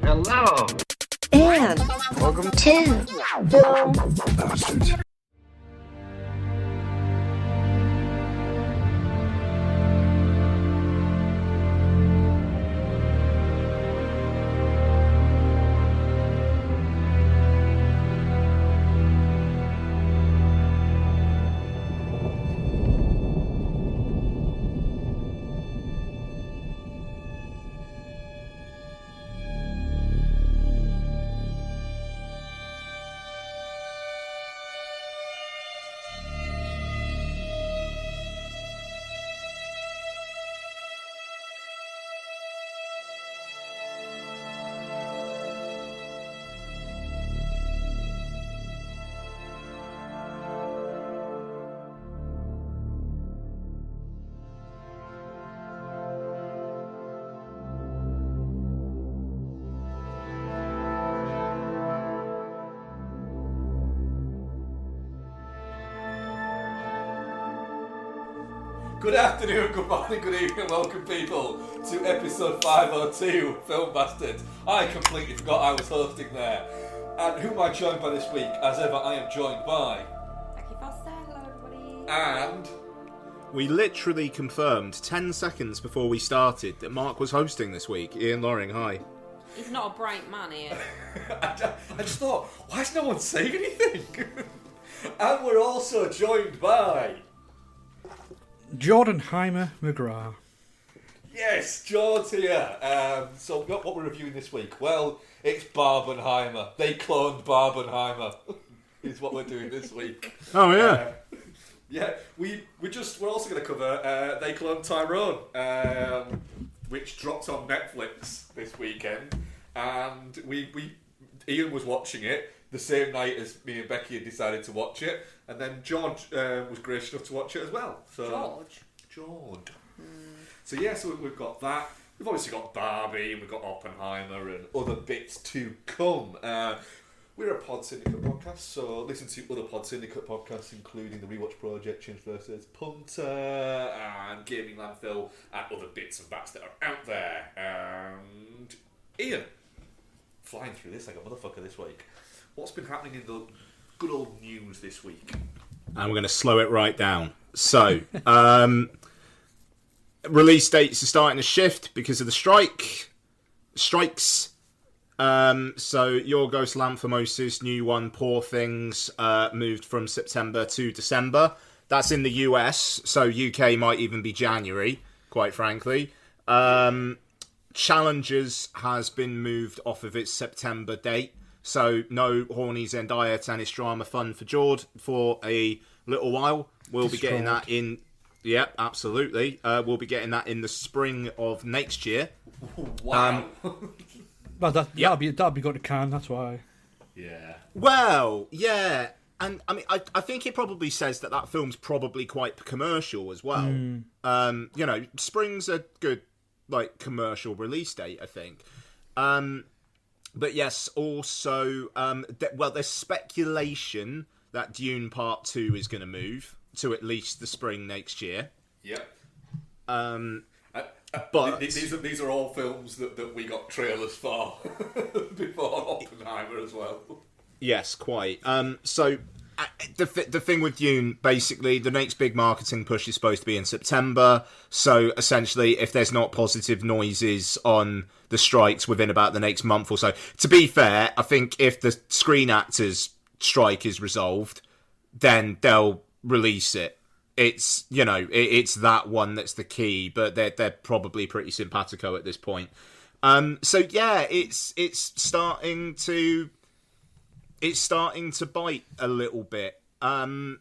Hello. And welcome to Film Bastards. Good afternoon, good morning, good evening, welcome people to episode 502 Film Bastards. I completely forgot I was hosting there. And who am I joined by this week? As ever, I am joined by... Becky Foster, hello everybody. And... We literally confirmed 10 seconds before we started that Mark was hosting this week. Ian Loring, hi. He's not a bright man, Ian. I just thought, why is no one saying anything? And we're also joined by... Jordan McGrath. Yes, George here. So what we're reviewing this week? Well, it's Barbenheimer. They cloned Barbenheimer. Is what we're doing this week. Oh yeah. We're also going to cover They Cloned Tyrone, which dropped on Netflix this weekend, and Ian was watching it the same night as me and Becky had decided to watch it, and then George was gracious enough to watch it as well. So George. So we've got that. We've obviously got Barbie, and we've got Oppenheimer, and other bits to come. We're a Pod Syndicate podcast, so listen to other Pod Syndicate podcasts, including the Rewatch Project, Change vs. Punter, and Gaming Landfill, and other bits and bats that are out there. And Ian, flying through this like a motherfucker this week. What's been happening in the good old news this week? And we're going to slow it right down. So, release dates are starting to shift because of the strikes. So Yorgos Lanthimos' new one, Poor Things, moved from September to December. That's in the US, so UK might even be January, quite frankly. Challengers has been moved off of its September date, so no horny Zendaya tennis drama fun for Jord for a little while. We'll be getting that in... Yeah, absolutely. We'll be getting that in the spring of next year. Wow. Well, that'll be going to Cannes, that's why. Yeah. Well, yeah. And, I mean, I think it probably says that film's probably quite commercial as well. Spring's a good, commercial release date, I think. But yes, also, there's speculation that Dune Part 2 is going to move to at least the spring next year. Yep. But these are all films that we got trailers for before Oppenheimer as well. Yes, quite. So the thing with Dune, basically, the next big marketing push is supposed to be in September. So essentially, if there's not positive noises on the strikes within about the next month or so, to be fair, I think if the Screen Actors strike is resolved, then they'll release it. It's, it's that one that's the key, but they're probably pretty simpatico at this point. So yeah, it's starting to bite a little bit. It'll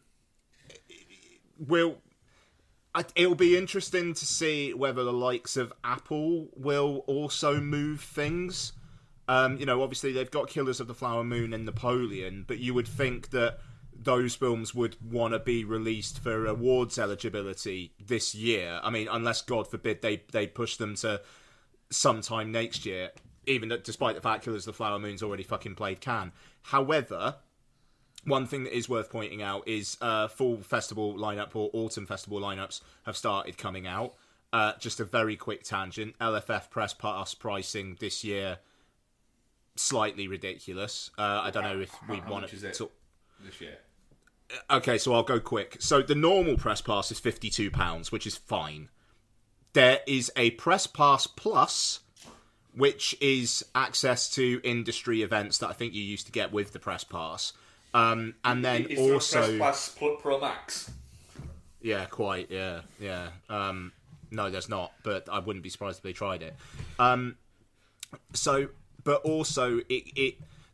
be interesting to see whether the likes of Apple will also move things. Obviously they've got Killers of the Flower Moon and Napoleon, but you would think that those films would want to be released for awards eligibility this year. I mean, unless, God forbid, they push them to sometime next year, even despite the fact Killers of the Flower Moon's already fucking played Cannes. However, one thing that is worth pointing out is fall festival lineup or autumn festival lineups have started coming out. Just a very quick tangent. LFF Press Pass pricing this year slightly ridiculous. I don't know if we How want much is it to. this year? Okay, so I'll go quick. So the normal press pass is £52, which is fine. There is a press pass plus, which is access to industry events that I think you used to get with the press pass. And then Is also, there a Press Pass Pro Max? yeah, quite, yeah. No, there's not, but I wouldn't be surprised if they tried it. But also,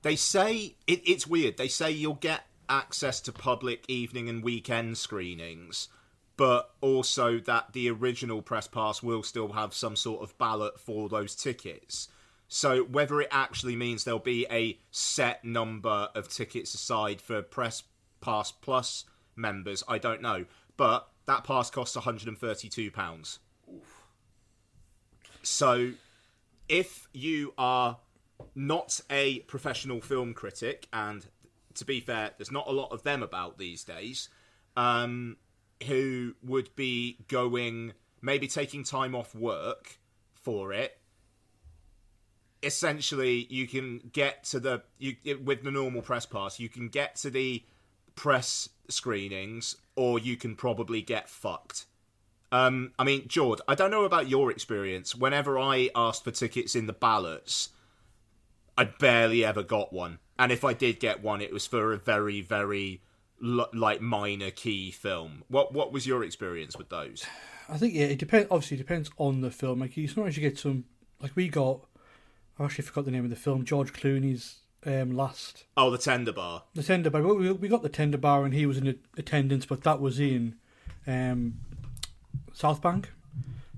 they say it's weird. They say you'll get access to public evening and weekend screenings, but also that the original press pass will still have some sort of ballot for those tickets. So whether it actually means there'll be a set number of tickets aside for Press Pass Plus members, I don't know. But that pass costs £132. Oof. So if you are not a professional film critic, and to be fair, there's not a lot of them about these days, who would be going, maybe taking time off work for it, essentially you can get to with the normal press pass, you can get to the press screenings, or you can probably get fucked. I mean, Jord, I don't know about your experience. Whenever I asked for tickets in the ballots, I barely ever got one. And if I did get one, it was for a very, very minor key film. What was your experience with those? I think it depends. Obviously, it depends on the film. Like sometimes you get some. Like we got. I actually forgot the name of the film. George Clooney's last. Oh, the Tender Bar. The Tender Bar. We got the Tender Bar, and he was in attendance, but that was in South Bank.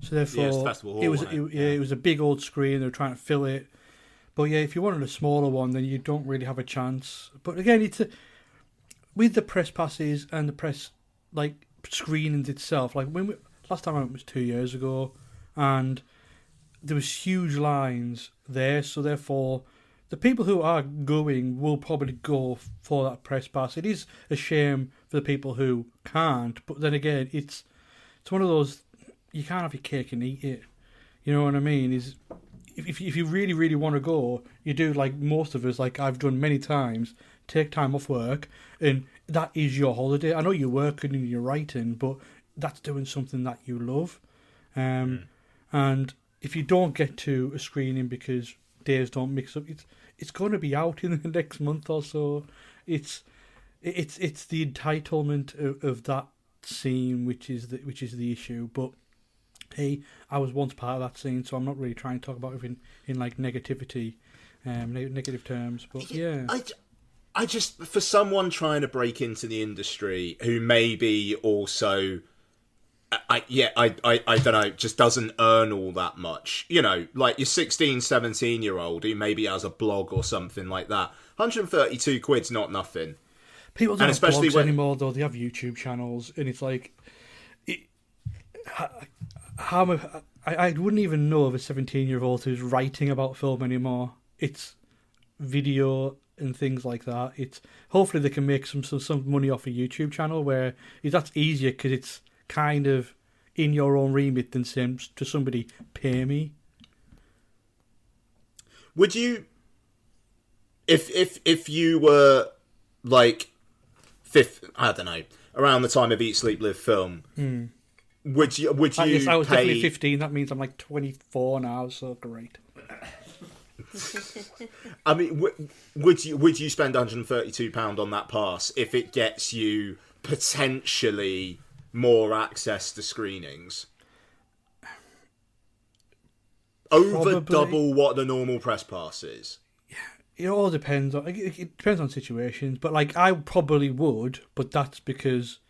So therefore, it's Festival Hall, it was a big old screen. They were trying to fill it. But yeah, if you wanted a smaller one, then you don't really have a chance. But again, with the press passes and the press screenings itself. Like last time I went was 2 years ago, and there was huge lines there. So therefore, the people who are going will probably go for that press pass. It is a shame for the people who can't. But then again, it's one of those, you can't have your cake and eat it. You know what I mean? If you really, really want to go, you do like most of us, like I've done many times, take time off work, and that is your holiday. I know you're working and you're writing, but that's doing something that you love. And if you don't get to a screening because days don't mix up, it's going to be out in the next month or so. It's the entitlement of that scene which is the issue. But hey, I was once part of that scene, so I'm not really trying to talk about it in like negativity, negative terms. But yeah, I just, for someone trying to break into the industry who maybe also, I don't know, just doesn't earn all that much. You know, like your 16, 17-year-old who maybe has a blog or something like that. 132 quid's not nothing. People don't have blogs anymore, though. They have YouTube channels, and it's like, I wouldn't even know of a 17-year-old who's writing about film anymore. It's video and things like that. It's hopefully they can make some money off a YouTube channel where that's easier because it's kind of in your own remit than saying to somebody, pay me. Would you, if you were like I don't know, around the time of Eat, Sleep, Live film, would you Yes, I was pay... definitely 15. That means I'm like 24 now, so great. I mean, would you spend £132 on that pass if it gets you potentially more access to screenings? Over double what the normal press pass is. It all depends on. It depends on situations, but like I probably would, but that's because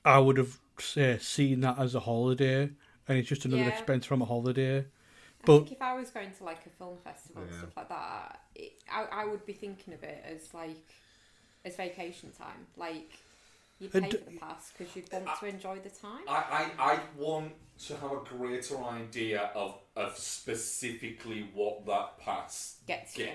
I would have seen that as a holiday, and it's just another expense from a holiday. I think if I was going to like a film festival and stuff like that, I would be thinking of it as vacation time. Like you'd pay for the pass because you'd want to enjoy the time. I want to have a greater idea of specifically what that pass gets me.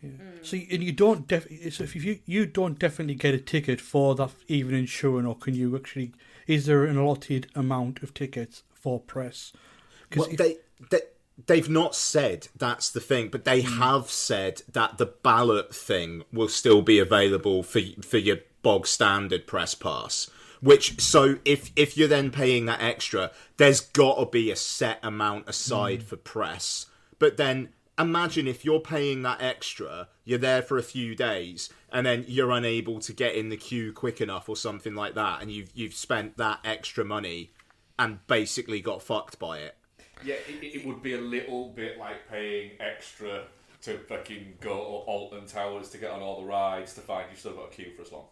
Yeah. So and you don't so if you don't definitely get a ticket for that evening showing, or can you actually? Is there an allotted amount of tickets for press? Well, they've not said that's the thing, but they have said that the ballot thing will still be available for your bog standard press pass. Which, so if you're then paying that extra, there's got to be a set amount aside for press. But then imagine if you're paying that extra, you're there for a few days, and then you're unable to get in the queue quick enough or something like that, and you've spent that extra money and basically got fucked by it. Yeah, it would be a little bit like paying extra to fucking go to Alton Towers to get on all the rides to find you've still got a queue for as long.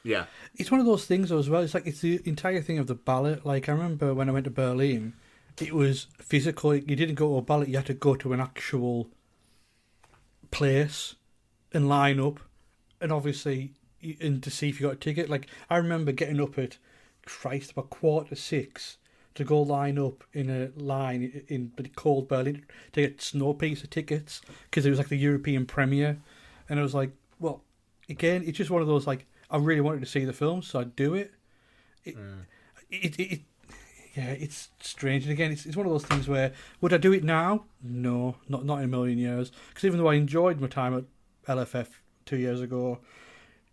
Yeah. It's one of those things, though, as well. It's like it's the entire thing of the ballot. Like, I remember when I went to Berlin, it was physical. You didn't go to a ballot, you had to go to an actual place and line up, and obviously, and to see if you got a ticket. Like, I remember getting up at, Christ, about 5:45 to go line up in a line in the cold Berlin to get snow piece of tickets, because it was like the European premiere. And I was like, well, again, it's just one of those, like, I really wanted to see the film, so I'd do it. It's strange. And again, it's one of those things where, would I do it now? No, not in a million years. Because even though I enjoyed my time at LFF 2 years ago,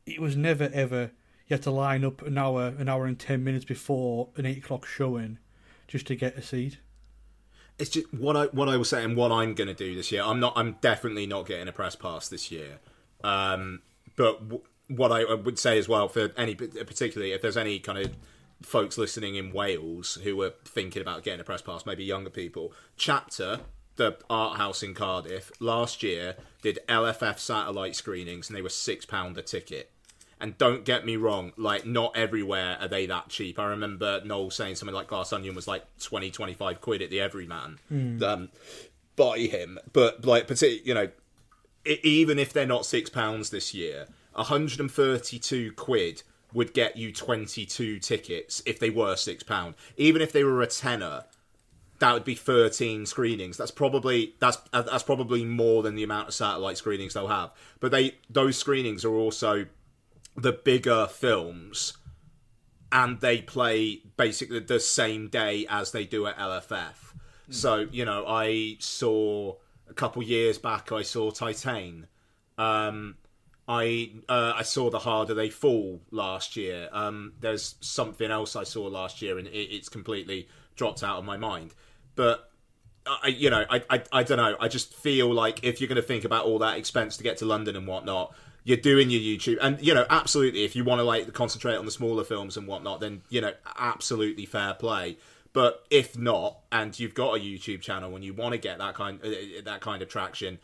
it was never, ever, you had to line up an hour and 10 minutes before an 8 o'clock showing just to get a seat. It's just what I was saying. What I'm going to do this year. I'm definitely not getting a press pass this year. But what I would say as well, for any, particularly if there's any kind of folks listening in Wales who are thinking about getting a press pass, maybe younger people, Chapter, the art house in Cardiff, last year did LFF satellite screenings, and they were £6 a ticket. And don't get me wrong, like, not everywhere are they that cheap. I remember Noel saying something like Glass Onion was like 20-25 quid at the Everyman by him. But, like, you know, even if they're not £6 this year, 132 quid would get you 22 tickets if they were £6. Even if they were a tenner, that would be 13 screenings. That's probably more than the amount of satellite screenings they'll have. But those screenings are also the bigger films, and they play basically the same day as they do at LFF. So, you know, I saw a couple years back, I saw Titane. I saw The Harder They Fall last year. There's something else I saw last year, and it's completely dropped out of my mind. But I don't know. I just feel like if you're going to think about all that expense to get to London and whatnot, you're doing your YouTube, and, you know, absolutely, if you want to, like, concentrate on the smaller films and whatnot, then, you know, absolutely fair play. But if not, and you've got a YouTube channel and you want to get that kind of traction,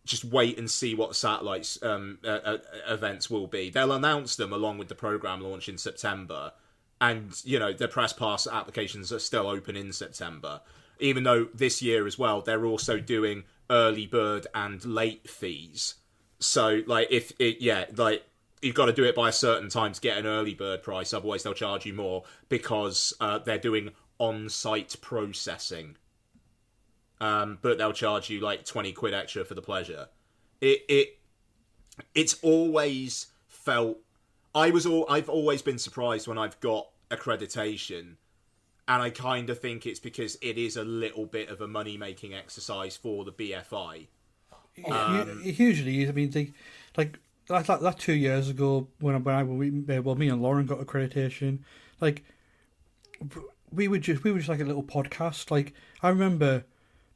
just wait and see what the satellites events will be. They'll announce them along with the program launch in September, and, you know, the press pass applications are still open in September. Even though this year as well, they're also doing early bird and late fees. So, like, you've got to do it by a certain time to get an early bird price, otherwise they'll charge you more, because they're doing on-site processing. But they'll charge you like 20 quid extra for the pleasure. It's always felt... I've always been surprised when I've got accreditation, and I kind of think it's because it is a little bit of a money-making exercise for the BFI. It usually is. I mean, that 2 years ago when me and Lauren got accreditation, like, we were just like a little podcast. Like, I remember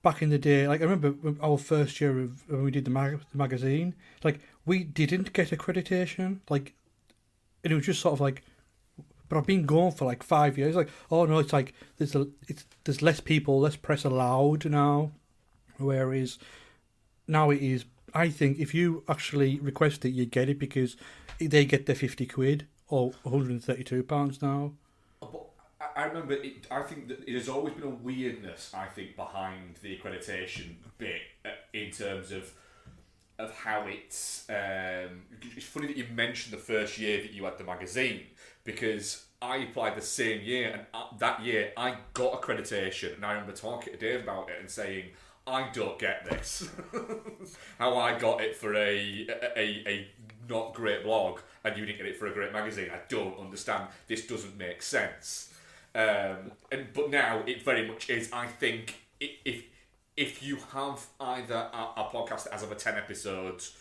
back in the day, like, I remember our first year when we did the magazine, like, we didn't get accreditation, like, and it was just sort of like, but I've been going for like 5 years. Like, oh no, it's like there's less people, less press allowed now, whereas now it is. I think if you actually request it, you get it, because they get their 50 quid or £132 now. But I remember, I think that it has always been a weirdness, I think, behind the accreditation bit in terms of how it's... it's funny that you mentioned the first year that you had the magazine, because I applied the same year, and that year I got accreditation, and I remember talking to Dave about it and saying, I don't get this. How I got it for a not great blog and you didn't get it for a great magazine. I don't understand. This doesn't make sense. But now it very much is. I think if if you have either a podcast that has over 10 episodes,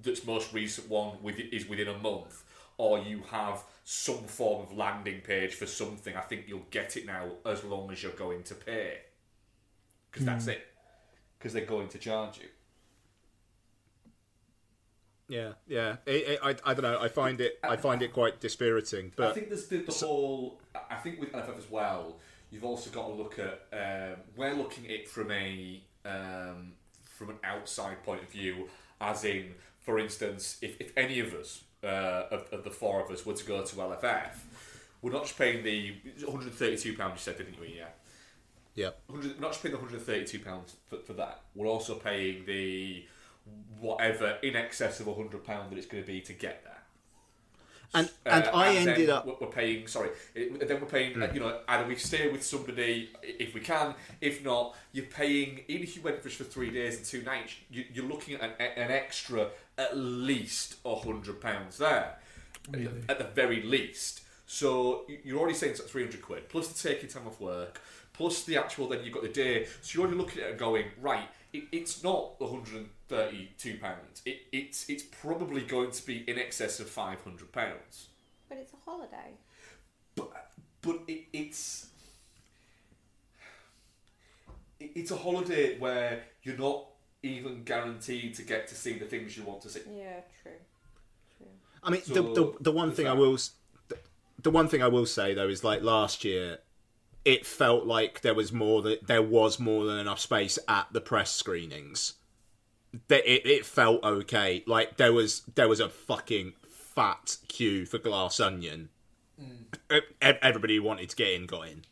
that's most recent one is within a month, or you have some form of landing page for something, I think you'll get it now as long as you're going to pay. Because that's it. Because they're going to charge you. Yeah. I don't know. I find it quite dispiriting. But I think there's the whole. I think with NFF as well, you've also got to look at. We're looking at it from an outside point of view, as in, for instance, if any of us, of the four of us, were to go to LFF, we're not just paying the £132. You said, didn't we? Yeah. Yeah. We're not just paying the £132 for that. We're also paying the whatever in excess of £100 that it's going to be to get there. And I ended up. We're paying. Sorry. Then we're paying. Either we stay with somebody if we can. If not, you're paying. Even if you went for 3 days and 2 nights, you're looking at an extra at least £100 there, really? At the very least. So you're already saying it's at £300 plus the taking time off work, plus the actual. Then you've got the day. So you're already looking at it and going, right. It's not £132. It's probably going to be in excess of £500. But it's a holiday. But it's a holiday where you're not even guaranteed to get to see the things you want to see. Yeah, true. I mean, So, the one thing I will say though is, like, last year, it felt like there was more than enough space at the press screenings. It felt okay. Like there was a fucking fat queue for Glass Onion. Everybody who wanted to get in got in.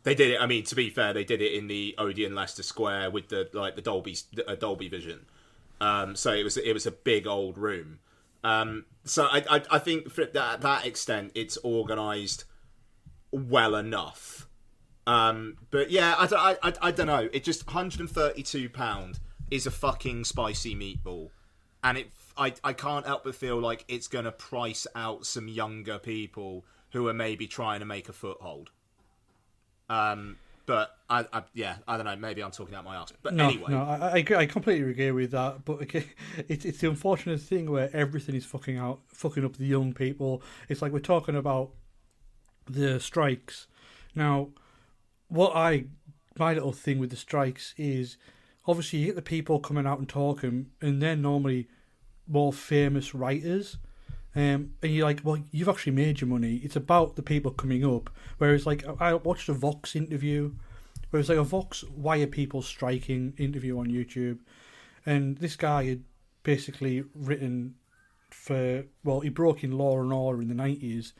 They did it. I mean, to be fair, they did it in the Odeon Leicester Square with the Dolby Vision. So it was a big old room. So I think for that extent, it's organised well enough. But yeah, I don't know. It just £132 is a fucking spicy meatball, and I can't help but feel like it's gonna price out some younger people who are maybe trying to make a foothold. But I don't know. Maybe I'm talking out my ass. But anyway, I completely agree with that. But okay, it's the unfortunate thing where everything is fucking up the young people. It's like we're talking about the strikes now. My little thing with the strikes is, obviously you get the people coming out and talking, and they're normally more famous writers, and you're like, well, you've actually made your money. It's about the people coming up. Whereas, like, I watched a Vox interview, where it was like a Vox "Why Are People Striking" interview on YouTube, and this guy had basically written he broke in Law and Order in the 90s,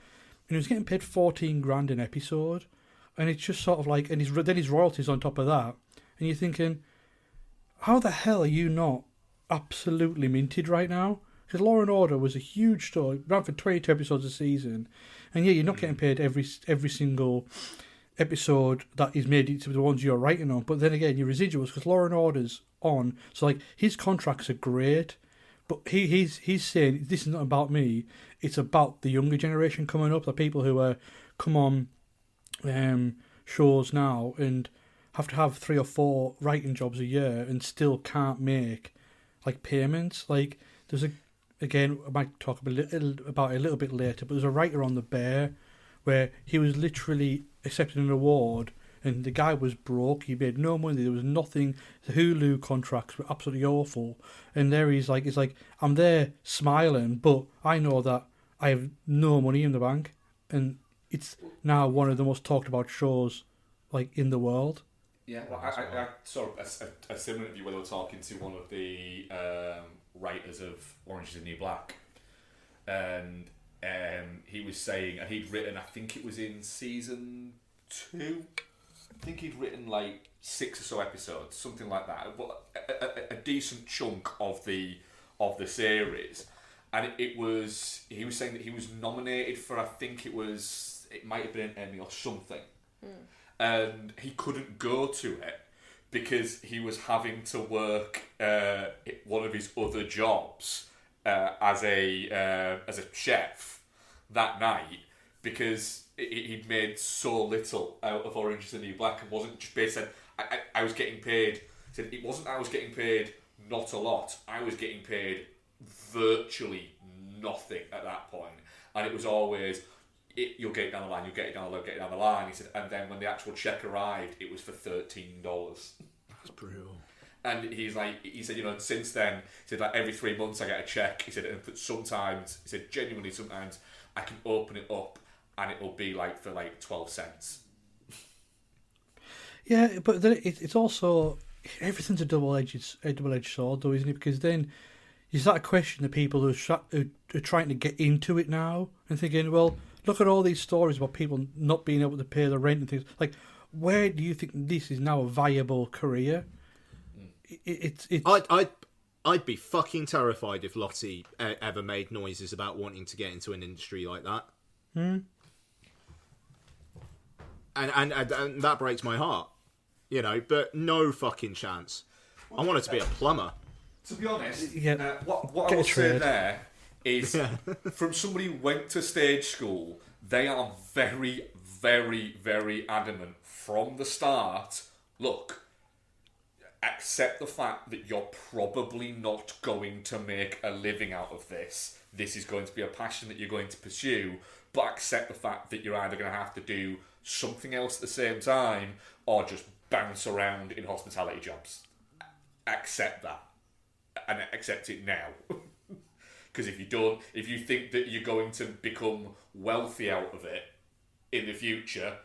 and he was getting paid $14,000 an episode. And it's just sort of like, and then his royalties on top of that. And you're thinking, how the hell are you not absolutely minted right now? Because Law and Order was a huge story, ran for 22 episodes a season. And yeah, you're not getting paid every single episode that is made into the ones you're writing on. But then again, your residuals, because Law and Order's on. So like, his contracts are great. But he's saying, this is not about me. It's about the younger generation coming up, the people who are come on shows now and have to have 3 or 4 writing jobs a year and still can't make like payments. Like there's I might talk about it a little bit later, but there's a writer on The Bear where he was literally accepted an award and the guy was broke. He made no money. There was nothing. The Hulu contracts were absolutely awful. And there it's like I'm there smiling, but I know that I have no money in the bank, and it's now one of the most talked about shows like in the world. Yeah, well, I saw a similar interview where they were talking to one of the writers of Orange is the New Black, and he was saying, and he'd written, I think it was in season 2, I think he'd written like 6 or so episodes, something like that, but a decent chunk of the series. And he was saying that he was nominated for, I think it might have been an Emmy or something. And he couldn't go to it because he was having to work one of his other jobs as a chef that night, because he'd made so little out of Orange is the New Black and wasn't just based on, I was getting paid He said it wasn't I was getting paid not a lot. I was getting paid virtually nothing at that point, and it was always you'll get it down the line, you'll get it down the line, get it down the line. He said, and then when the actual check arrived, it was for $13. That's brutal. And he said, you know, since then, he said, like every 3 months I get a check. He said, and sometimes, he said, genuinely, sometimes I can open it up and it will be like for like 12 cents. Yeah, but then it's also, everything's a double-edged sword, though, isn't it? Because then you start to question the people who are trying to get into it now and thinking, well, look at all these stories about people not being able to pay the rent and things. Like, where do you think this is now a viable career? It's. I'd be fucking terrified if Lottie ever made noises about wanting to get into an industry like that. And that breaks my heart, you know. But no fucking chance. I want her to be a plumber. To be honest, Get what I will a say trade. there is, from somebody who went to stage school, they are very, very, very adamant from the start. Look, accept the fact that you're probably not going to make a living out of this. This is going to be a passion that you're going to pursue, but accept the fact that you're either going to have to do something else at the same time or just bounce around in hospitality jobs. Accept that. And accept it now. Because if you don't, if you think that you're going to become wealthy out of it in the future,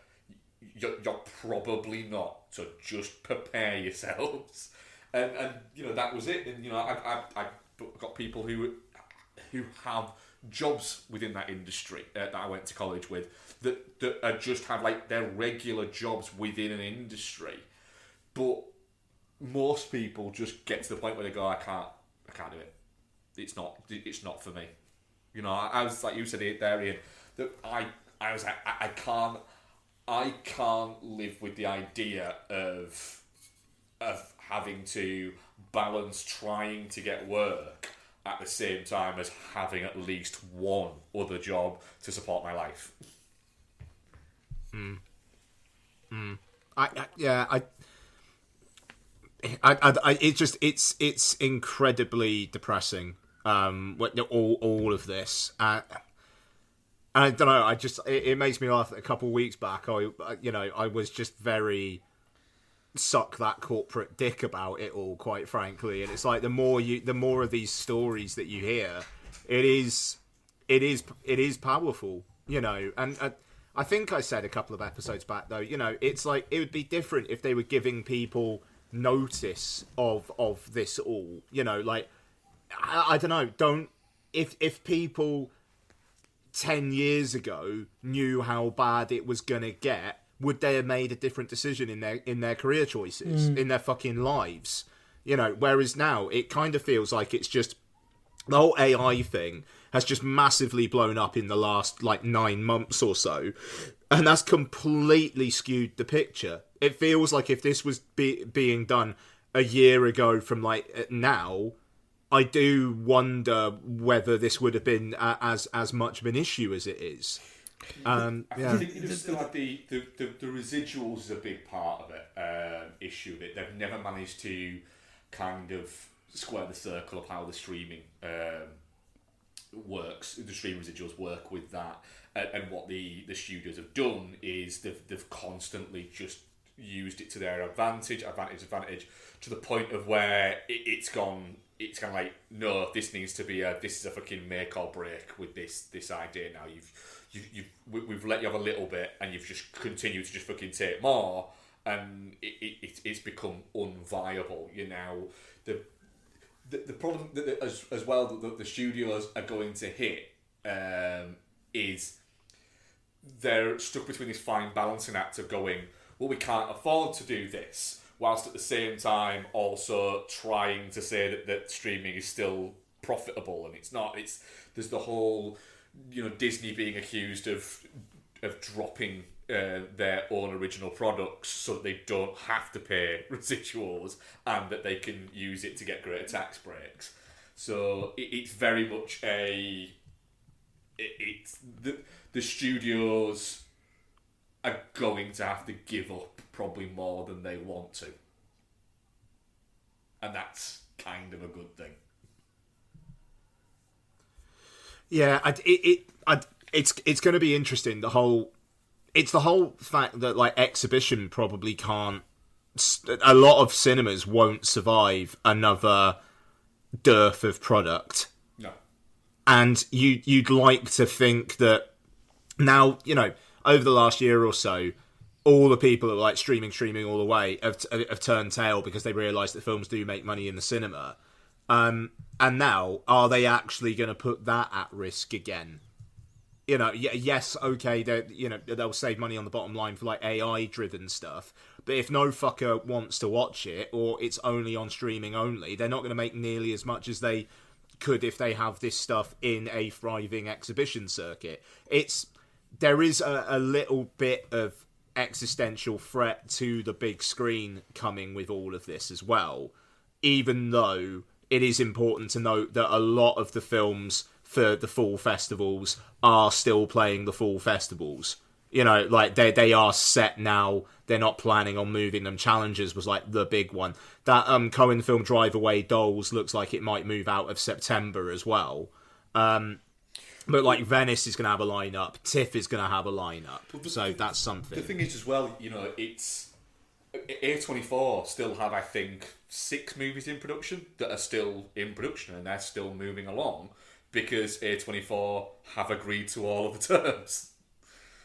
you're probably not. So just prepare yourselves. And you know, that was it. And you know, I've got people who have jobs within that industry that I went to college with that are just have like their regular jobs within an industry. But most people just get to the point where they go, I can't do it. It's not for me. You know, I was like you said there, Ian, that I was like, I can't live with the idea of having to balance trying to get work at the same time as having at least one other job to support my life. It's incredibly depressing. All of this. I don't know. It makes me laugh. That a couple of weeks back, I was just very suck that corporate dick about it all, quite frankly. And it's like the more of these stories that you hear, it is powerful, you know. And I think I said a couple of episodes back, though, you know, it's like it would be different if they were giving people notice of this all, you know. Like I don't know. If people 10 years ago knew how bad it was gonna get, would they have made a different decision in their career choices, in their fucking lives? You know, whereas now it kind of feels like it's just the whole AI thing has just massively blown up in the last like 9 months or so, and that's completely skewed the picture. It feels like if this was being done a year ago from like now, I do wonder whether this would have been as much of an issue as it is. I think you've still had the residuals is a big part of it, issue of it. They've never managed to kind of square the circle of how the streaming works. The stream residuals work with that, and what the studios have done is they've constantly just used it to their advantage to the point of where it's gone. It's kind of like, no, this needs to be this is a fucking make or break with this idea now. We've let you have a little bit, and you've just continued to just fucking take more, and it's become unviable. You know, the problem that as well that the studios are going to hit is they're stuck between this fine balancing act of going, well, we can't afford to do this, whilst at the same time also trying to say that streaming is still profitable, and it's not. There's the whole, you know, Disney being accused of dropping their own original products so that they don't have to pay residuals and that they can use it to get greater tax breaks. So it's very much the studios are going to have to give up probably more than they want to. and that's kind of a good thing. Yeah, it's going to be interesting. The whole fact that like exhibition probably can't. A lot of cinemas won't survive another dearth of product. No, and you'd like to think that now, you know, over the last year or so, all the people that were like streaming all the way have turned tail because they realise that films do make money in the cinema. And now, are they actually going to put that at risk again? You know, yes, okay, they'll save money on the bottom line for like AI-driven stuff, but if no fucker wants to watch it, or it's only on streaming only, they're not going to make nearly as much as they could if they have this stuff in a thriving exhibition circuit. There is a little bit of existential threat to the big screen coming with all of this as well, even though it is important to note that a lot of the films for the fall festivals are still playing the fall festivals. You know, like they are set now. They're not planning on moving them. Challengers was like the big one. That Cohen film Drive Away Dolls looks like it might move out of September as well. But like Venice is going to have a lineup. TIFF is going to have a lineup. So that's something. The thing is as well, you know, it's A24 still have, I think, 6 movies in production that are still in production, and they're still moving along because A24 have agreed to all of the terms.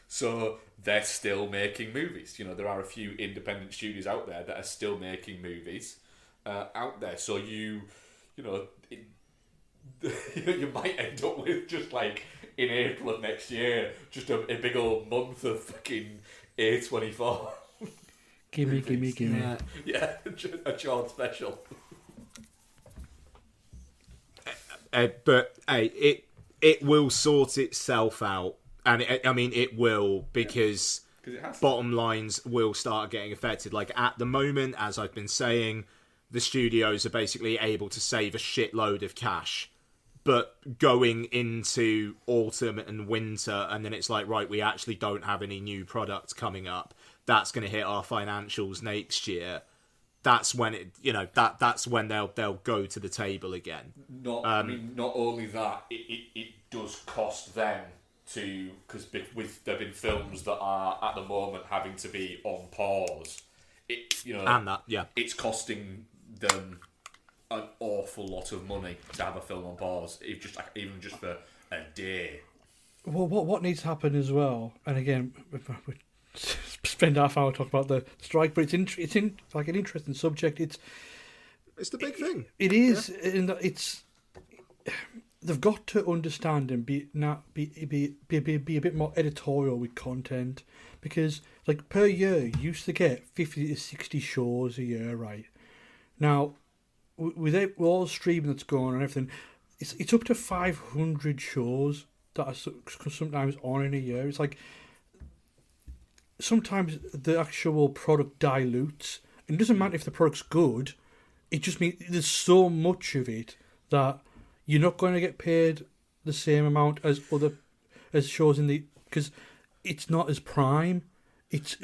So they're still making movies. You know, there are a few independent studios out there that are still making movies out there. So you might end up with just like in April of next year, just a big old month of fucking A24. Gimme. Yeah, a child special. But hey, it will sort itself out. And it will, because bottom lines will start getting affected. Like at the moment, as I've been saying, the studios are basically able to save a shitload of cash. But going into autumn and winter, and then it's like, right, we actually don't have any new products coming up. That's going to hit our financials next year. That's when that's when they'll go to the table again. Not only that, it does cost them. Because there've been films that are at the moment having to be on pause. It's costing them an awful lot of money to have a film on pause, even just for a day. Well, what needs to happen as well, and again, we spend half hour talking about the strike, but it's like an interesting subject. It's the big thing. It is, and it's. They've got to understand and be a bit more editorial with content, because like per year you used to get 50 to 60 shows a year, right? Now with all the streaming that's going on and everything, it's up to 500 shows that are sometimes on in a year. It's like sometimes the actual product dilutes, and it doesn't matter if the product's good. It just means there's so much of it that you're not going to get paid the same amount as shows because it's not as prime. It's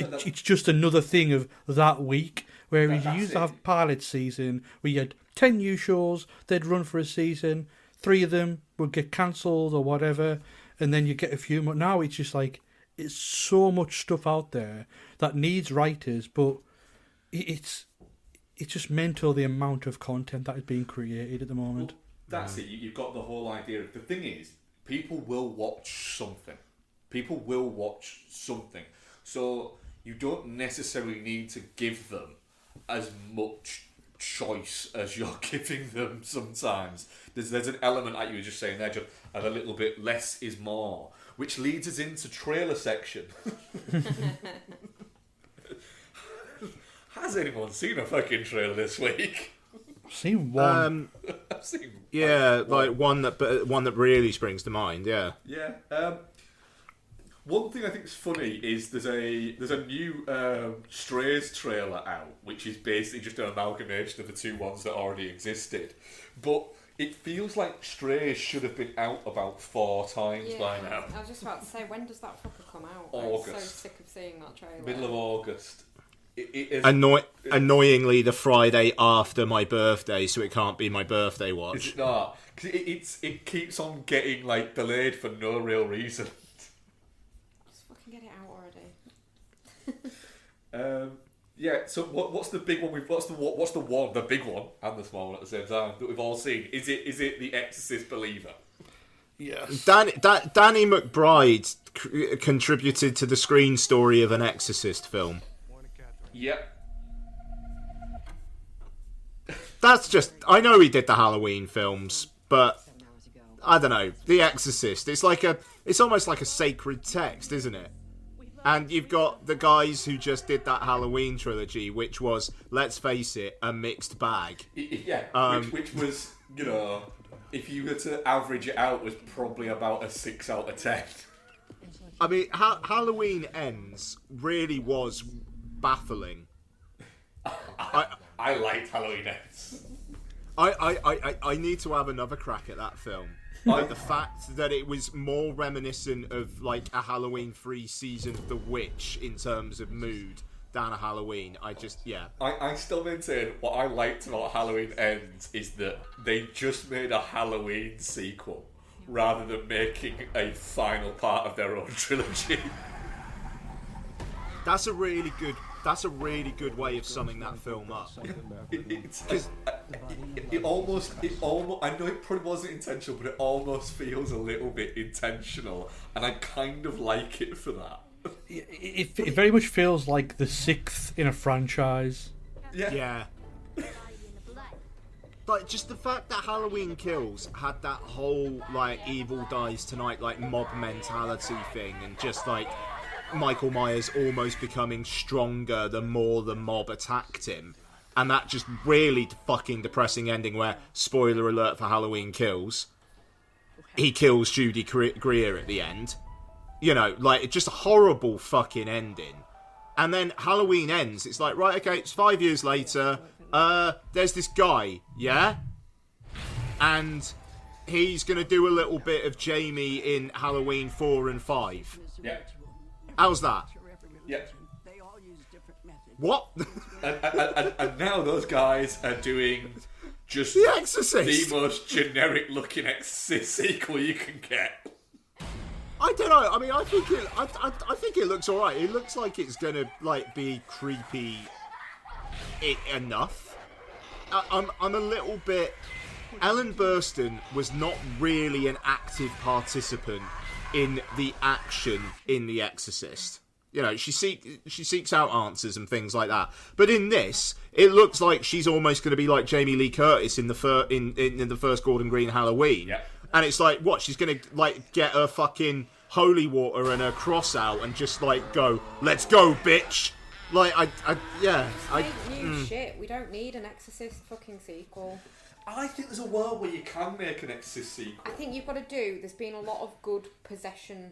just another thing of that week. Whereas you used to have pilot season where you had 10 new shows, they'd run for a season, 3 of them would get cancelled or whatever, and then you get a few more. Now it's just like, it's so much stuff out there that needs writers, but it's just mental, the amount of content that is being created at the moment. Well, that's it. You've got the whole idea. The thing is, people will watch something. So you don't necessarily need to give them as much choice as you're giving them sometimes. There's an element, like you were just saying there, John, of a little bit less is more, which leads us into trailer section. Has anyone seen a fucking trailer this week? I've seen one. I've seen one that really springs to mind. Yeah. One thing I think is funny is there's a new Strays trailer out, which is basically just an amalgamation of the 2 ones that already existed. But it feels like Strays should have been out about 4 times by now. I was just about to say, when does that fucker come out? August. I'm so sick of seeing that trailer. Middle of August. it is annoyingly the Friday after my birthday, so it can't be my birthday watch. Is it not? Because it keeps on getting like delayed for no real reason. Just fucking get it out already. Yeah. So what's the big one? What's the big one and the small one at the same time that we've all seen? Is it The Exorcist Believer? Yes. Danny McBride contributed to the screen story of an Exorcist film. Yep. That's just... I know he did the Halloween films, but... I don't know. The Exorcist. It's almost like a sacred text, isn't it? And you've got the guys who just did that Halloween trilogy, which was, let's face it, a mixed bag. Yeah, which was, you know, if you were to average it out, was probably about a 6 out of 10. I mean, Halloween Ends really was baffling. I liked Halloween Ends. I need to have another crack at that film. Like the fact that it was more reminiscent of like a Halloween 3 season of The Witch in terms of mood than a Halloween. I still maintain what I liked about Halloween Ends is that they just made a Halloween sequel rather than making a final part of their own trilogy. That's a really good way of summing that film up. It almost. I know it probably wasn't intentional, but it almost feels a little bit intentional, and I kind of like it for that. It very much feels like the 6th in a franchise. Yeah. Like, just the fact that Halloween Kills had that whole, like, evil dies tonight, like, mob mentality thing, and just, like, Michael Myers almost becoming stronger the more the mob attacked him. And that just really fucking depressing ending where, spoiler alert for Halloween Kills, he kills Judy Greer at the end. You know, like, just a horrible fucking ending. And then Halloween Ends, it's like, right, okay, it's 5 years later, there's this guy, yeah? And he's going to do a little bit of Jamie in Halloween 4 and 5. Yeah. How's that? Yeah. What? and now those guys are doing just The Exorcist, the most generic looking Exorcist sequel you can get. I don't know. I mean, I think it looks alright. It looks like it's gonna like be creepy enough. I'm a little bit. Ellen Burstyn was not really an active participant in the action in The Exorcist. You know, she seeks out answers and things like that. But in this, it looks like she's almost going to be like Jamie Lee Curtis in the first Gordon Green Halloween. Yeah. And it's like, what? She's going to like get her fucking holy water and her cross out and just like go, let's go, bitch. Like New shit. We don't need an Exorcist fucking sequel. I think there's a world where you can make an Exorcist sequel. I think you've got to do. There's been a lot of good possession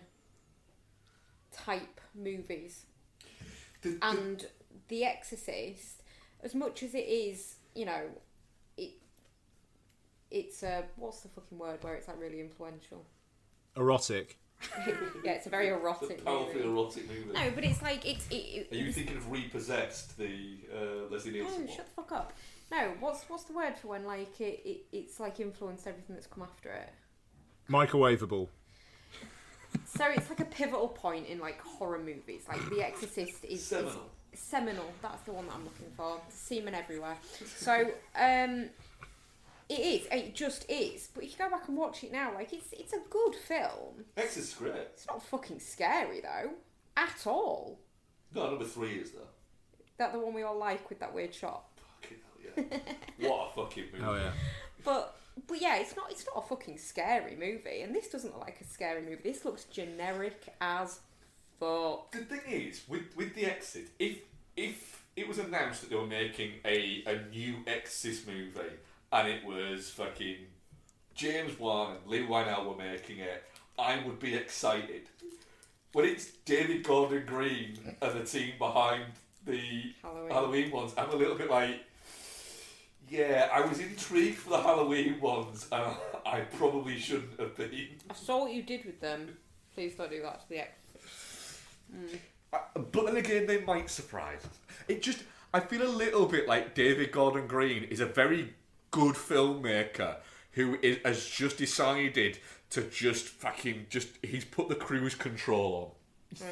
type movies, and The Exorcist, as much as it is, you know, it's a, what's the fucking word where it's like really influential? Erotic. Yeah, it's a very erotic Powerfully movie. erotic movie. No, but it's like Are you thinking of Repossessed, the Leslie Nielsen one? Shut the fuck up. No, what's the word for when like it's like influenced everything that's come after it? Microwavable. So it's like a pivotal point in like horror movies. Like The Exorcist is seminal. That's the one that I'm looking for. Semen everywhere. So it just is. But if you go back and watch it now, like it's a good film. Exorcist is great. It's not fucking scary though, at all. No, number 3 is though. That the one we all like with that weird shot. Fucking hell yeah! What a fucking movie. Oh yeah. But yeah, it's not a fucking scary movie, and this doesn't look like a scary movie. This looks generic as fuck. The thing is, with The Exorcist, if it was announced that they were making a new Exorcist movie, and it was fucking James Wan and Lee Winehouse were making it, I would be excited. When it's David Gordon Green and the team behind the Halloween ones, I'm a little bit like, yeah, I was intrigued for the Halloween ones, and I probably shouldn't have been. I saw what you did with them. Please don't do that to The Exorcist. But then again, they might surprise us. I feel a little bit like David Gordon Green is a very good filmmaker has just decided to he's put the cruise control on.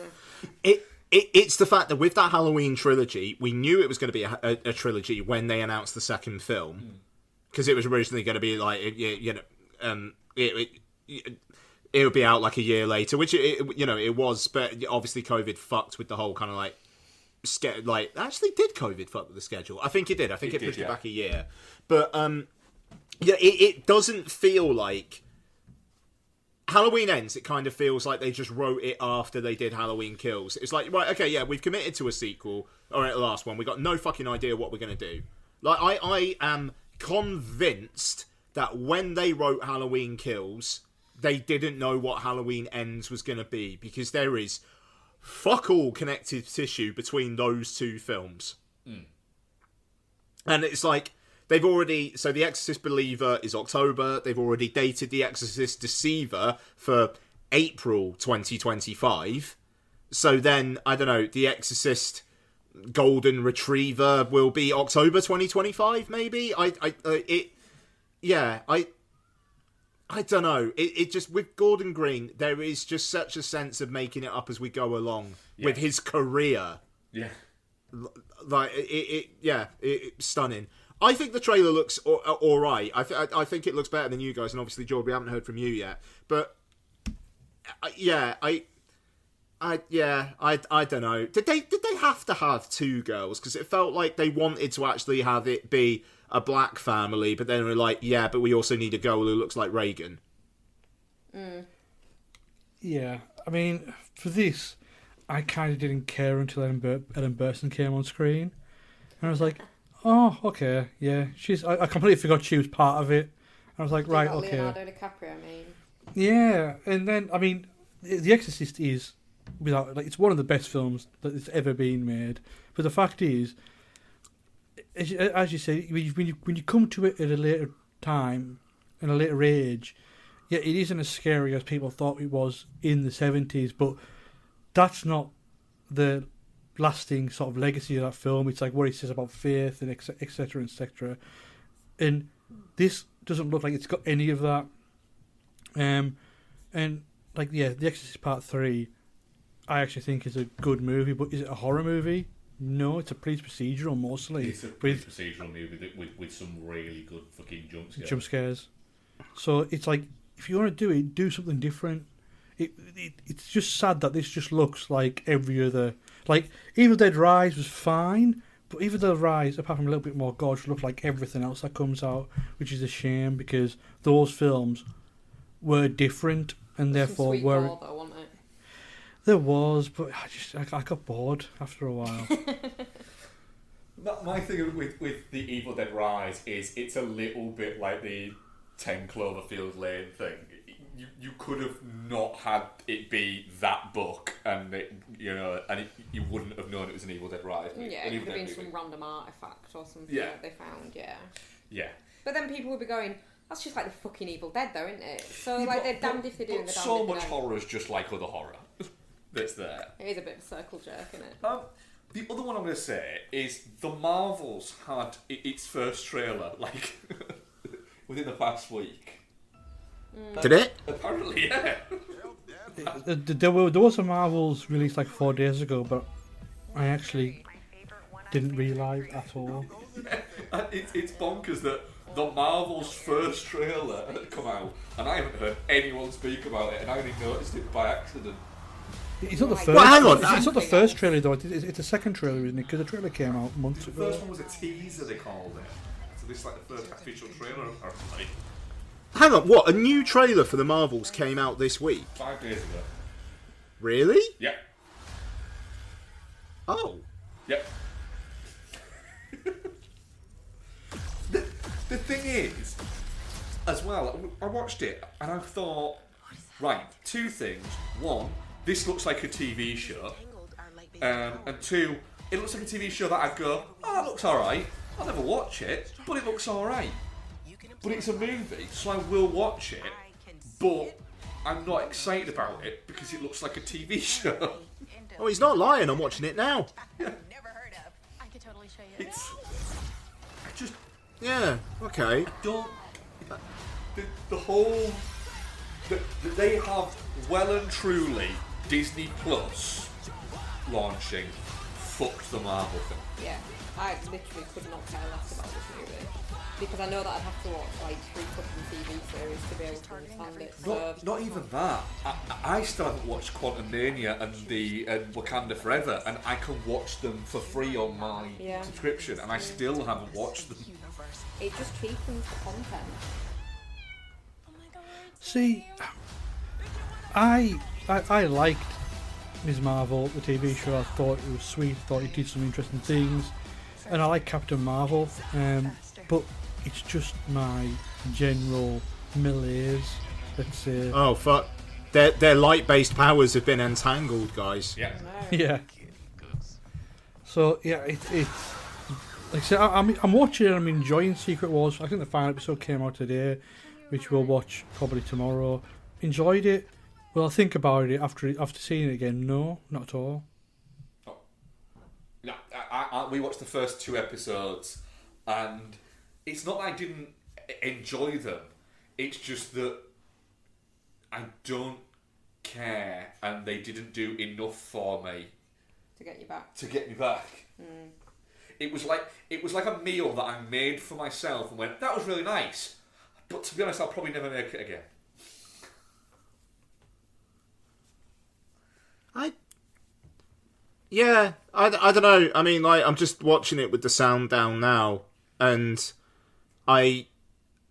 It's the fact that with that Halloween trilogy, we knew it was going to be a trilogy when they announced the second film, because it was originally going to be like it would be out like a year later, which it was, but obviously COVID fucked with the whole kind of like actually did COVID fuck with the schedule? I think it did. I think it pushed it back a year, but it doesn't feel like Halloween Ends. It kind of feels like they just wrote it after they did Halloween Kills. It's like, right, okay, yeah, we've committed to a sequel. All right, the last one, we got no fucking idea what we're gonna do. Like, I am convinced that when they wrote Halloween Kills, they didn't know what Halloween Ends was gonna be, because there is fuck all connective tissue between those two films. And it's like, they've already... So The Exorcist Believer is October. They've already dated The Exorcist Deceiver for April 2025. So then, I don't know, The Exorcist Golden Retriever will be October 2025, maybe? I don't know. It just, with Gordon Green, there is just such a sense of making it up as we go along with his career. Yeah. Like, it's stunning. I think the trailer looks all right. I think it looks better than you guys, and obviously, George, we haven't heard from you yet. But I don't know. Did they have to have two girls? Because it felt like they wanted to actually have it be a black family, but then they were like, yeah, but we also need a girl who looks like Reagan. Yeah, I mean, for this, I kind of didn't care until Ellen Burstyn came on screen, and I was like, oh, okay, yeah, I completely forgot she was part of it. I was like, right, okay. Leonardo DiCaprio, I mean. Yeah, and then, I mean, The Exorcist is, it's one of the best films that has ever been made. But the fact is, as you say, when you come to it at a later time, in a later age, yeah, it isn't as scary as people thought it was in the 70s, but that's not the lasting sort of legacy of that film. It's like what it says about faith and etc. etc. And this doesn't look like it's got any of that. And like, yeah, The Exorcist Part 3, I actually think is a good movie, but is it a horror movie? No, it's a police procedural mostly. It's a police procedural movie with some really good fucking jump scares. So it's like, if you want to do it, do something different. It's just sad that this just looks like every other... Like, Evil Dead Rise was fine, but Evil Dead Rise, apart from a little bit more gorgeous, looked like everything else that comes out, which is a shame, because those films were different, and therefore were... Gore, though, wasn't it? There was, but I got bored after a while. My thing with the Evil Dead Rise is it's a little bit like the 10 Cloverfield Lane thing. You could have not had it be that book, and you wouldn't have known it was an Evil Dead Rise. Yeah, it could have been some random artifact or something that they found. Yeah. But then people would be going, that's just like the fucking Evil Dead, though, isn't it? So they're damned if they do, and they're damned so if they much don't. horror is just like other horror that's there. It is a bit of a circle jerk, isn't it? The other one I'm going to say is the Marvels had its first trailer like within the past week. Did it? Apparently, yeah. There was a Marvels released like 4 days ago, but I actually didn't realise at all. Yeah, it's bonkers that the Marvels first trailer had come out, and I haven't heard anyone speak about it, and I only noticed it by accident. It's not the first. Well, hang on. It's not the first trailer though. It's a second trailer, isn't it? Because the trailer came out months ago. The first one was a teaser, they called it. So this is like the first official trailer, apparently. Hang on, what? A new trailer for the Marvels came out this week? 5 days ago. Really? Yeah. Oh. Yep. The thing is, as well, I watched it and I thought, right, two things. One, this looks like a TV show. And two, it looks like a TV show that I'd go, oh, that looks alright. I'll never watch it, but it looks alright. But it's a movie, so I will watch it, but I'm not excited about it because it looks like a TV show. Oh, he's not lying. I'm watching it now. Never heard of. I could totally show you. I just Yeah. Okay. don't. The whole. They have well and truly Disney Plus launching fucked the Marvel thing. Yeah, I literally could not care less about this movie because I know that I'd have to watch like 3 fucking TV series to be able to understand it. So Not even that. I still haven't watched Quantumania and Wakanda Forever, and I can watch them for free on my subscription, and I still haven't watched them. it just cheapens the content. See, I liked Ms. Marvel, the TV show. I thought it was sweet. I thought it did some interesting things, and I like Captain Marvel. But it's just my general malaise. Let's say. Oh fuck! Their light-based powers have been entangled, guys. Yeah. Yeah. So yeah, it's like I said, I'm watching it. I'm enjoying Secret Wars. I think the final episode came out today, which we'll watch probably tomorrow. Enjoyed it. Will I think about it after seeing it again? No, not at all. Oh. No, we watched the first 2 episodes, and it's not that I didn't enjoy them. It's just that I don't care, and they didn't do enough for me To get you back. It was like a meal that I made for myself and went, that was really nice, but to be honest, I'll probably never make it again. I don't know. I mean, like, I'm just watching it with the sound down now, and I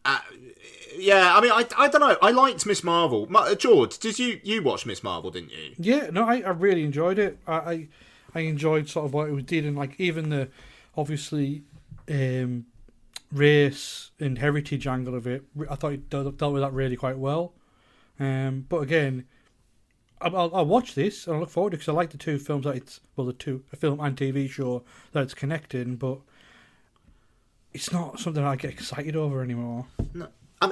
don't know. I liked Miss Marvel. George, did you watch Miss Marvel? Didn't you? Yeah, no, I really enjoyed it. I enjoyed sort of what it did, and like even the obviously race and heritage angle of it. I thought it dealt with that really quite well. But again, I'll watch this and I look forward to it because I like the 2 films that it's a film and TV show that it's connected, but it's not something I get excited over anymore. No. I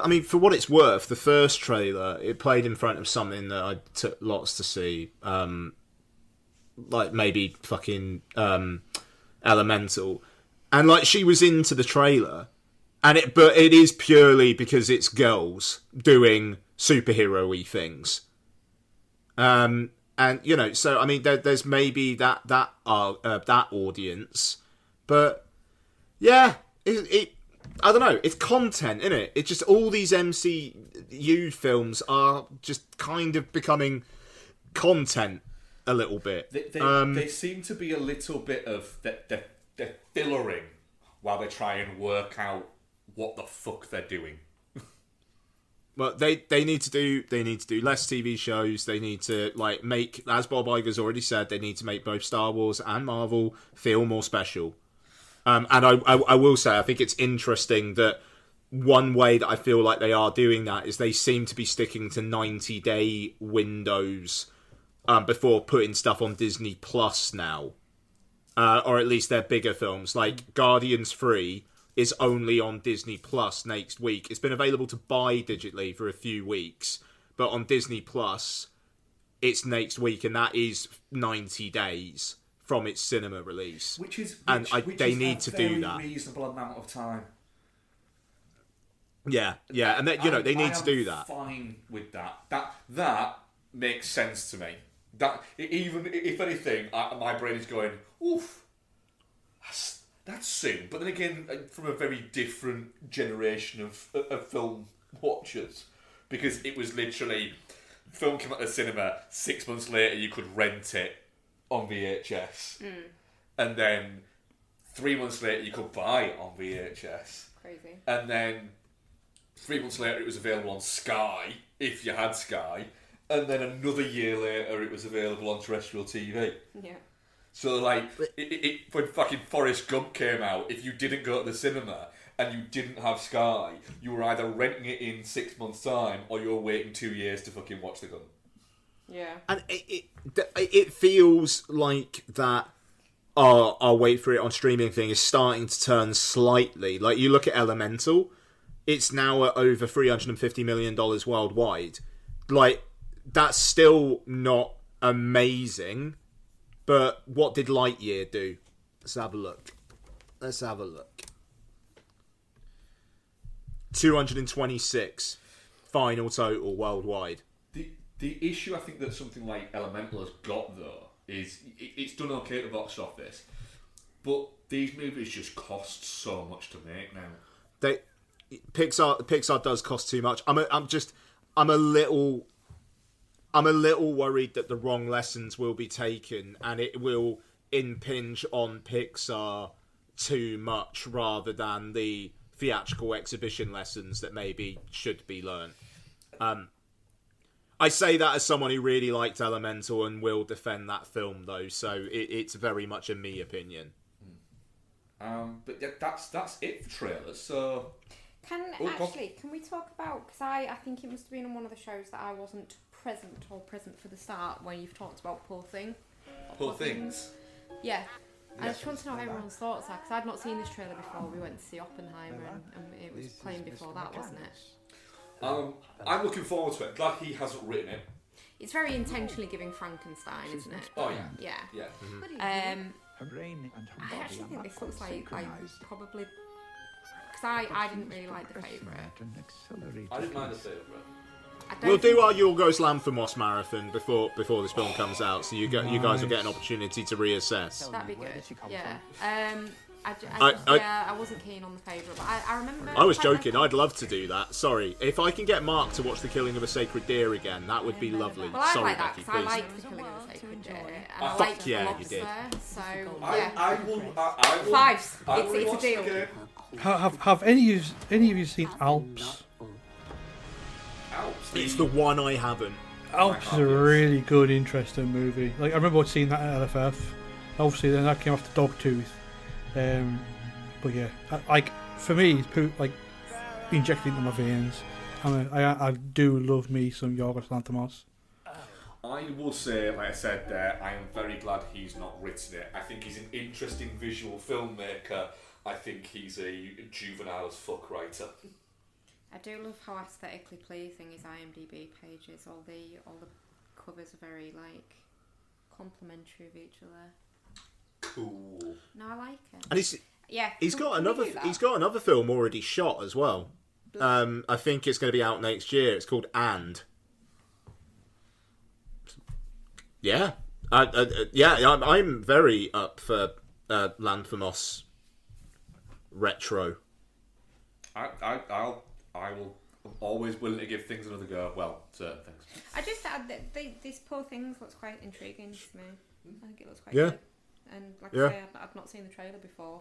mean, for what it's worth, the first trailer, it played in front of something that I took lots to see, like maybe fucking Elemental, and like she was into the trailer, but it is purely because it's girls doing superhero-y things, and you know, so I mean, there's maybe that audience, but yeah, it I don't know. It's content, isn't it? It's just all these MCU films are just kind of becoming content a little bit. They seem to be a little bit of they're fillering while they try and work out what the fuck they're doing. Well, they need to do less TV shows. They need to like make, as Bob Iger's already said, they need to make both Star Wars and Marvel feel more special. And I will say, I think it's interesting that one way that I feel like they are doing that is they seem to be sticking to 90-day windows before putting stuff on Disney Plus now. Or at least their bigger films. Like Guardians 3 is only on Disney Plus next week. It's been available to buy digitally for a few weeks, but on Disney Plus, it's next week, and that is 90 days from its cinema release, they need to do that. Reasonable amount of time. Yeah, and they need to do that. Fine with that. That makes sense to me. That even if anything, my brain is going, oof, that's soon. But then again, from a very different generation of film watchers, because it was literally film came out of the cinema. 6 months later, you could rent it on VHS, and then 3 months later you could buy it on VHS. Crazy. And then 3 months later it was available on Sky if you had Sky, and then another year later it was available on terrestrial TV. Yeah. So like, when fucking Forrest Gump came out, if you didn't go to the cinema and you didn't have Sky, you were either renting it in 6 months' time or you were waiting 2 years to fucking watch the gun. Yeah. And it feels like that I'll wait for it on streaming thing is starting to turn slightly. Like, you look at Elemental, it's now at over $350 million worldwide. Like, that's still not amazing. But what did Lightyear do? Let's have a look. 226 final total worldwide. The issue I think that something like Elemental has got though is it's done okay at the box office, but these movies just cost so much to make now. Pixar does cost too much. I'm a little worried that the wrong lessons will be taken and it will impinge on Pixar too much rather than the theatrical exhibition lessons that maybe should be learned. I say that as someone who really liked Elemental and will defend that film though, so it's very much a me opinion. But yeah, that's it for trailers. So can we talk about, because I think it must have been on one of the shows that I wasn't present for the start when you've talked about Poor Thing. Poor Things. Yeah. I just want to know what everyone's thoughts are, because I'd not seen this trailer before. We went to see Oppenheimer and it was playing before that, wasn't it? I'm looking forward to it. Glad he hasn't written it. It's very intentionally giving Frankenstein, isn't it? Oh yeah. Yeah. Yeah. Her brain and her I body actually are think not this looks like synchronized. probably, because I didn't really like the favourite. I didn't mind the favourite. We'll do our Yorgos Lanthimos marathon before this film comes out, so you guys will get an opportunity to reassess. That'd be good. Yeah. I wasn't keen on the favourite, but I remember. I was joking. I'd love to do that. Sorry, if I can get Mark to watch The Killing of a Sacred Deer again, that would be lovely. Well, I Sorry, like that Becky, because I please. like The Killing of a Sacred Deer, and I Fuck like yeah, The you Lobster. did. So I yeah, will. Fives. I will It's a watch deal. the game. Have any of you seen Alps? Alps. It's the one I haven't. Alps is a really good, interesting movie. Like I remember seeing that at LFF. Obviously, then that came after Dogtooth. But yeah, for me, it's like injected into my veins. I do love me some Yorgos Lanthimos. I will say, like I said there, I am very glad he's not written it. I think he's an interesting visual filmmaker. I think he's a juvenile as fuck writer. I do love how aesthetically pleasing his IMDb page is. All the covers are very like complimentary of each other. Cool. No, I like it. And he's got another film already shot as well. I think it's going to be out next year. It's called And. Yeah, I'm very up for Lanthimos retro. I'm always willing to give things another go. Well, certain things. I just this Poor Things looks quite intriguing to me. I think it looks quite Yeah. good. And like I say, I've not seen the trailer before,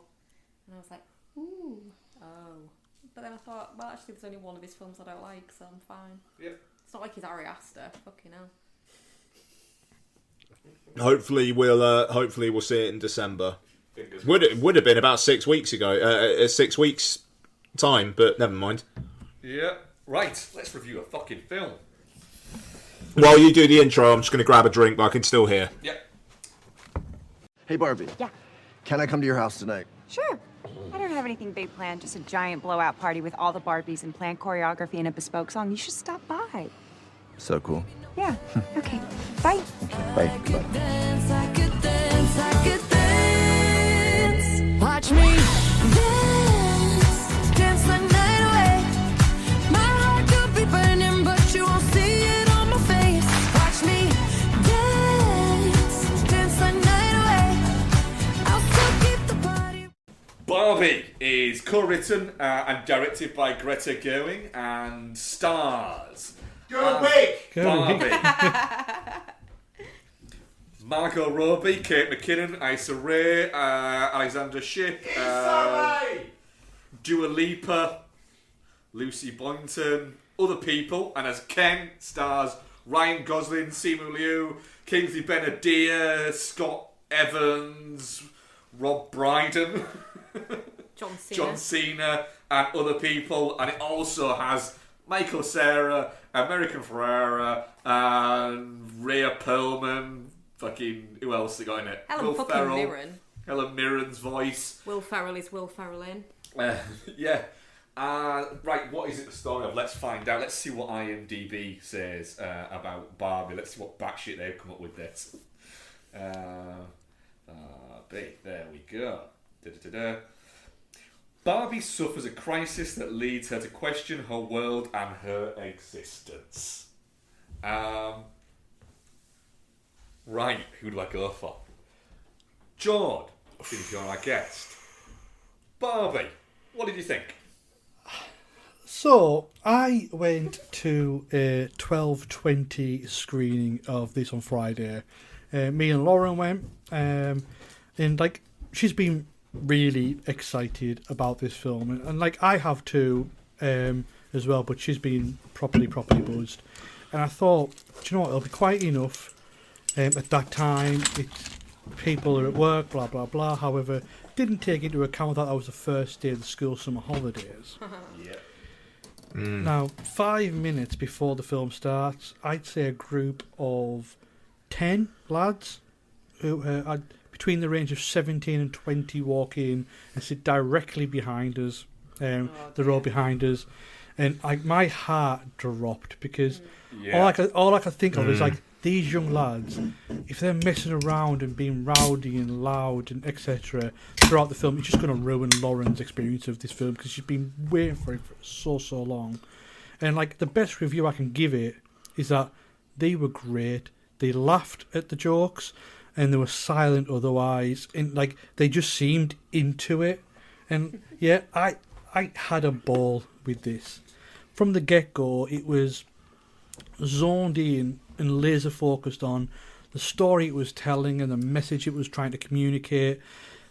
and I was like, ooh, oh. But then I thought, well, actually, there's only one of his films I don't like, so I'm fine. Yep. It's not like he's Ari Aster. Fucking hell. Hopefully we'll see it in December. Fingers Would have been about 6 weeks ago, 6 weeks time, but never mind. Yeah. Right. Let's review a fucking film. While you do the intro, I'm just going to grab a drink, but I can still hear. Yep. Hey, Barbie. Yeah. Can I come to your house tonight? Sure. I don't have anything big planned, just a giant blowout party with all the Barbies and planned choreography and a bespoke song. You should stop by. So cool. Yeah. Okay. Bye. Bye. Watch me dance the night away. My heart could be burning, but you won't see it on my face. Watch me dance the night away. I'll still keep the party. Barbie is co-written and directed by Greta Gerwig and stars Barbie. Margot Robbie, Kate McKinnon, Issa Rae, Alexander Shipp, Dua Lipa, Lucy Boynton, other people, and as Ken stars Ryan Gosling, Simu Liu, Kingsley Ben-Adir, Scott Evans, Rob Brydon, John Cena, and other people, and it also has Michael Cera, American Ferrera, and Rhea Perlman. Fucking who else they got in it? Helen Will fucking Ferrell. Mirren. Helen Mirren's voice. Will Ferrell is Will Ferrell in. Yeah. Right, what is it the story of? Let's find out. Let's see what IMDb says about Barbie. Let's see what batshit they've come up with this. Barbie, there we go. Da-da-da-da. Barbie suffers a crisis that leads her to question her world and her existence. Right, who do I go for? Jord, since you're our guest. Barbie, what did you think? So, I went to a 12:20 screening of this on Friday. Me and Lauren went, and like she's been really excited about this film, and like I have too as well. But she's been properly buzzed, and I thought, do you know what? It'll be quite enough. At that time, people are at work, blah blah blah. However, didn't take into account that was the first day of the school summer holidays. Yeah. Now, 5 minutes before the film starts, I'd say a group of 10 lads who are between the range of 17 and 20 walk in and sit directly behind us, the row behind us, and my heart dropped because all I could think of is like these young lads, if they're messing around and being rowdy and loud and etc. throughout the film, it's just going to ruin Lauren's experience of this film because she's been waiting for it for so long. And like the best review I can give it is that they were great. They laughed at the jokes and they were silent otherwise, and like they just seemed into it. And yeah, I had a ball with this from the get-go. It was zoned in and laser focused on the story it was telling and the message it was trying to communicate.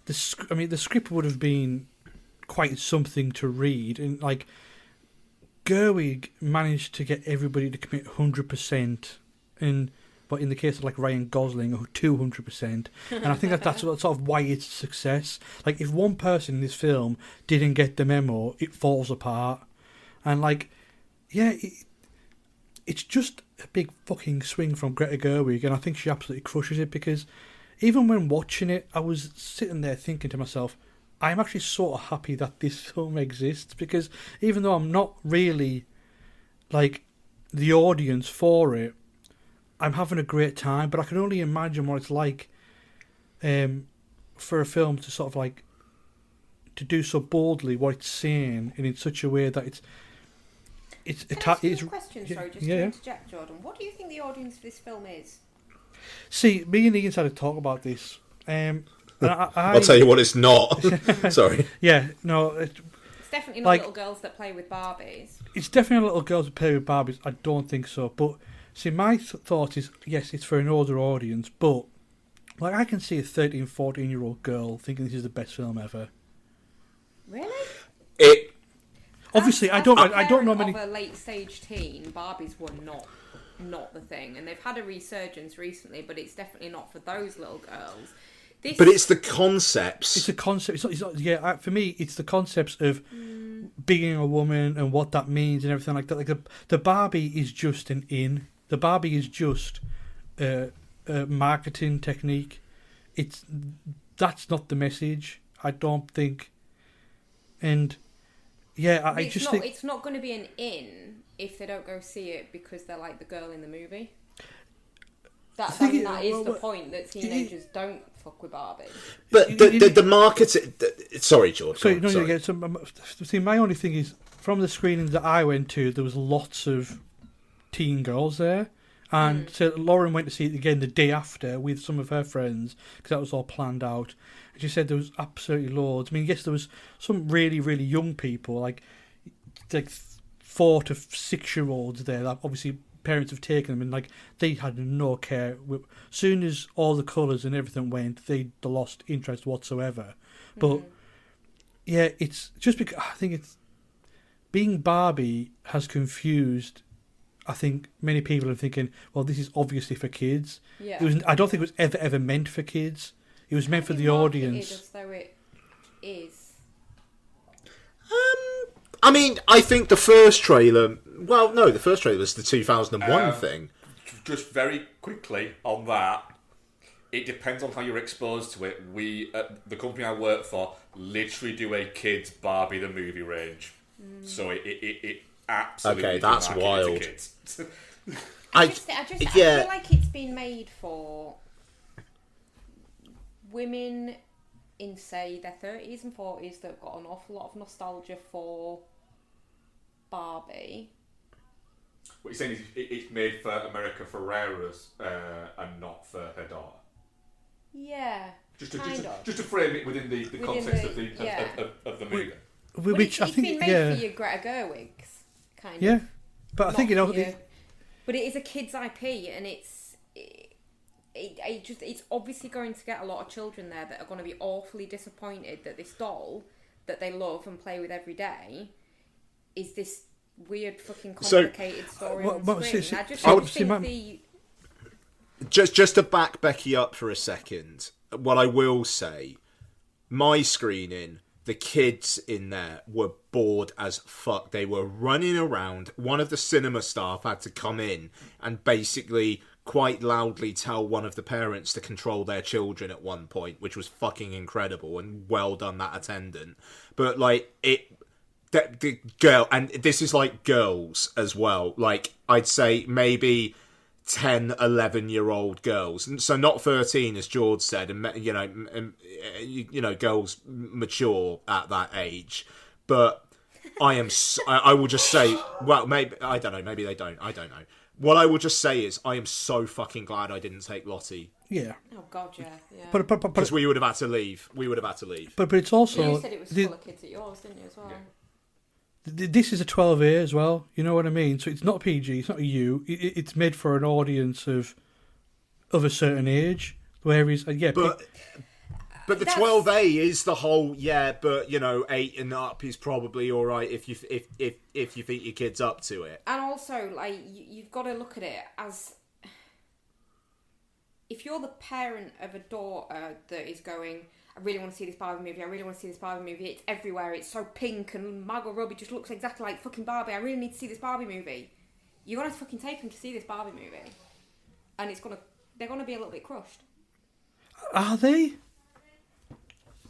The script would have been quite something to read, and like Gerwig managed to get everybody to commit 100%, but in the case of like Ryan Gosling, 200%, and I think that's sort of why it's a success. Like if one person in this film didn't get the memo, it falls apart, and like it's just a big fucking swing from Greta Gerwig, and I think she absolutely crushes it because even when watching it, I was sitting there thinking to myself, I'm actually sort of happy that this film exists, because even though I'm not really like the audience for it, I'm having a great time. But I can only imagine what it's like for a film to sort of like to do so boldly what it's saying, and in such a way that it's question, sorry, just to interject, Jordan. What do you think the audience for this film is? See, me and Ian had a talk about this. I'll tell you what it's not. Sorry. Yeah, no. It's definitely not little girls that play with Barbies. It's definitely little girls that play with Barbies. I don't think so. But, see, my thought is, yes, it's for an older audience, but like I can see a 13, 14-year-old girl thinking this is the best film ever. Really? Obviously, I don't know many. Of a late stage teen, Barbies were not the thing, and they've had a resurgence recently, but it's definitely not for those little girls. But it's the concepts. It's a concept. It's not, for me, it's the concepts of being a woman and what that means and everything like that. Like the Barbie is just an in. The Barbie is just a marketing technique. That's not the message, I don't think. And yeah, I just think it's not going to be an in if they don't go see it because they're like the girl in the movie. That is the point, that teenagers don't fuck with Barbie. But the marketing. Sorry, George. Sorry. See, my only thing is, from the screenings that I went to, there was lots of teen girls there. And so Lauren went to see it again the day after with some of her friends, because that was all planned out. And she said there was absolutely loads. I mean, yes, there was some really, really young people, like 4 to 6 year olds there that obviously parents have taken them, and like they had no care. As soon as all the colours and everything went, they lost interest whatsoever. But yeah, it's just because I think it's being Barbie has confused. I think many people are thinking, well, this is obviously for kids. Yeah. I don't think it was ever meant for kids. It was meant for the audience. As though it is. I mean, I think the first trailer. Well, no, the first trailer was the 2001 thing. Just very quickly on that, it depends on how you're exposed to it. We, at the company I work for, literally do a kids Barbie the movie range. So it absolutely. Okay, that's marketed to wild. kids. I feel like it's been made for women in, say, their 30s and 40s that have got an awful lot of nostalgia for Barbie. What you're saying is it's made for America Ferrera's and not for her daughter. Yeah, just to frame it within the context of the movie. Which I it's think, been made for your Greta Gerwigs, kind of. Yeah, but I think but it is a kids' IP, and it's obviously going to get a lot of children there that are going to be awfully disappointed that this doll that they love and play with every day is this weird fucking complicated story on screen. Just to back Becky up for a second, what I will say, my screening, the kids in there were bored as fuck. They were running around. One of the cinema staff had to come in and basically quite loudly tell one of the parents to control their children at one point, which was fucking incredible, and well done, that attendant. But like the girl, and this is like girls as well, like I'd say maybe 10, 11-year-old girls, so not 13 as George said, and girls mature at that age. But I will just say, well, maybe I don't know, maybe they don't, I don't know. What I will just say is, I am so fucking glad I didn't take Lottie. Yeah. Oh God, yeah. But because we would have had to leave. But it's also. You said it was full of kids at yours, didn't you, as well? Yeah. This is a 12A as well. You know what I mean? So it's not PG. It's not a U. It's made for an audience of a certain age. Whereas, But the 12A is the whole, but 8 and up is probably all right if you think your kid's up to it. And also, like, you've got to look at it as, if you're the parent of a daughter that is going, I really want to see this Barbie movie, it's everywhere, it's so pink, and Margot Robbie just looks exactly like fucking Barbie, I really need to see this Barbie movie. You're going to fucking take them to see this Barbie movie. And they're going to be a little bit crushed. Are they?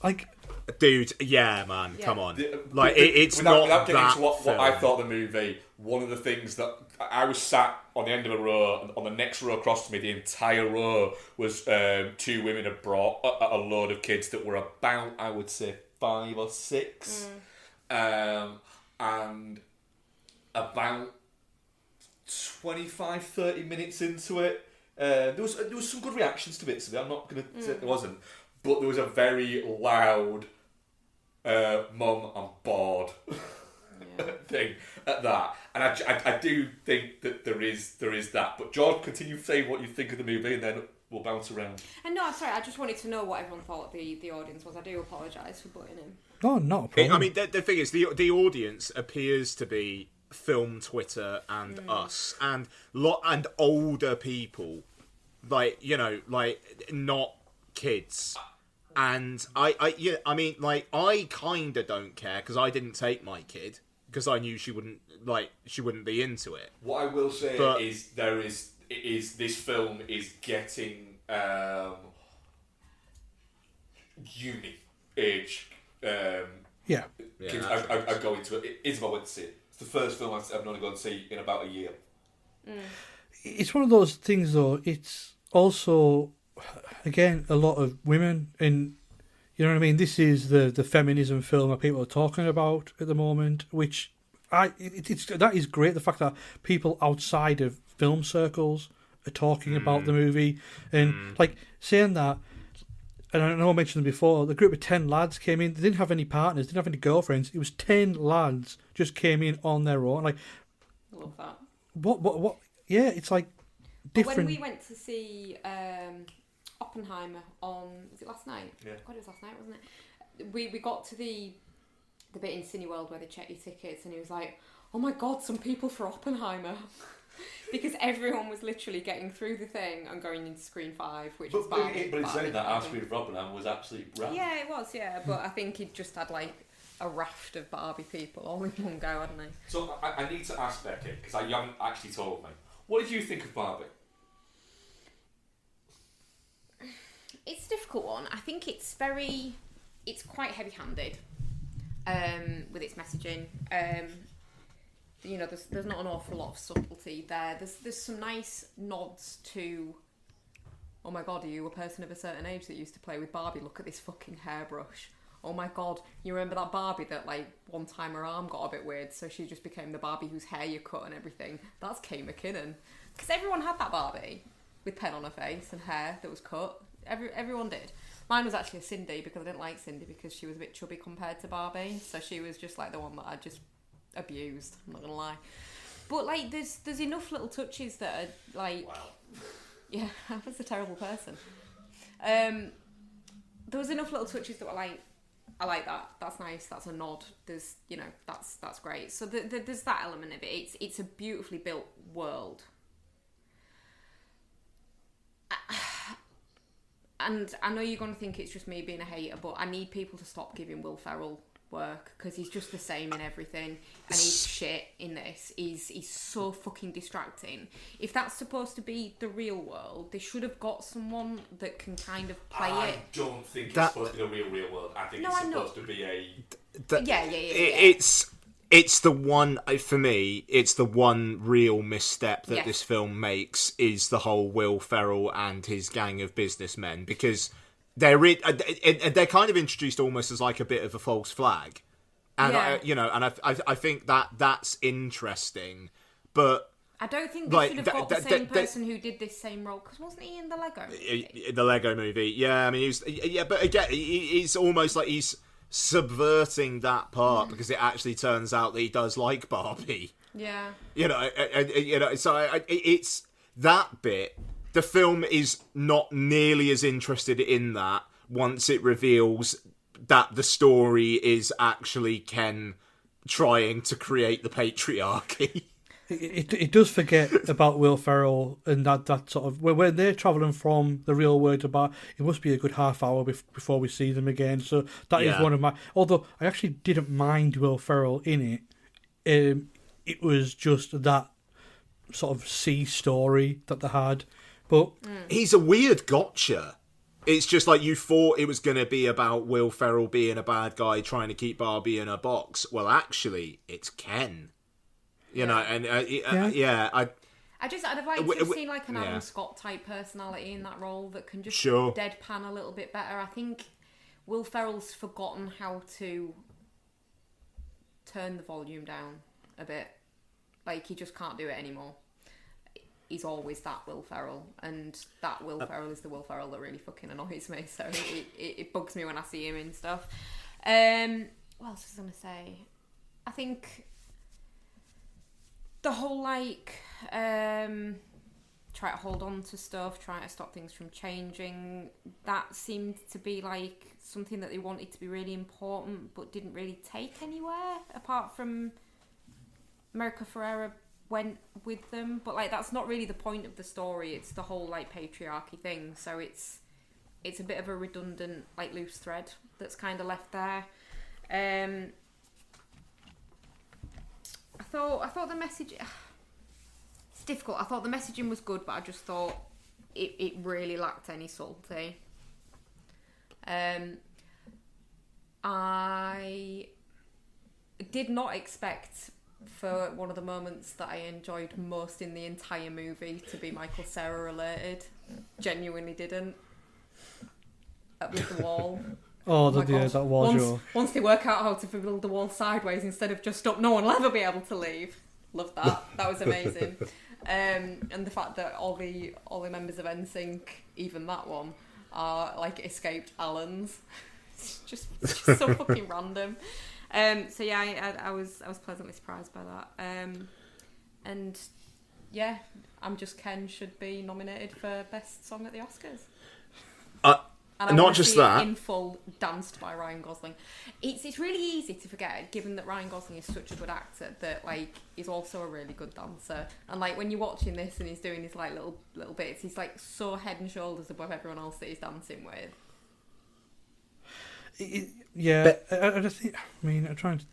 Like, dude, man, come on. It's not without getting that into what film. I thought of the movie. One of the things that I was sat on the end of a row, and on the next row across to me, the entire row was 2 women had brought a load of kids that were about, I would say, 5 or 6, and about 25-30 minutes into it, there was some good reactions to bits of it. I'm not going to say there wasn't. But there was a very loud, "Mum, I'm bored" thing at that, and I do think that there is that. But George, continue saying what you think of the movie, and then we'll bounce around. And no, I'm sorry, I just wanted to know what everyone thought the audience was. I do apologise for butting in. Oh, not a problem. I mean, the thing is, the audience appears to be film Twitter and us, and older people, like not kids. And I kind of don't care because I didn't take my kid because I knew she wouldn't be into it. What I will say is this film is getting uni age. Kids are going to it. Isabel went to see it. It's the first film I've not gone to see in about a year. It's one of those things, though. It's also, again, a lot of women, and you know what I mean. This is the feminism film that people are talking about at the moment, which that is great. The fact that people outside of film circles are talking about the movie, and like saying that. And I know I mentioned them before. The group of 10 lads came in. They didn't have any partners. Didn't have any girlfriends. It was 10 lads just came in on their own. Like, I love that. What? Yeah, it's like different. But when we went to see Oppenheimer was it last night? Yeah. God, it was last night, wasn't it? We got to the bit in Cineworld where they check your tickets, and he was like, "Oh my God, some people for Oppenheimer." Because everyone was literally getting through the thing and going into Screen 5, which is Barbie. But it's saying that our Screen of Oppenheimer was absolutely rad. Yeah, it was, yeah. But I think he'd just had like a raft of Barbie people all in one go, hadn't he? So I need to ask Becky, because you haven't actually told me. What did you think of Barbie? It's a difficult one. I think it's quite heavy-handed. with its messaging. You know, there's not an awful lot of subtlety there. There's some nice nods to, oh my god, are you a person of a certain age that used to play with Barbie? Look at this fucking hairbrush. Oh my god, you remember that Barbie that, like, one time her arm got a bit weird, so she just became the Barbie whose hair you cut and everything? That's Kate McKinnon. Because everyone had that Barbie with pen on her face and hair that was cut. Everyone did. Mine was actually a Cindy, because I didn't like Cindy because she was a bit chubby compared to Barbie, so she was just, like, the one that I just abused, I'm not gonna lie. But, like, there's enough little touches that are, like... Wow. Yeah, I was a terrible person. There was enough little touches that were, like, I like that. That's nice. That's a nod. There's, you know, that's great. So there's that element of it. It's a beautifully built world. And I know you're going to think it's just me being a hater, but I need people to stop giving Will Ferrell work, because he's just the same in everything, and he's shit in this. He's so fucking distracting. If that's supposed to be the real world, they should have got someone that can kind of play it. I don't think it's supposed to be the real world. I think it's supposed to be a... Yeah. It's the one, for me, it's the one real misstep that this film makes, is the whole Will Ferrell and his gang of businessmen, because they're kind of introduced almost as like a bit of a false flag, and I think that's interesting, but I don't think they should have got the same person who did this same role, because wasn't he in the Lego movie? The Lego movie, yeah. I mean, but again, he's almost like he's subverting that part, because it actually turns out that he does like Barbie. Yeah. So it's that bit. The film is not nearly as interested in that once it reveals that the story is actually Ken trying to create the patriarchy. It does forget about Will Ferrell and that sort of... When they're travelling from the real world about... It must be a good half hour before we see them again. So that is one of my... Although I actually didn't mind Will Ferrell in it. It was just that sort of sea story that they had. But he's a weird gotcha. It's just like you thought it was going to be about Will Ferrell being a bad guy trying to keep Barbie in a box. Well, actually, it's Ken. You know, and I'd have liked to have seen like an Adam Scott type personality in that role that can just deadpan a little bit better. I think Will Ferrell's forgotten how to turn the volume down a bit. Like, he just can't do it anymore. He's always that Will Ferrell, and that Will Ferrell is the Will Ferrell that really fucking annoys me, so it bugs me when I see him in stuff. What else was I going to say? I think the whole, like, try to hold on to stuff, trying to stop things from changing, that seemed to be, like, something that they wanted to be really important, but didn't really take anywhere, apart from America Ferrera went with them, but like that's not really the point of the story. It's the whole like patriarchy thing, so it's a bit of a redundant like loose thread that's kind of left there. I thought the message, it's difficult. I thought the messaging was good, but I just thought it really lacked any subtlety. I did not expect for one of the moments that I enjoyed most in the entire movie to be Michael Cera related. Genuinely didn't. With the wall. That wall. Once they work out how to build the wall sideways instead of just up, no one will ever be able to leave. Loved that. That was amazing. And the fact that all the members of NSYNC, even that one, are like escaped Allens. It's just so fucking random. So yeah, I was pleasantly surprised by that. And yeah, I'm Just Ken should be nominated for Best Song at the Oscars. And not just that, in full, danced by Ryan Gosling. It's really easy to forget, given that Ryan Gosling is such a good actor, that like he's also a really good dancer. And like when you're watching this and he's doing his like little bits, he's like so head and shoulders above everyone else that he's dancing with. I just think. I mean, I'm trying to.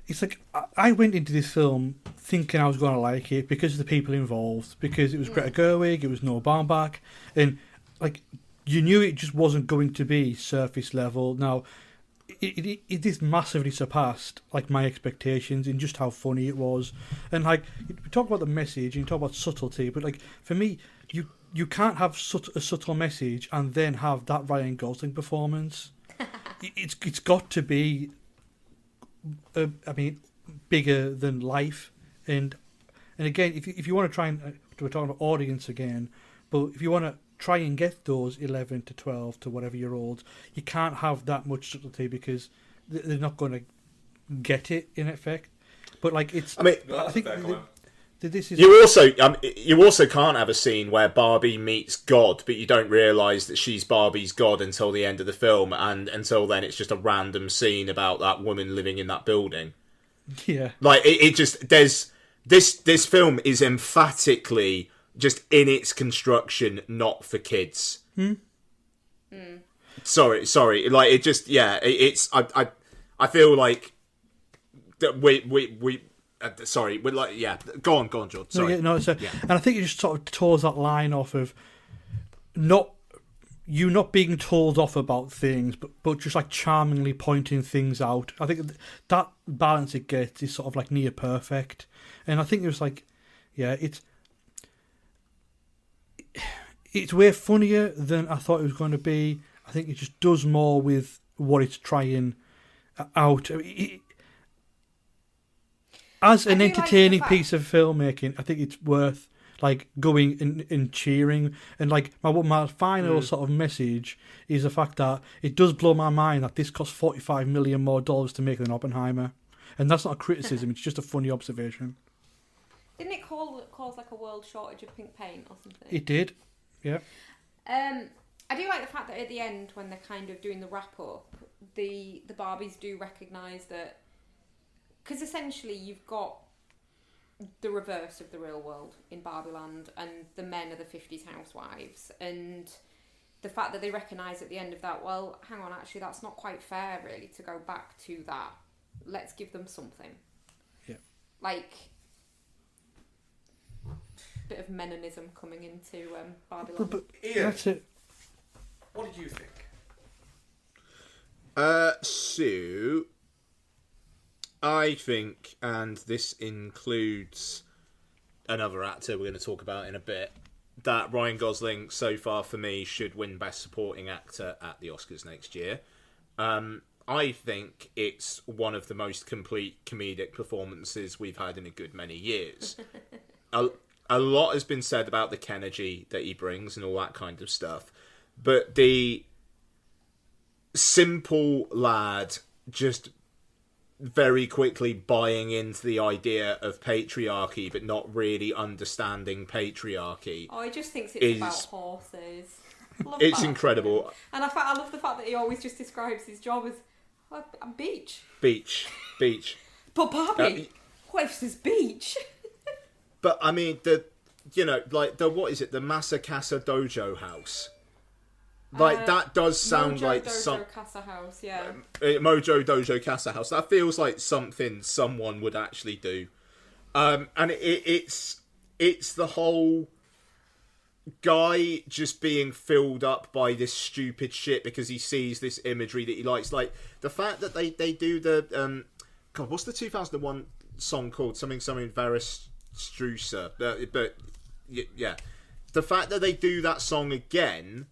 It's like I went into this film thinking I was going to like it because of the people involved, because it was Greta Gerwig, it was Noah Baumbach, and like you knew it just wasn't going to be surface level. Now, it is massively surpassed like my expectations in just how funny it was. And like, we talk about the message and you talk about subtlety, but like for me, you can't have a subtle message and then have that Ryan Gosling performance. It's got to be, bigger than life. And again, if you want to try and we're talking about audience again, but if you want to try and get those 11 to 12 to whatever year olds, you can't have that much subtlety because they're not going to get it in effect. But like it's, I think this is. You also can't have a scene where Barbie meets God, but you don't realise that she's Barbie's God until the end of the film, and until then it's just a random scene about that woman living in that building. Yeah, like it just this film is emphatically just in its construction not for kids. Sorry, like it just it's I feel like that we sorry, we're like go on George. Sorry. And I think it just sort of toes that line off of not being told off about things, but just like charmingly pointing things out. I think that balance it gets is sort of like near perfect, and I think it was like, it's way funnier than I thought it was going to be. I think it just does more with what it's trying out. As an entertaining piece of filmmaking, I think it's worth like going and cheering. And like my final sort of message is the fact that it does blow my mind that this cost $45 million more to make than Oppenheimer, and that's not a criticism; it's just a funny observation. Didn't it cause like a world shortage of pink paint or something? It did, yeah. I do like the fact that at the end, when they're kind of doing the wrap up, the Barbies do recognise that, because essentially you've got the reverse of the real world in Barbie Land, and the men are the 50s housewives, and the fact that they recognise at the end of that, well, hang on, actually that's not quite fair really to go back to that. Let's give them something. Yeah. Like, bit of Menonism coming into Barbie Land. But Ian, that's it. What did you think? So I think, and this includes another actor we're going to talk about in a bit, that Ryan Gosling so far for me should win Best Supporting Actor at the Oscars next year. I think it's one of the most complete comedic performances we've had in a good many years. A lot has been said about the Kennedy that he brings and all that kind of stuff, but the simple lad just very quickly buying into the idea of patriarchy but not really understanding patriarchy. Oh, he just thinks it's about horses. It's incredible. And I love the fact that he always just describes his job as a beach. Beach. But Barbie, what if there's beach? But I mean, what is it? The Masakasa Dojo House. Like that does sound Mojo like Dojo Casa House, yeah. Mojo Dojo Casa House. That feels like something someone would actually do. And it's the whole guy just being filled up by this stupid shit because he sees this imagery that he likes. Like the fact that they do the God, what's the 2001 song called? Something Varys Strucer. But yeah, the fact that they do that song again,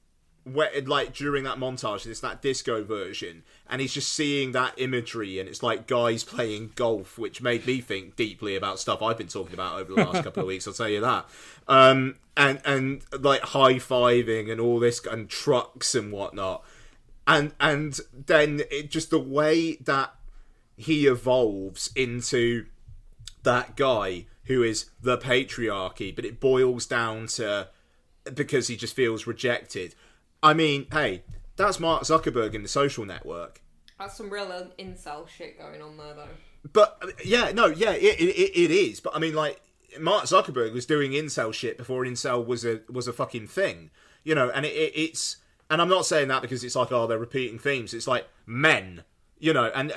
where like during that montage, it's that disco version, and he's just seeing that imagery, and it's like guys playing golf, which made me think deeply about stuff I've been talking about over the last couple of weeks. I'll tell you that. And like high-fiving and all this, and trucks and whatnot, and then it just the way that he evolves into that guy who is the patriarchy, but it boils down to because he just feels rejected. I mean, hey, that's Mark Zuckerberg in The Social Network. That's some real incel shit going on there, though. But it is. But I mean, like, Mark Zuckerberg was doing incel shit before incel was a fucking thing, you know. And it's, and I'm not saying that because it's like, oh, they're repeating themes. It's like men. You know, and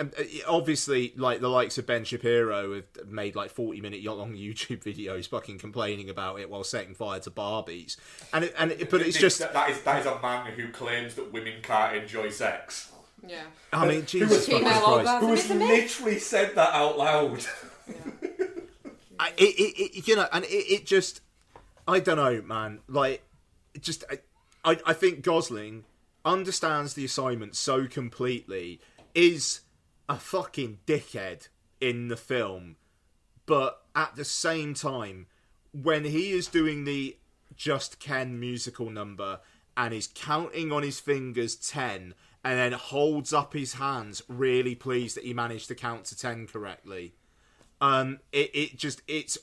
obviously, like, the likes of Ben Shapiro have made, like, 40-minute long YouTube videos fucking complaining about it while setting fire to Barbies. But it's just... That is a man who claims that women can't enjoy sex. Yeah. I mean, Jesus fucking Female Christ. orgasm. Who It's has a myth. literally said that out loud? It just, I don't know, man. Like, just, I think Gosling understands the assignment so completely, is a fucking dickhead in the film, but at the same time, when he is doing the Just Ken musical number and is counting on his fingers 10 and then holds up his hands, really pleased that he managed to count to 10 correctly. It's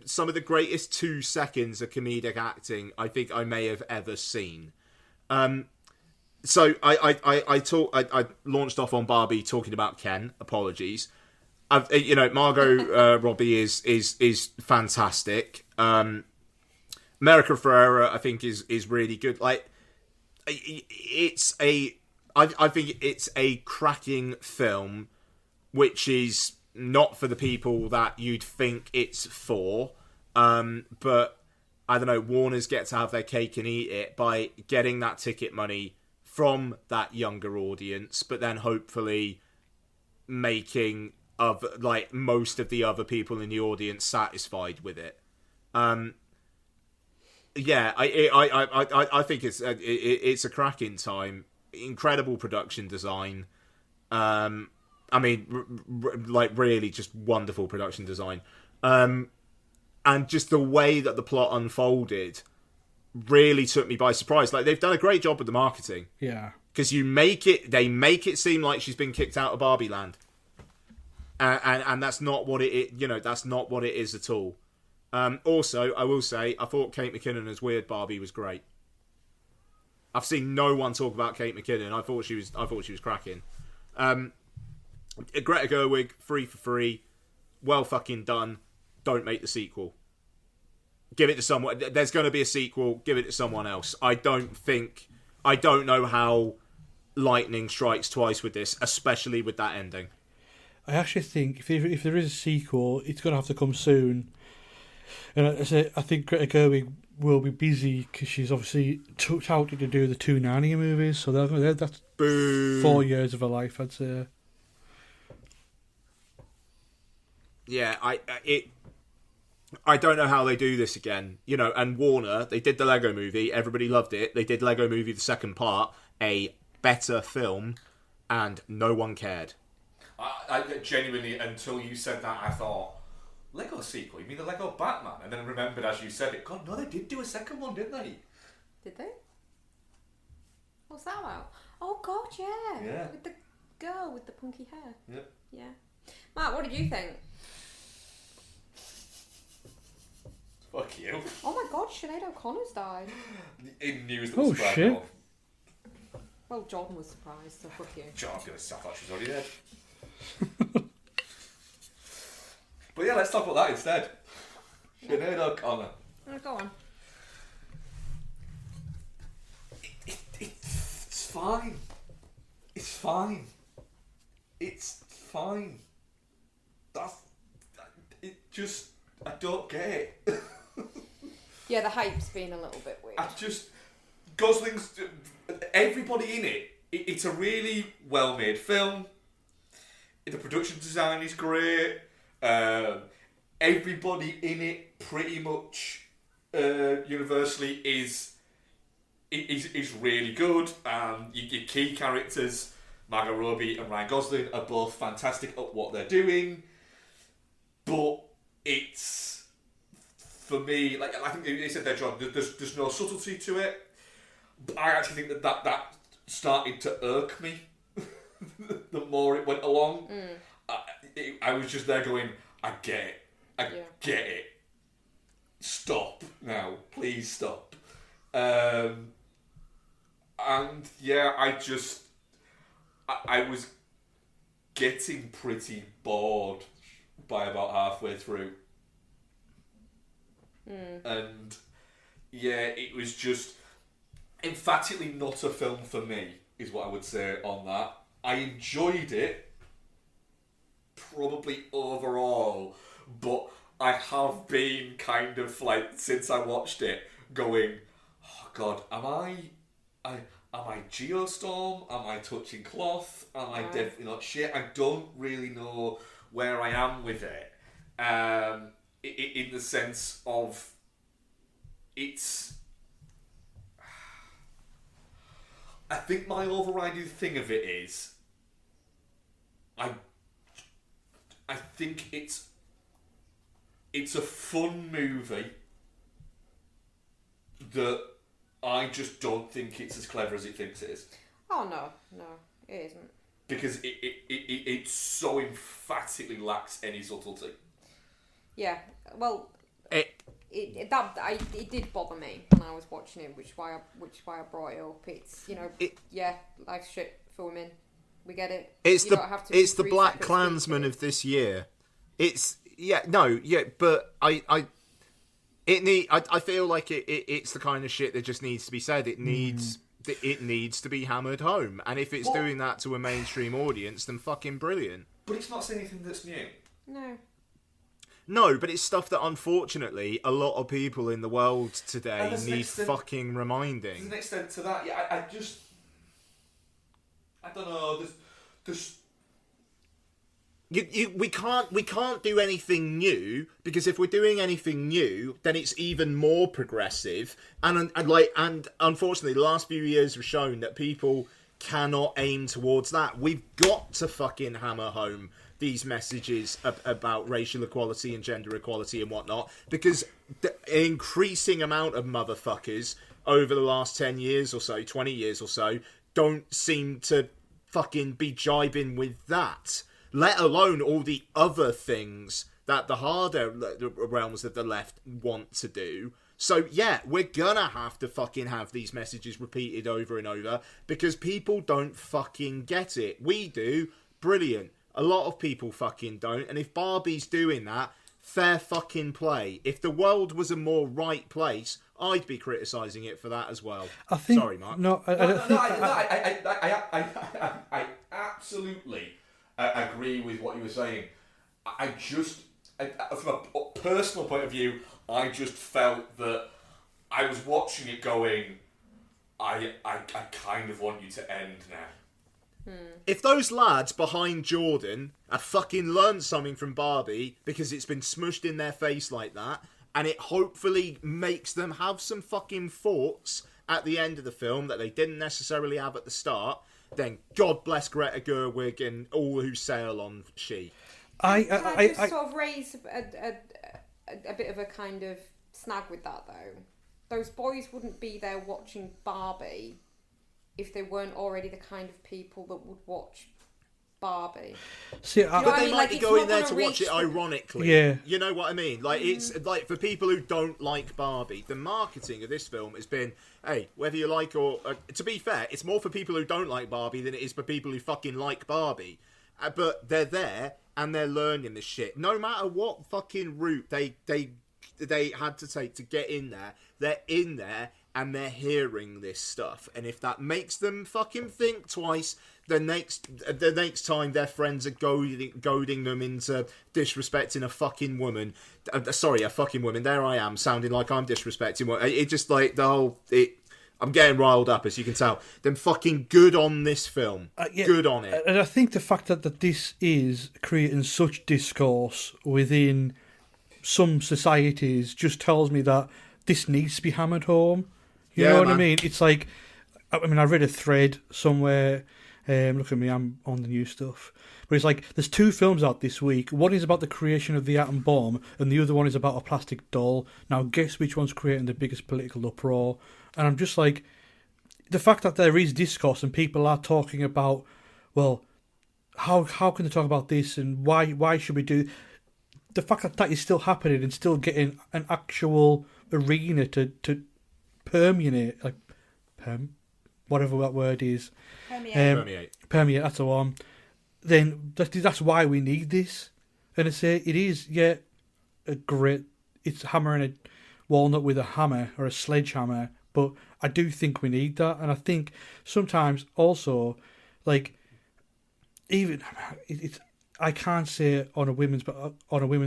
some of the greatest 2 seconds of comedic acting I think I may have ever seen. So I launched off on Barbie talking about Ken. Apologies. Margot Robbie is fantastic. America Ferrera I think is really good. Like, I think it's a cracking film, which is not for the people that you'd think it's for. But I don't know, Warner's get to have their cake and eat it by getting that ticket money from that younger audience, but then hopefully making most of the other people in the audience satisfied with it. I think it's a cracking time. Incredible production design. Really just wonderful production design. And just the way that the plot unfolded really took me by surprise. Like, they've done a great job with the marketing. Yeah. Because they make it seem like she's been kicked out of Barbie Land. And that's not what that's not what it is at all. Also, I will say, I thought Kate McKinnon as Weird Barbie was great. I've seen no one talk about Kate McKinnon. I thought she was cracking. Greta Gerwig, 3 for 3, well fucking done. Don't make the sequel. Give it to someone. There's going to be a sequel. Give it to someone else. I don't know how lightning strikes twice with this, especially with that ending. I actually think if there is a sequel, it's going to have to come soon. And I think Greta Gerwig will be busy because she's obviously touted to do the 2 Narnia movies, so that's Boo. 4 years of her life, I'd say. Yeah, I don't know how they do this again. And Warner, they did the Lego Movie, everybody loved it. They did Lego Movie, the second part, a better film, and no one cared. I genuinely, until you said that, I thought, Lego sequel? You mean the Lego Batman? And then I remembered as you said it, God, no, they did do a second one, didn't they? Did they? What's that about? Oh, God, yeah. Yeah. With the girl with the punky hair. Yep. Yeah. Matt, what did you think? Fuck you. Oh my God, Sinead O'Connor's died. In news that Oh, was spread shit. on. Well, Jordan was surprised, so fuck you. I thought she was already dead. But yeah, let's talk about that instead. Sinead O'Connor. Oh, go on. It's fine. It's fine. It's fine. I don't get it. Yeah, the hype's been a little bit weird. Gosling's, everybody in it, it's a really well-made film. The production design is great. Everybody in it pretty much universally is really good. Your key characters, Margot Robbie and Ryan Gosling, are both fantastic at what they're doing. But it's, for me, like I think you said there, John, there's no subtlety to it. But I actually think that started to irk me the more it went along. I was just there going, I get it. I get it. Stop now. Please stop. And yeah, I was getting pretty bored by about halfway through. And yeah, it was just emphatically not a film for me, is what I would say on that. I enjoyed it, probably overall, but I have been kind of like, since I watched it, going, oh God, am am I Geostorm? Am I touching cloth? Am I definitely not shit? I don't really know where I am with it. In the sense of it's. I think my overriding thing of it is. I think it's a fun movie that I just don't think it's as clever as it thinks it is. Oh no, it isn't. Because it so emphatically lacks any subtlety. Yeah, well, it did bother me when I was watching it, which is why I brought it up. It's life's shit for women. We get it. It's the the Black Klansman of this year. But I feel like it's the kind of shit that just needs to be said. It needs to be hammered home, and if it's doing that to a mainstream audience, then fucking brilliant. But it's not saying anything that's new. No, but it's stuff that unfortunately a lot of people in the world today need fucking reminding. There's an extent to that. Yeah, I don't know. There's. We can't do anything new, because if we're doing anything new, then it's even more progressive. And unfortunately, the last few years have shown that people cannot aim towards that. We've got to fucking hammer home these messages about racial equality and gender equality and whatnot, because the increasing amount of motherfuckers over the last 10 years or so, 20 years or so, don't seem to fucking be jibing with that. Let alone all the other things that the harder realms of the left want to do. So yeah, we're gonna have to fucking have these messages repeated over and over, because people don't fucking get it. We do. Brilliant. A lot of people fucking don't. And if Barbie's doing that, fair fucking play. If the world was a more right place, I'd be criticising it for that as well. I think. Sorry, Mark. I absolutely agree with what you were saying. From a personal point of view, I just felt that I was watching it going, I kind of want you to end now. If those lads behind Jordan had fucking learned something from Barbie, because it's been smushed in their face like that, and it hopefully makes them have some fucking thoughts at the end of the film that they didn't necessarily have at the start, then God bless Greta Gerwig and all who sail on she. Can I just sort of raise a bit of a kind of snag with that, though? Those boys wouldn't be there watching Barbie if they weren't already the kind of people that would watch Barbie. See, but they might be going there to watch it ironically. Yeah. You know what I mean? Like, it's like, for people who don't like Barbie, the marketing of this film has been, hey, whether you like or... to be fair, it's more for people who don't like Barbie than it is for people who fucking like Barbie. But they're there, and they're learning this shit. No matter what fucking route they had to take to get in there, they're in there, and they're hearing this stuff. And if that makes them fucking think twice, the next time their friends are goading them into disrespecting a fucking woman. Sorry, a fucking woman. There I am, sounding like I'm disrespecting one. It just like the whole... I'm getting riled up, as you can tell. Then fucking good on this film. Good on it. And I think the fact that this is creating such discourse within some societies just tells me that this needs to be hammered home. You know what I mean? It's like, I read a thread somewhere. Look at me, I'm on the new stuff. But it's like, there's 2 films out this week. One is about the creation of the atom bomb, and the other one is about a plastic doll. Now, guess which one's creating the biggest political uproar? And I'm just like, the fact that there is discourse and people are talking about, well, how can they talk about this, and why should we do... The fact that that is still happening and still getting an actual arena to permeate, like whatever that word is, permeate. That's the one. Then that's why we need this. And I say it is, a great. It's hammering a walnut with a hammer or a sledgehammer, but I do think we need that, and I think sometimes also, like, even I can't say on a women's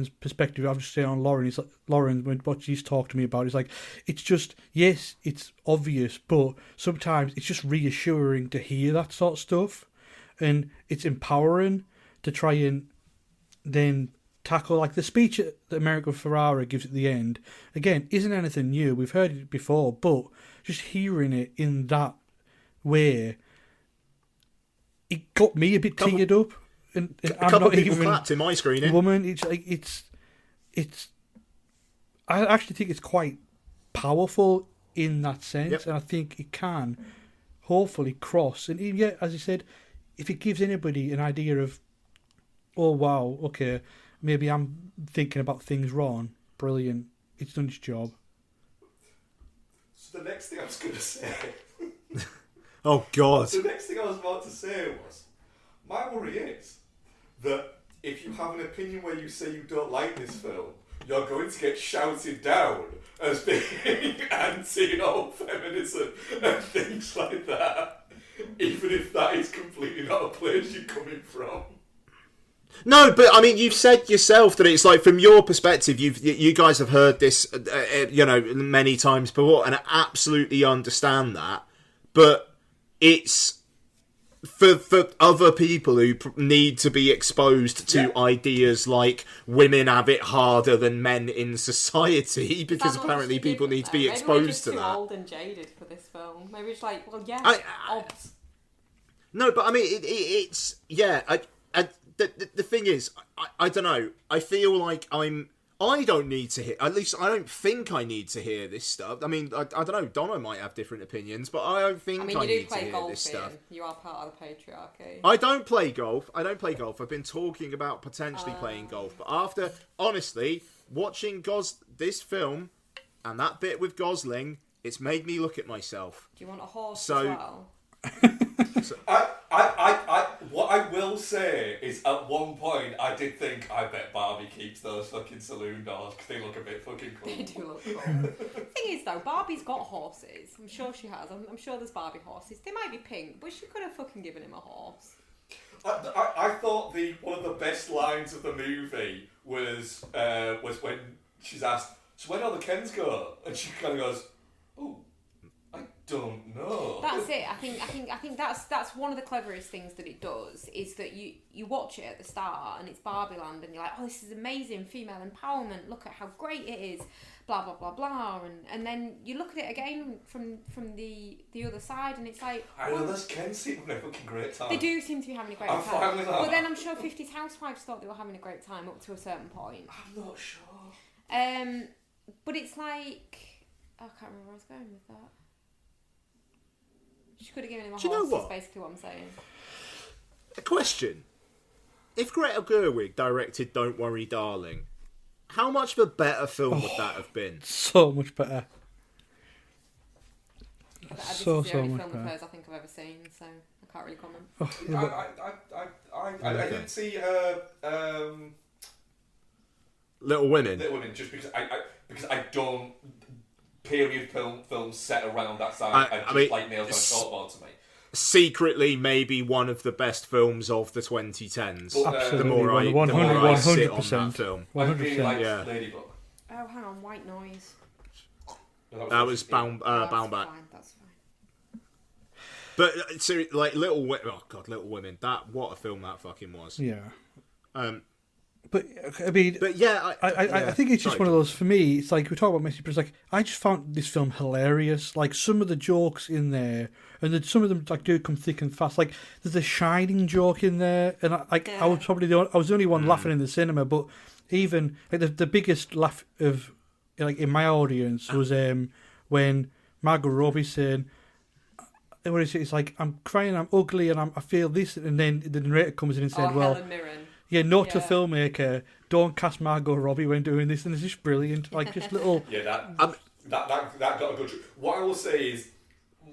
perspective. I'm just saying on Lauren. It's like Lauren, when what she's talked to me about, is like, it's just, yes, it's obvious, but sometimes it's just reassuring to hear that sort of stuff, and it's empowering to try and then tackle, like the speech that America Ferrara gives at the end. Again, isn't anything new. We've heard it before, but just hearing it in that way, it got me a bit teared up. And a couple of people clapped in my screening. Woman, it's like it's. I actually think it's quite powerful in that sense, and I think it can hopefully cross. And yeah, as you said, if it gives anybody an idea of, oh wow, okay, maybe I'm thinking about things wrong. Brilliant, it's done its job. So the next thing I was going to say. Oh God. The next thing I was about to say was, my worry is that if you have an opinion where you say you don't like this film, you're going to get shouted down as being anti-feminism and things like that, even if that is completely not a place you're coming from. No, but I mean, you've said yourself that it's like, from your perspective, you guys have heard this, many times before, and I absolutely understand that. But it's for other people who need to be exposed to ideas like women have it harder than men in society, because apparently people need to be exposed to that. Maybe we're just too old and jaded for this film. Maybe it's like, well, yeah, odds. No, but I mean, it's yeah. The thing is, I don't know. I feel like I don't need to hear. At least I don't think I need to hear this stuff. I mean, I don't know. Donna might have different opinions, but I don't think I need to hear this stuff. You are part of the patriarchy. I don't play golf. I've been talking about potentially playing golf, but after, honestly, watching this film and that bit with Gosling, it's made me look at myself. Do you want a horse as well? What I will say is, at one point I did think, I bet Barbie keeps those fucking saloon doors because they look a bit fucking cool. They do look cool. The thing is though, Barbie's got horses. I'm sure she has. I'm sure there's Barbie horses. They might be pink, but she could have fucking given him a horse. I thought one of the best lines of the movie was when she's asked, so where do all the Kens go? And she kind of goes, oh, I don't know. That's it. I think that's one of the cleverest things that it does, is that you watch it at the start and it's Barbie Land and you're like, oh, this is amazing, female empowerment, look at how great it is, blah blah blah blah, and then you look at it again from the other side and it's like, I know those Kens seem to be having a fucking great time. They do seem to be having a great time. fine with that. But then I'm sure 50's Housewives thought they were having a great time up to a certain point. I'm not sure. But it's like, I can't remember where I was going with that. She could have given him a horse, that's basically what I'm saying. A question. If Greta Gerwig directed Don't Worry Darling, how much of a better film would that have been? So much better. This is the only film of hers I think I've ever seen, so I can't really comment. I didn't see her Little Women. Just because I don't. Period films set around that time. I mean, like nails on a chalkboard to me. Secretly, maybe one of the best films of the 2010s. Absolutely, the more I sit on that film. 100%. I really like Ladybug. Oh, hang on, White Noise. No, that was Bound Back. That's fine. But so, like, Little Women. What a film that fucking was. Yeah. But I mean, yeah, I think it's just one of those. For me, it's like we talk about message, but it's like I just found this film hilarious. Like some of the jokes in there, and then some of them like do come thick and fast. Like there's a Shining joke in there, and I was probably the only one laughing in the cinema. But even like the biggest laugh of like in my audience was when Margot Robbie saying, "What is it? It's like I'm crying, I'm ugly, and I feel this," and then the narrator comes in and said, "Well." Helen Mirren. Yeah, note to filmmaker, don't cast Margot Robbie when doing this, and it's just brilliant. Like, just little... Yeah, that got a good... What I will say is,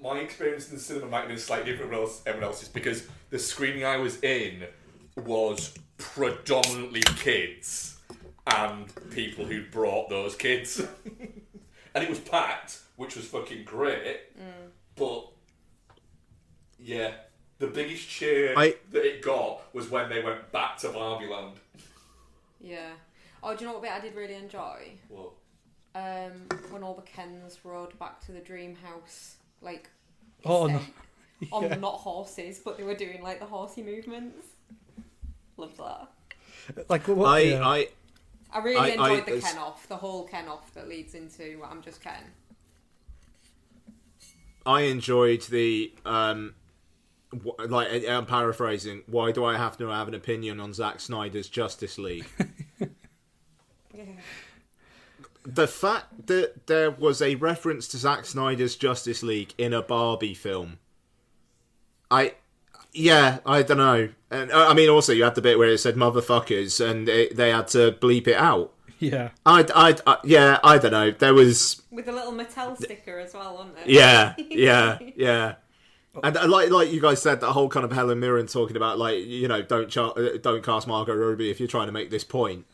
my experience in the cinema might have been slightly different from everyone else's, because the screening I was in was predominantly kids, and people who brought those kids. And it was packed, which was fucking great, but... Yeah, the biggest cheer that it got was when they went back to Barbie Land. Yeah. Oh, do you know what bit I did really enjoy? What? When all the Kens rode back to the dream house, like, Oh, no. on not horses, but they were doing like the horsey movements. Loved that. Like what? I really enjoyed the Ken off, the whole Ken off that leads into I'm just Ken. I enjoyed the like I'm paraphrasing. Why do I have to have an opinion on Zack Snyder's Justice League? Yeah. The fact that there was a reference to Zack Snyder's Justice League in a Barbie film, I don't know. And I mean, also you had the bit where it said "motherfuckers" and they had to bleep it out. Yeah. I don't know. There was with a little Mattel sticker as well, wasn't it? Yeah. And like you guys said, that whole kind of Helen Mirren talking about, like, you know, don't cast Margot Robbie if you're trying to make this point.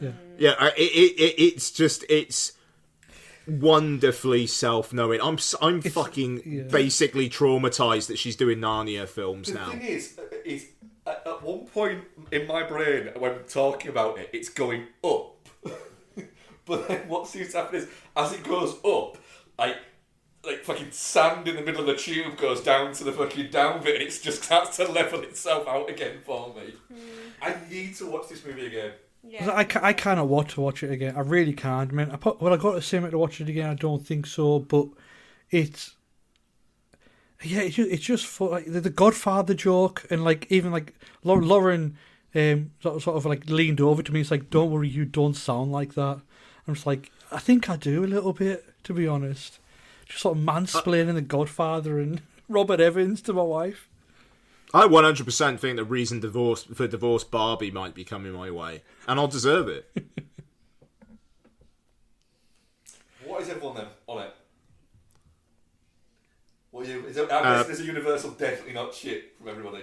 It's wonderfully self-knowing. I'm basically traumatized that she's doing Narnia films now. The thing is at one point in my brain when talking about it, it's going up. But then what seems to happen is, as it goes up, like fucking sand in the middle of the tube goes down to the fucking down bit, and it just starts to level itself out again for me. I need to watch this movie again. Yeah. I cannot watch it again. I really can't. I mean, I got to cinema to watch it again. I don't think so, but it's just for like the Godfather joke, and like even like Lauren sort of like leaned over to me. It's like, don't worry, you don't sound like that. I'm just like, I think I do a little bit, to be honest. Just sort of mansplaining the Godfather and Robert Evans to my wife. I 100% think the reason for divorce Barbie might be coming my way, and I'll deserve it. What is everyone then on it? What are you? I guess there's a universal definitely not shit from everybody.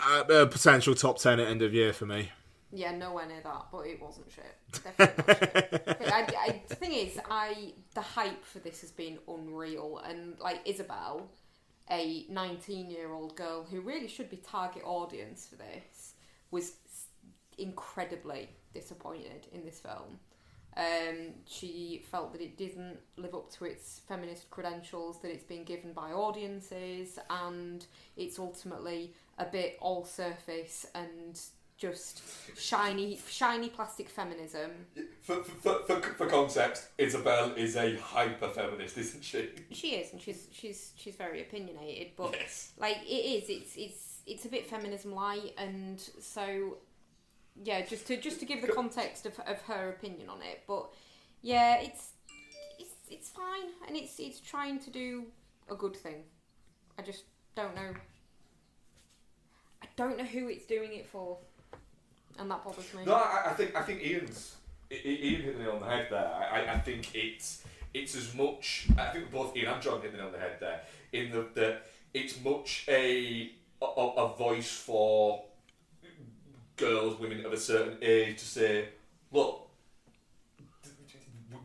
A potential top 10 at end of year for me. Yeah, nowhere near that, but it wasn't shit. Definitely not shit. The thing is, the hype for this has been unreal, and like Isabel, a 19-year-old girl who really should be target audience for this, was incredibly disappointed in this film. She felt that it didn't live up to its feminist credentials that it's been given by audiences, and it's ultimately a bit all surface and just shiny plastic feminism. For context, Isabel is a hyper feminist, isn't she? She is, and she's very opinionated. But yes. like it's a bit feminism light, and so yeah, just to give the context of her opinion on it. But yeah, it's fine, and it's trying to do a good thing. I just don't know. I don't know who it's doing it for. And that bothers me. No, I think Ian hit the nail on the head there. I think it's as much. I think both Ian and John hit the nail on the head there. In that it's much a voice for girls, women of a certain age to say, look,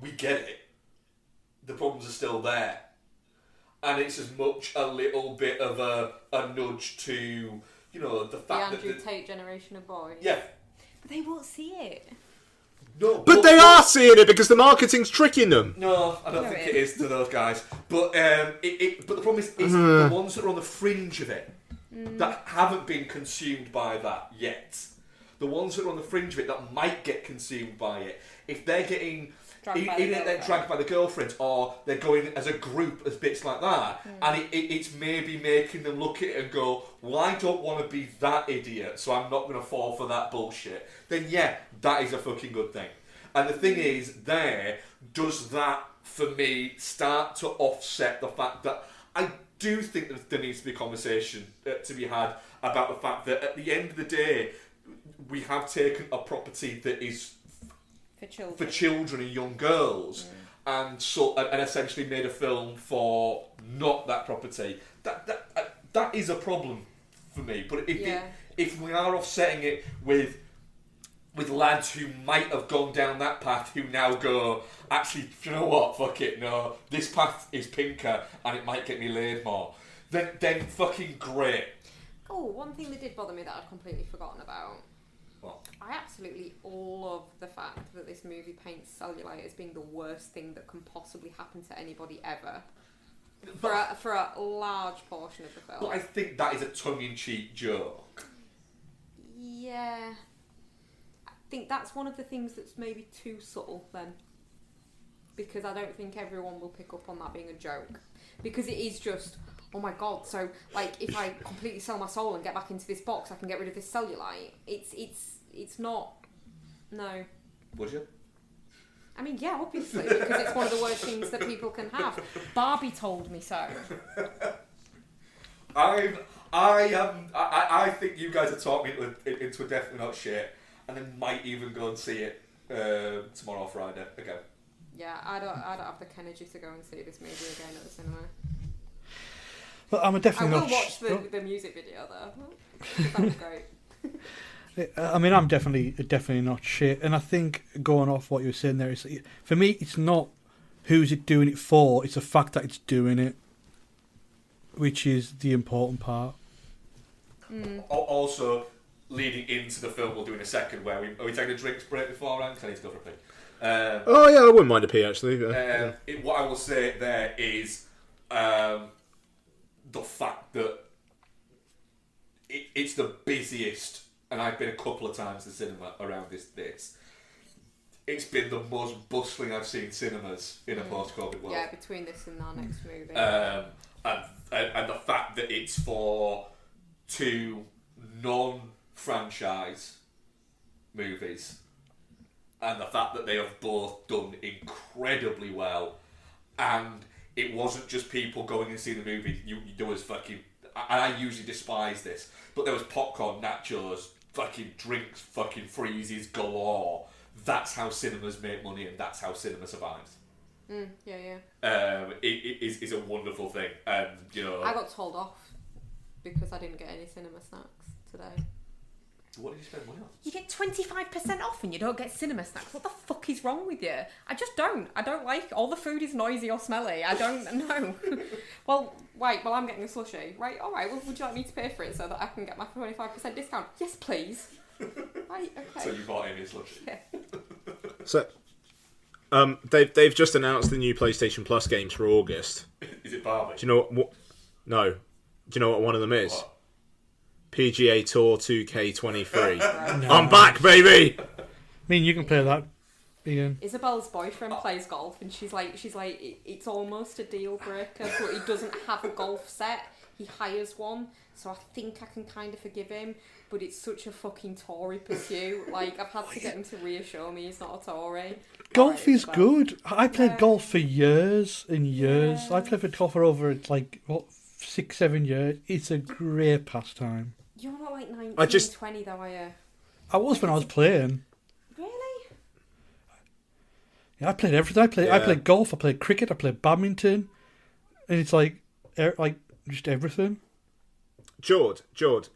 we get it. The problems are still there, and it's as much a little bit of a nudge to, you know, the fact that the Andrew Tate generation of boys. Yeah. But they won't see it. No, but they are seeing it because the marketing's tricking them. No, I don't think it is to those guys. But but the problem is the ones that are on the fringe of it that haven't been consumed by that yet. The ones that are on the fringe of it that might get consumed by it, if they're getting dragged by the girlfriends, or they're going as a group as bits like that, and it's maybe making them look at it and go, well, I don't want to be that idiot, so I'm not going to fall for that bullshit, then yeah, that is a fucking good thing. And the thing is, does that, for me, start to offset the fact that I do think that there needs to be a conversation to be had about the fact that at the end of the day, we have taken a property that is for children and young girls, and essentially made a film for not that property. That is a problem for me. But if we are offsetting it with lads who might have gone down that path, who now go, actually, you know what? Fuck it, no. This path is pinker, and it might get me laid more. Then fucking great. Oh, one thing that did bother me that I'd completely forgotten about. What? I absolutely love the fact that this movie paints cellulite as being the worst thing that can possibly happen to anybody ever. For a large portion of the film. But I think that is a tongue-in-cheek joke. Yeah. I think that's one of the things that's maybe too subtle then. Because I don't think everyone will pick up on that being a joke. Because it is just, oh my god, so like if I completely sell my soul and get back into this box, I can get rid of this cellulite. It's not. No. Would you? I mean, yeah, obviously, because it's one of the worst things that people can have. Barbie told me so. I think you guys are talking me into a definitely not shit, and then might even go and see it tomorrow or Friday again. Yeah, I don't have the energy to go and see this movie again at the cinema. But I'm definitely I not. will watch the music video though. That was great. I mean, I'm definitely not shit, and I think going off what you were saying there is, for me, it's not who's it doing it for; it's the fact that it's doing it, which is the important part. Also, leading into the film, we'll do in a second. Are we taking a drinks break beforehand? Because I need to go for a pee. Oh yeah, I wouldn't mind a pee actually. Yeah. What I will say there is the fact that it's the busiest. And I've been a couple of times to the cinema around this. It's been the most bustling I've seen cinemas in a post-COVID world. Yeah, between this and our next movie. And the fact that it's for two non-franchise movies, and the fact that they have both done incredibly well, and it wasn't just people going and seeing the movie. There was fucking. I usually despise this, but there was popcorn, nachos, fucking drinks, fucking freezes galore. That's how cinemas make money, and that's how cinema survives. Yeah. It is a wonderful thing, and I got told off because I didn't get any cinema snacks today. What did you spend money on? You get 25% off and you don't get cinema snacks. What the fuck is wrong with you? I just don't. I don't like all the food is noisy or smelly. I don't know. Well, I'm getting a slushie. Right, alright, well, would you like me to pay for it so that I can get my 25% discount? Yes, please. Right, okay. So you bought Amy a slushie? Yeah. So, they've just announced the new PlayStation Plus games for August. Is it Barbie? Do you know what? No. Do you know what one of them is? What? PGA Tour 2K23. No. I'm back, baby. I mean, you can play that, Ian. Isabel's boyfriend plays golf, and she's like, it's almost a deal breaker, but he doesn't have a golf set. He hires one, so I think I can kind of forgive him. But it's such a fucking Tory pursuit. Like, I've had to get him to reassure me he's not a Tory. Golf is good. I played golf for years and years. I played for golf for over 6-7 years. It's a great pastime. You're not like 19, 20 though, are you? I was when I was playing. Really? Yeah, I played everything. I played golf. I played cricket. I played badminton, and it's like just everything. Jord,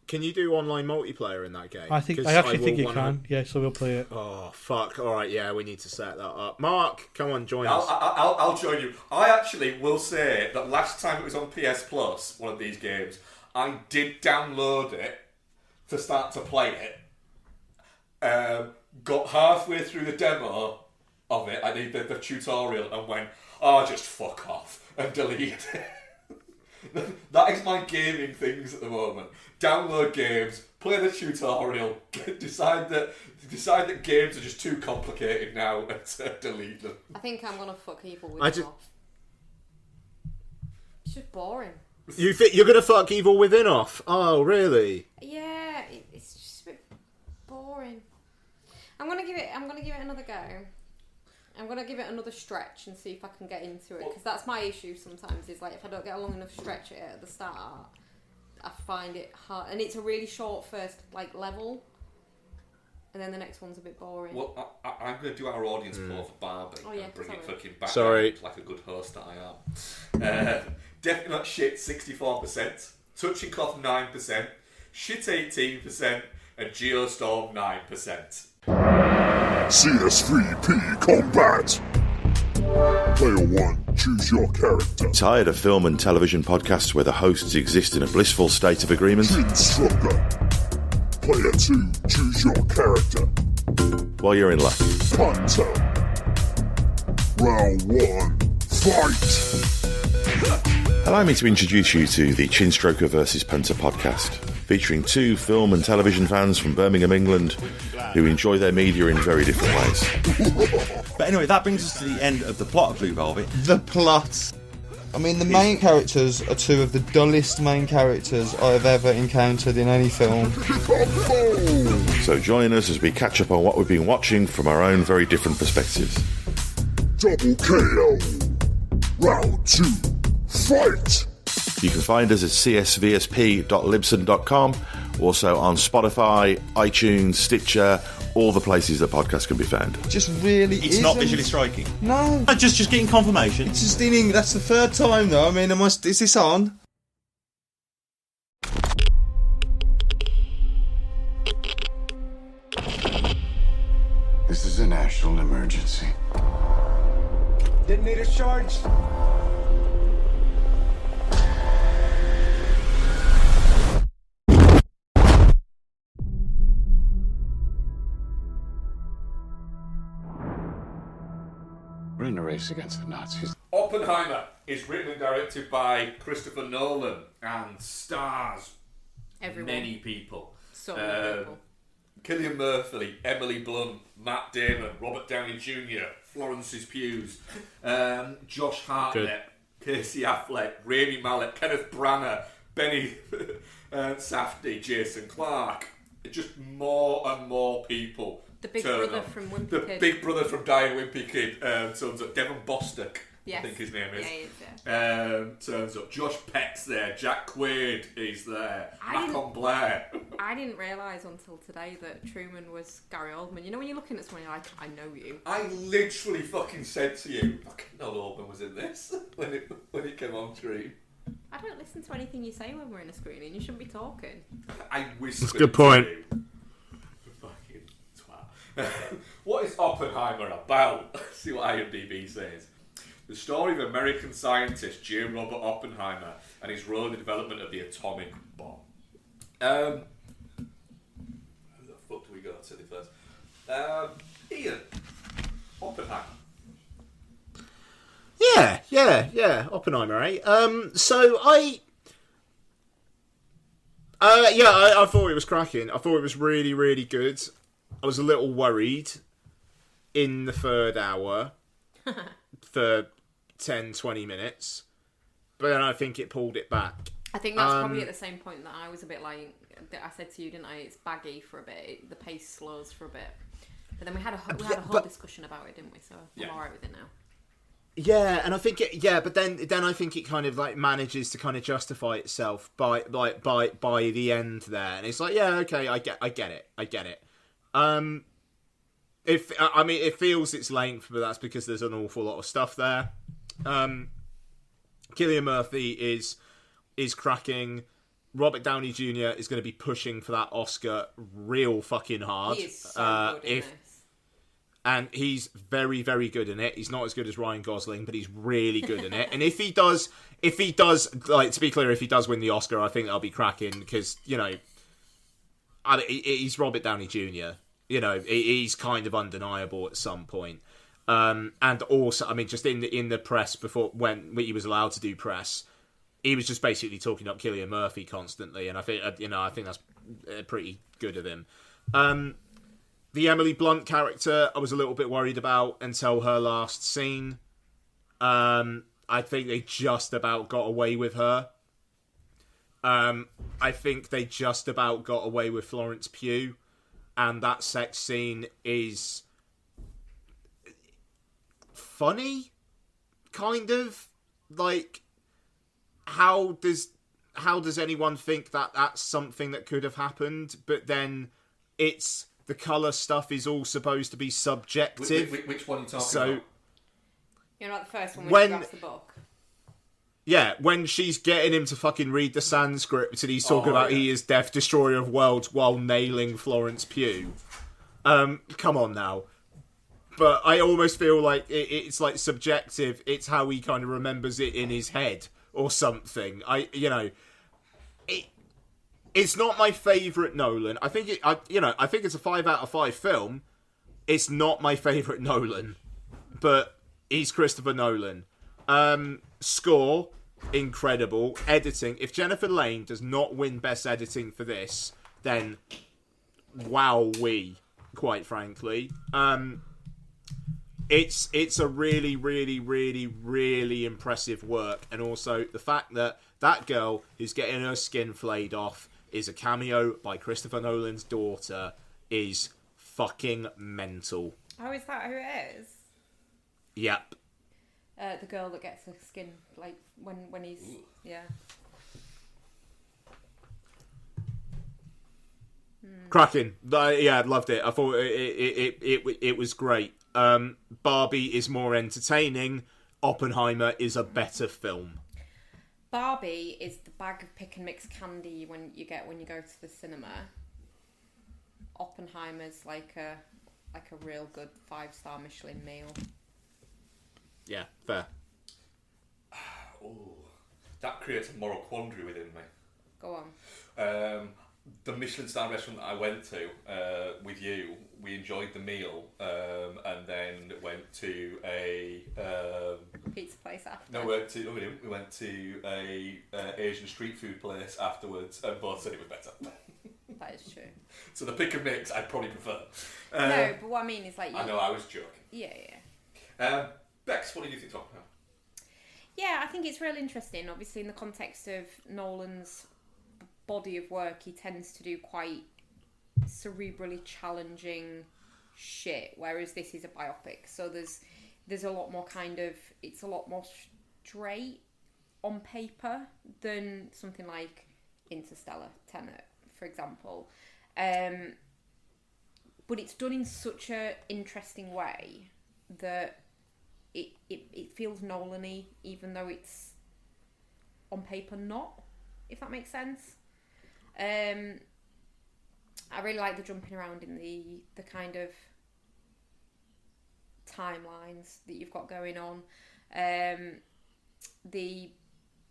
can you do online multiplayer in that game? I actually think you can. Yeah, so we'll play it. Oh fuck! All right, yeah, we need to set that up. Mark, come on, join us. I'll join you. I actually will say that last time it was on PS Plus, one of these games, I did download it to start to play it. Got halfway through the demo of it, I did the tutorial, and went, just fuck off, and deleted it. That is my gaming things at the moment. Download games, play the tutorial, decide that games are just too complicated now, and delete them. I think I'm gonna fuck Evil Within off. It's just boring. You think you're gonna fuck Evil Within off? Oh, really? Yeah, it's just a bit boring. I'm gonna give it another go. I'm going to give it another stretch and see if I can get into it. Because that's my issue sometimes, is like if I don't get a long enough stretch at it at the start, I find it hard. And it's a really short first level. And then the next one's a bit boring. Well, I'm going to do our audience poll for Barbie and bring it fucking back like a good host that I am. Definitely Not Shit, 64%. Touching Cloth, 9%. Shit, 18%. And Geostorm, 9%. CS3P Combat. Player 1, choose your character. Tired of film and television podcasts where the hosts exist in a blissful state of agreement? Instructor. Player 2, choose your character. Well, you're in luck. Punter. Round 1, fight! Allow me to introduce you to the Chinstroker vs. Punter podcast, featuring two film and television fans from Birmingham, England, who enjoy their media in very different ways. But anyway, that brings us to the end of the plot of Blue Velvet. The plot. I mean, the main characters are two of the dullest main characters I've ever encountered in any film. So join us as we catch up on what we've been watching from our own very different perspectives. Double KO. Round 2, fight! You can find us at csvsp.libsyn.com, also on Spotify, iTunes, Stitcher, all the places that podcasts can be found. Just really It's not visually striking. No. Just getting confirmation. It's just in That's the third time, though. I mean, is this on? This is a national emergency. Detonators charged. We're in a race against the Nazis. Oppenheimer is written and directed by Christopher Nolan and stars many people. So many people. Cillian Murphy, Emily Blunt, Matt Damon, Robert Downey Jr., Florence Pugh, Josh Hartnett, Casey Affleck, Rami Malek, Kenneth Branagh, Benny Safdie, Jason Clarke. Just more and more people. The big brother from Wimpy The Kid. big brother from Die Wimpy Kid turns up. Devon Bostock, Yes. I think his name is. Yeah, he is, turns up. Josh Peck's there. Jack Quaid is there. Macon Blair. I didn't realise until today that Truman was Gary Oldman. You know when you're looking at someone, you're like, I know you. I literally fucking said to you, fucking Noel Oldman was in this when it came on screen. I don't listen to anything you say when we're in a screening. You shouldn't be talking. I whispered. That's a good point. To you. Fucking twat. What is Oppenheimer about? See what IMDb says. The story of American scientist J. Robert Oppenheimer and his role in the development of the atomic bomb. Who the fuck do we go to first? Ian. Oppenheimer. Yeah. Oppenheimer, eh? I thought it was cracking. I thought it was really, really good. I was a little worried in the third hour for 10, 20 minutes, but then I think it pulled it back. I think that's probably at the same point that I was a bit like, I said to you, didn't I? It's baggy for a bit. The pace slows for a bit. But then we had a whole discussion about it, didn't we? So I'm alright with it now. Yeah, and I think but then I think it kind of like manages to kind of justify itself by the end there, and it's like, yeah, okay, I get it. It feels its length, but that's because there's an awful lot of stuff there. Cillian Murphy is cracking. Robert Downey Jr. is going to be pushing for that Oscar real fucking hard. He is so good in this. And he's very, very good in it. He's not as good as Ryan Gosling, but he's really good in it. And if he does, like, to be clear, if he does win the Oscar, I think that'll be cracking because, you know, he's Robert Downey Jr. You know, he's kind of undeniable at some point. And also, I mean, just in the press before when he was allowed to do press, he was just basically talking up Cillian Murphy constantly, and I think that's pretty good of him. The Emily Blunt character, I was a little bit worried about until her last scene. I think they just about got away with her. I think they just about got away with Florence Pugh, and that sex scene is funny, kind of. Like, how does anyone think that that's something that could have happened? But then it's the colour stuff is all supposed to be subjective. Which one are you talking about? You're not the first one when she grabs the book. Yeah, when she's getting him to fucking read the Sanskrit and he's talking about he is death, destroyer of worlds while nailing Florence Pugh. Come on now. but I almost feel like it's like subjective. It's how he kind of remembers it in his head or something. It's not my favourite Nolan. I think it's a 5 out of 5 film. It's not my favourite Nolan, but he's Christopher Nolan. Score, incredible. Editing. If Jennifer Lane does not win Best Editing for this, then wowee, quite frankly. It's a really, really, really, really impressive work, and also the fact that that girl who's getting her skin flayed off is a cameo by Christopher Nolan's daughter is fucking mental. Oh, is that who it is? Yep. The girl that gets her skin, like, when he's... Yeah. Cracking. Yeah, loved it. I thought it was great. Barbie is more entertaining. Oppenheimer is a better film. Barbie is the bag of pick and mix candy when you go to the cinema. Oppenheimer's like a real good 5-star Michelin meal. Yeah, fair. Ooh, that creates a moral quandary within me. Go on. The Michelin star restaurant that I went to with you, we enjoyed the meal, and then went to a pizza place after. No, we went to a Asian street food place afterwards, and both said it was better. That is true. So the pick and mix, I'd probably prefer. No, but what I mean is like... I know, I was joking. Yeah. Bex, what did you think of Oppenheimer? Yeah, I think it's real interesting. Obviously, in the context of Nolan's body of work, he tends to do quite cerebrally challenging shit, whereas this is a biopic. So there's a lot more it's a lot more straight on paper than something like Interstellar, Tenet, for example. But it's done in such a interesting way that it feels Nolan-y, even though it's on paper not, if that makes sense. I really like the jumping around in the kind of timelines that you've got going on. The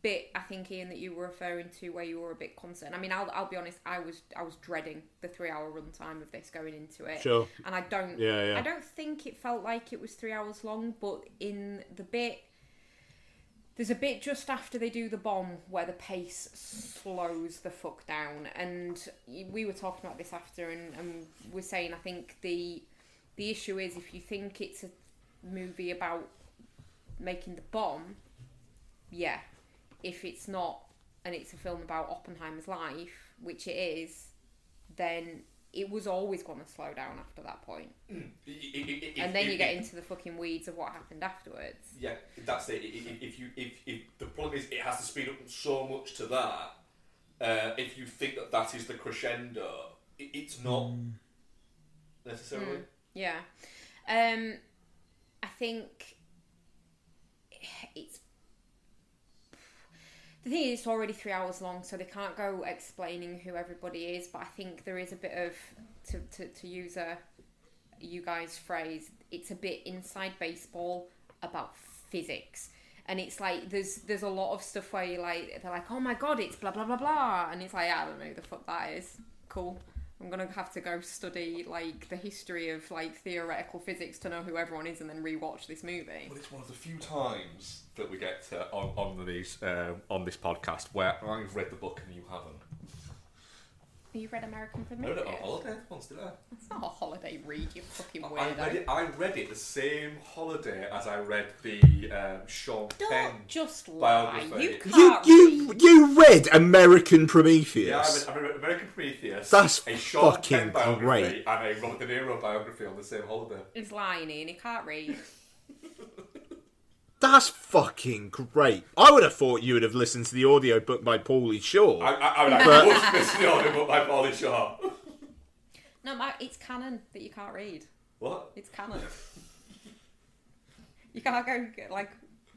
bit, I think, Ian, that you were referring to where you were a bit concerned. I mean, I'll be honest, I was dreading the 3-hour runtime of this going into it. Sure. And I don't think it felt like it was 3 hours long, but in the bit, there's a bit just after they do the bomb where the pace slows the fuck down. And we were talking about this after, and we're saying, I think the issue is, if you think it's a movie about making the bomb, yeah. If it's not, and it's a film about Oppenheimer's life, which it is, then it was always going to slow down after that point. And then you get into the fucking weeds of what happened afterwards. Yeah, that's it. If the problem is, it has to speed up so much to that. If you think that is the crescendo, it's not necessarily. Yeah. I think it's... The thing is, it's already 3 hours long, so they can't go explaining who everybody is, but I think there is a bit of, to use you guys' phrase, it's a bit inside baseball about physics. And it's like, there's a lot of stuff where they're like, oh my god, it's blah blah blah blah, and it's like, I don't know who the fuck that is. Cool. I'm gonna have to go study like the history of like theoretical physics to know who everyone is, and then rewatch this movie. Well, it's one of the few times that we get on this podcast where I've read the book and you haven't. You read American I Prometheus? read it on holiday once, did I? It's not a holiday read, you fucking weirdo. I read it the same holiday as I read the Sean Penn just biography. lie. You can't You read American Prometheus? Yeah, I read American Prometheus. That's a Sean fucking Penn biography great. and a Robert De Niro biography on the same holiday. He's lying, Ian. He can't read. That's fucking great. I would have thought you would have listened to the audiobook by Paulie Shaw. I would have watched this audiobook by Paulie Shaw. No, it's canon that you can't read. What? It's canon. You can't go like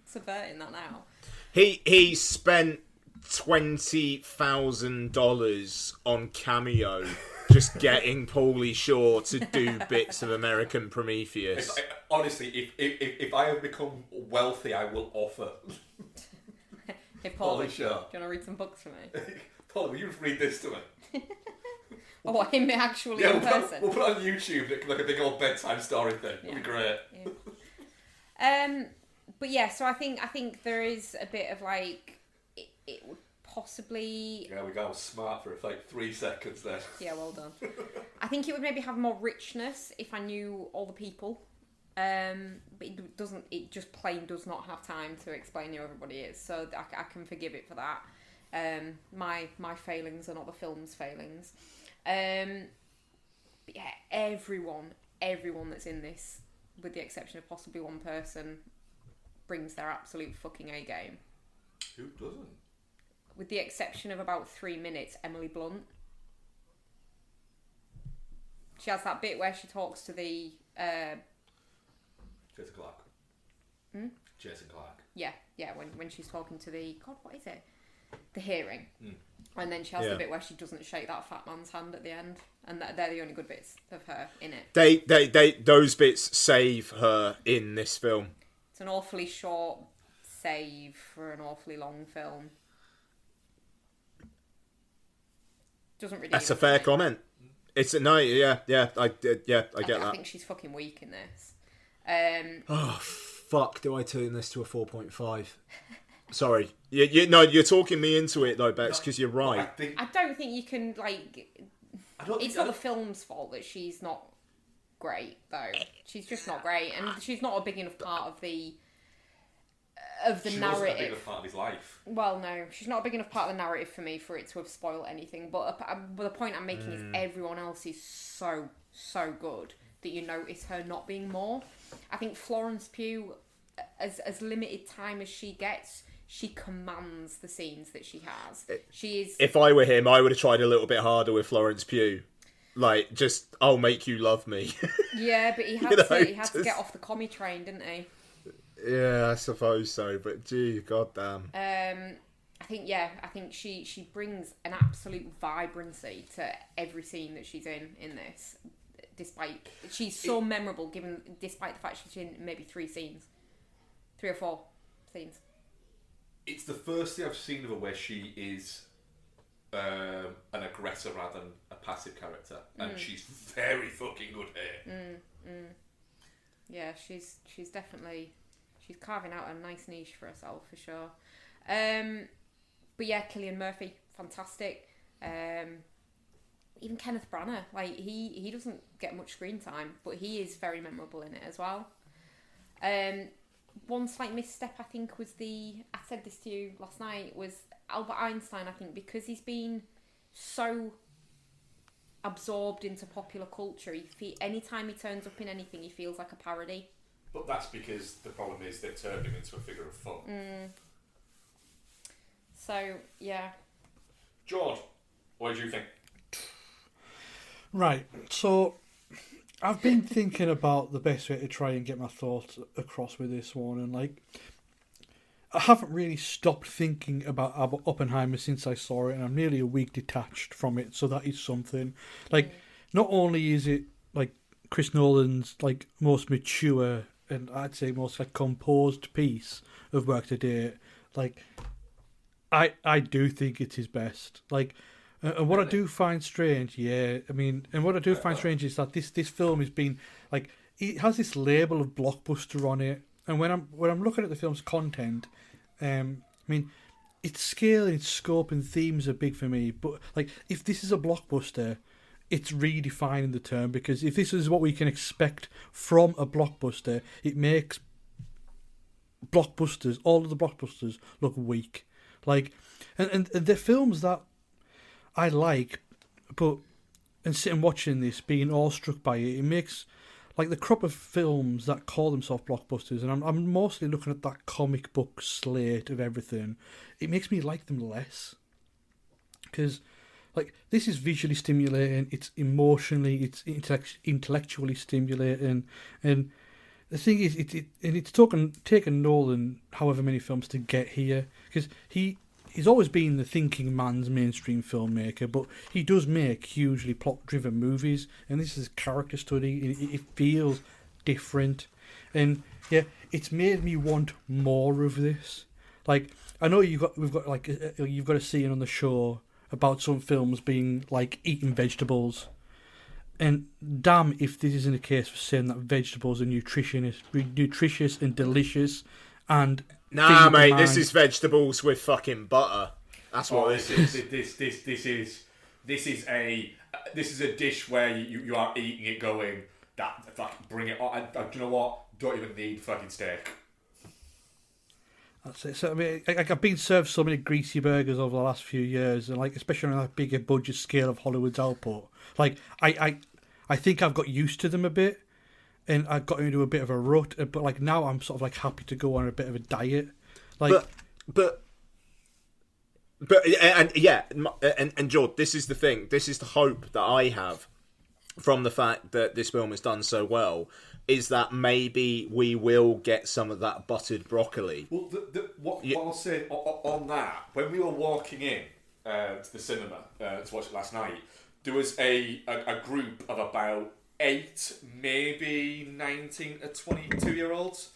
subverting that now. He spent $20,000 on Cameo just getting Pauly Shore to do bits of American Prometheus. Honestly, if I have become wealthy, I will offer. Hey, Pauly, Pauly Shore. do you want to read some books for me? Pauly, will you read this to me? Oh, what, him actually in person? We'll put it on YouTube like a big old bedtime story thing. It'll be great. Yeah. But yeah, so I think there is a bit of like it would possibly. Yeah, we got smart for like 3 seconds there. Yeah, well done. I think it would maybe have more richness if I knew all the people. But it doesn't. It just plain does not have time to explain who everybody is. So I can forgive it for that. My failings are not the film's failings. But yeah, everyone that's in this, with the exception of possibly one person, brings their absolute fucking A game. Who doesn't? With the exception of about 3 minutes, Emily Blunt. She has that bit where she talks to the Jason Clark. Jason Clark. Yeah, when she's talking to the what is it? The hearing. Mm. And then she has the bit where she doesn't shake that fat man's hand at the end, and they're the only good bits of her in it. Those bits save her in this film. It's an awfully short save for an awfully long film. Doesn't really. That's a fair comment. It's a no, I get that. I think she's fucking weak in this. Oh fuck! Do I turn this to a 4.5? Sorry, you're talking me into it though, Bex, because you're right. I don't think you can it's not the film's fault that she's not great though. She's just not great, and she's not a big enough part of the she narrative. Wasn't a big enough part of his life. Well, no, she's not a big enough part of the narrative for me for it to have spoiled anything. But the point I'm making is everyone else is so good that you notice her not being more. I think Florence Pugh, as limited time as she gets, she commands the scenes that she has. She is. If I were him, I would have tried a little bit harder with Florence Pugh. Like, just, I'll make you love me. Yeah, but he had to get off the commie train, didn't he? Yeah, I suppose so. But gee, goddamn. I think she brings an absolute vibrancy to every scene that she's in this. Despite she's so memorable, despite the fact she's in maybe 3 or 4 scenes. It's the first thing I've seen of her where she is an aggressor rather than a passive character, and she's very fucking good here. Yeah, she's definitely carving out a nice niche for herself for sure. But yeah, Cillian Murphy, fantastic. Even Kenneth Branagh, like he doesn't get much screen time, but he is very memorable in it as well. One slight misstep, I think, was I said this to you last night, was Albert Einstein, I think, because he's been so absorbed into popular culture, anytime he turns up in anything, he feels like a parody. But that's because the problem is they've turned him into a figure of fun. So, yeah. George, what do you think? Right, so I've been thinking about the best way to try and get my thoughts across with this one, and I haven't really stopped thinking about Oppenheimer since I saw it, and I'm nearly a week detached from it, so that is something. Not only is it Chris Nolan's most mature and I'd say most composed piece of work to date, I do think it's his best. And what I do find strange, what I do find strange is that this film has been it has this label of blockbuster on it, and when I'm looking at the film's content, its scale and its scope and themes are big for me. But if this is a blockbuster, it's redefining the term, because if this is what we can expect from a blockbuster, it makes all of the blockbusters look weak. And they're films that I like, and sitting watching this, being awestruck by it, it makes the crop of films that call themselves blockbusters, and I'm mostly looking at that comic book slate of everything. It makes me like them less, because this is visually stimulating, it's emotionally, it's intellectually stimulating, and the thing is, it's taken Nolan however many films to get here, because he he's always been the thinking man's mainstream filmmaker, but he does make hugely plot-driven movies, and this is a character study. It feels different, and yeah, it's made me want more of this. Like, I know you've got a scene on the show about some films being like eating vegetables, and damn if this isn't a case for saying that vegetables are nutritious and delicious, and nah, mate, this is vegetables with fucking butter. That's what this is. This is a dish where you are eating it going, that fucking bring it on. Do you know what? Don't even need fucking steak. That's it. So I mean, I've been served so many greasy burgers over the last few years, and like especially on a bigger budget scale of Hollywood's output. Like I think I've got used to them a bit, and I got into a bit of a rut. But like now, I'm sort of like happy to go on a bit of a diet. Like, but and George, this is the thing. This is the hope that I have from the fact that this film has done so well. Is that maybe we will get some of that buttered broccoli? Well, what I'll say on that, when we were walking in to the cinema to watch it last night, there was a group of about 8, maybe 19 to 22-year-olds,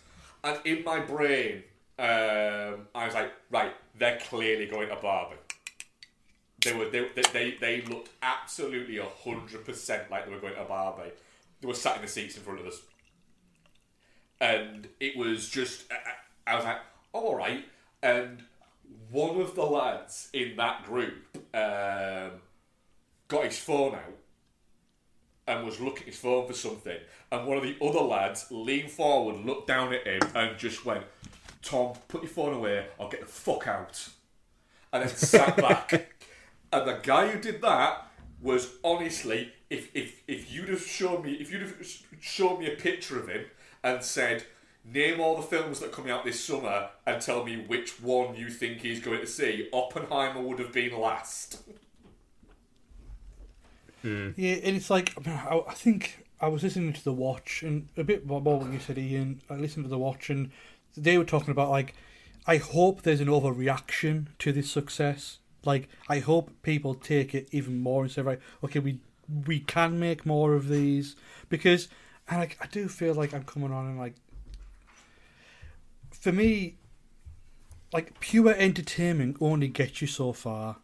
and in my brain, I was like, right, they're clearly going to Barbie. They looked absolutely 100% like they were going to Barbie. They were sat in the seats in front of us. And it was just, I was like, oh, all right. And one of the lads in that group got his phone out and was looking at his phone for something. And one of the other lads leaned forward, looked down at him, and just went, Tom, put your phone away, I'll get the fuck out. And then sat back. And the guy who did that was honestly, if you'd have shown me a picture of him and said, name all the films that are coming out this summer and tell me which one you think he's going to see, Oppenheimer would have been last. Yeah, and it's like, I think I was listening to The Watch, and a bit more what you said, Ian. I listened to The Watch, and they were talking about, like, I hope there's an overreaction to this success. Like, I hope people take it even more and say, right, okay, we can make more of these. Because, and I do feel like I'm coming on and, like, for me, like, pure entertainment only gets you so far.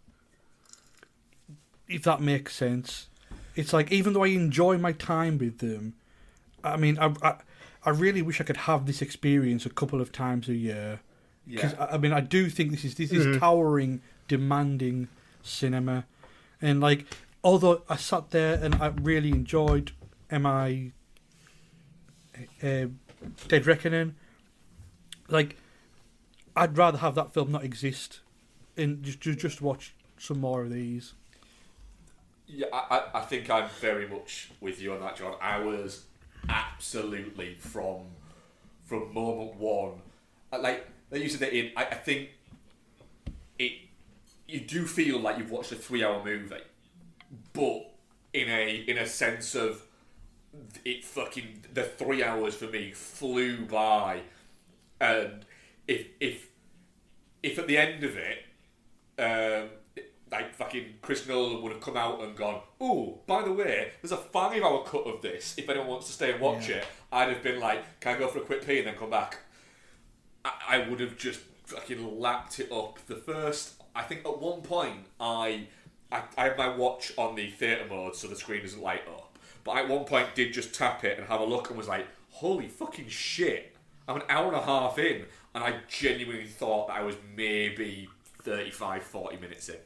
If that makes sense. It's like, even though I enjoy my time with them, I mean, I really wish I could have this experience a couple of times a year. Because, I mean, I do think this is towering, demanding cinema. And, like, although I sat there and I really enjoyed Dead Reckoning, like, I'd rather have that film not exist and just watch some more of these. Yeah, I think I'm very much with you on that, John. I was absolutely from moment one, like you said that in. I think you do feel like you've watched a 3-hour movie, but in a sense of it, fucking the 3 hours for me flew by, and if at the end of it, like fucking Chris Nolan would have come out and gone, oh, by the way, there's a 5-hour cut of this, if anyone wants to stay and watch it, I'd have been like, can I go for a quick pee and then come back? I would have just fucking lapped it up. The first, I think at one point, I had my watch on the theatre mode so the screen doesn't light up, but I at one point did just tap it and have a look and was like, holy fucking shit, I'm an hour and a half in, and I genuinely thought that I was maybe 35-40 minutes in.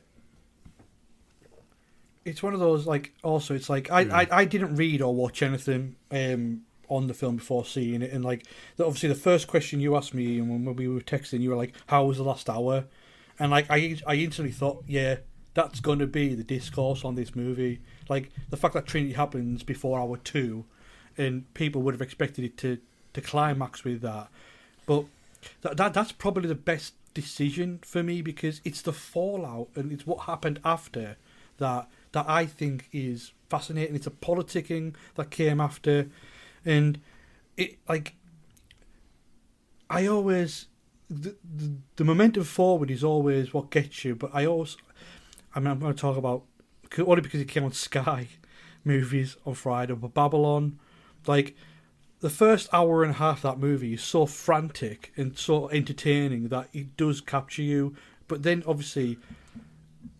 It's one of those, like, also, it's like, I didn't read or watch anything on the film before seeing it, and, like, obviously the first question you asked me, and when we were texting, you were like, how was the last hour? And, like, I instantly thought, yeah, that's going to be the discourse on this movie. Like, the fact that Trinity happens before hour 2, and people would have expected it to climax with that. But that's probably the best decision for me, because it's the fallout, and it's what happened after that I think is fascinating. It's a politicking that came after, and it, like, I always, the momentum forward is always what gets you. But I'm going to talk about only because it came on Sky movies on Friday. But Babylon, like the first hour and a half of that movie is so frantic and so entertaining that it does capture you. But then obviously.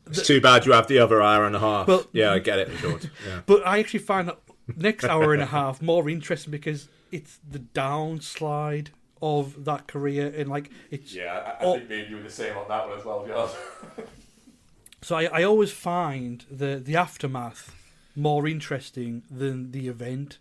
It's too bad you have the other hour and a half. Well, yeah, I get it. Short. Yeah. But I actually find that next hour and a half more interesting because it's the downslide of that career and like it's. Yeah, I think me and you were the same on that one as well, John. So I always find the aftermath more interesting than the event,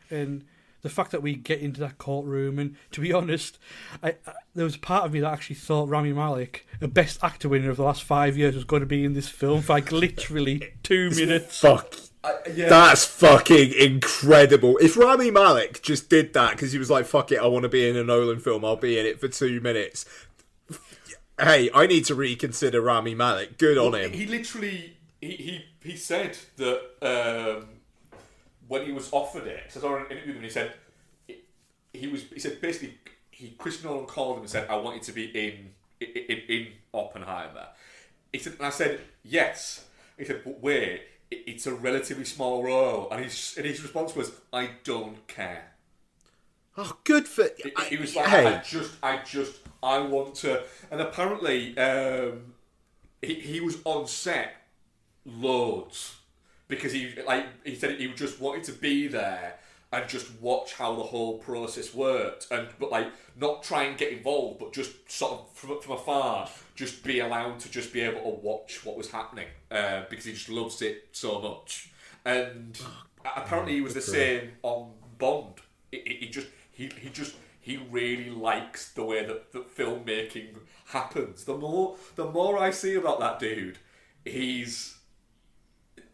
and the fact that we get into that courtroom, and to be honest, there was part of me that actually thought Rami Malek, a Best Actor winner of the last 5 years, was going to be in this film for like literally 2 minutes. Fuck. Yeah. That's fucking incredible. If Rami Malek just did that because he was like, fuck it, I want to be in a Nolan film, I'll be in it for 2 minutes. Hey, I need to reconsider Rami Malek. Good on him. He literally, he said that... when he was offered it, so I saw an interview with him, and he said basically Chris Nolan called him and said, I want you to be in Oppenheimer. He said, and I said yes. He said, but wait, it's a relatively small role, and his response was, I don't care. Oh, good for. He was like, hey. I want to, and apparently he was on set loads. Because he said he just wanted to be there and just watch how the whole process worked, but not try and get involved, but just sort of from afar, just be allowed to just be able to watch what was happening because he just loves it so much. And apparently he was the same on Bond. He really likes the way that filmmaking happens. The more I see about that dude,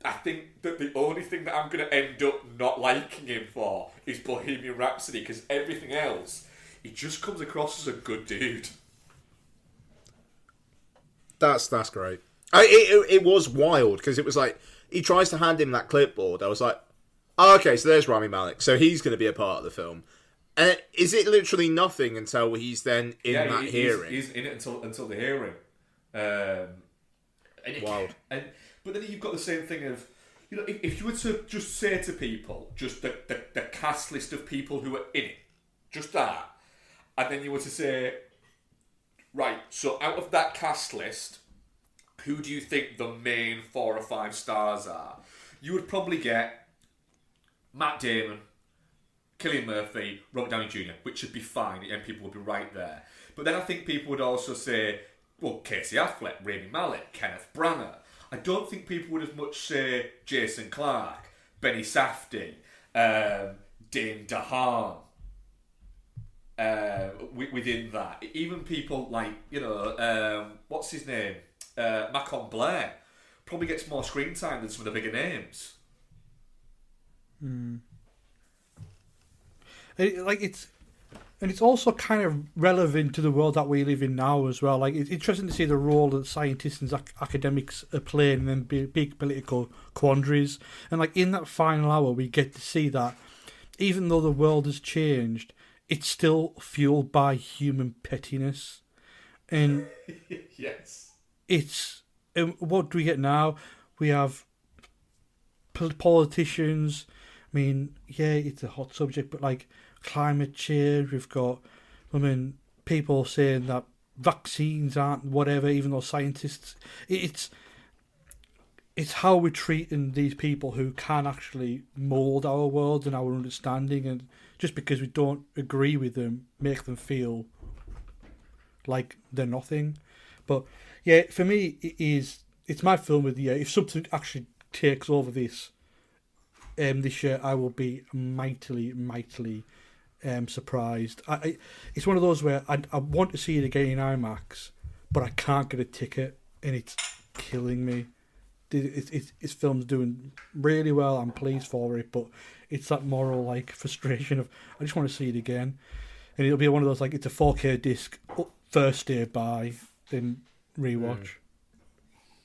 I think that the only thing that I'm going to end up not liking him for is Bohemian Rhapsody, because everything else, he just comes across as a good dude. That's great. It was wild, because it was like, he tries to hand him that clipboard. I was like, oh, okay, so there's Rami Malek, so he's going to be a part of the film. And is it literally nothing until he's then in that hearing? He's in it until the hearing. Wild. But then you've got the same thing of, if you were to just say to people, just the cast list of people who are in it, just that, and then you were to say, right, so out of that cast list, who do you think the main 4 or 5 stars are? You would probably get Matt Damon, Cillian Murphy, Robert Downey Jr., which should be fine, and people would be right there. But then I think people would also say, well, Casey Affleck, Rami Malek, Kenneth Branagh. I don't think people would as much say Jason Clarke, Benny Safdie, Dane DeHaan. Within that, even people like what's his name, Macon Blair, probably gets more screen time than some of the bigger names. It's also kind of relevant to the world that we live in now as well. Like, it's interesting to see the role that scientists and academics are playing in big political quandaries. And like in that final hour, we get to see that even though the world has changed, it's still fueled by human pettiness. And yes, what do we get now? We have politicians. I mean, yeah, it's a hot subject, but like climate change, we've got people saying that vaccines aren't whatever, even though scientists, it's how we're treating these people who can actually mould our world and our understanding, and just because we don't agree with them, make them feel like they're nothing. But yeah, for me, it's my film of the year. If something actually takes over this year, I will be mightily surprised. It's one of those where I want to see it again in IMAX, but I can't get a ticket, and it's killing me. This film's doing really well. I'm pleased for it, but it's that moral frustration of I just want to see it again, and it'll be one of those it's a 4K disc, first day buy, then rewatch.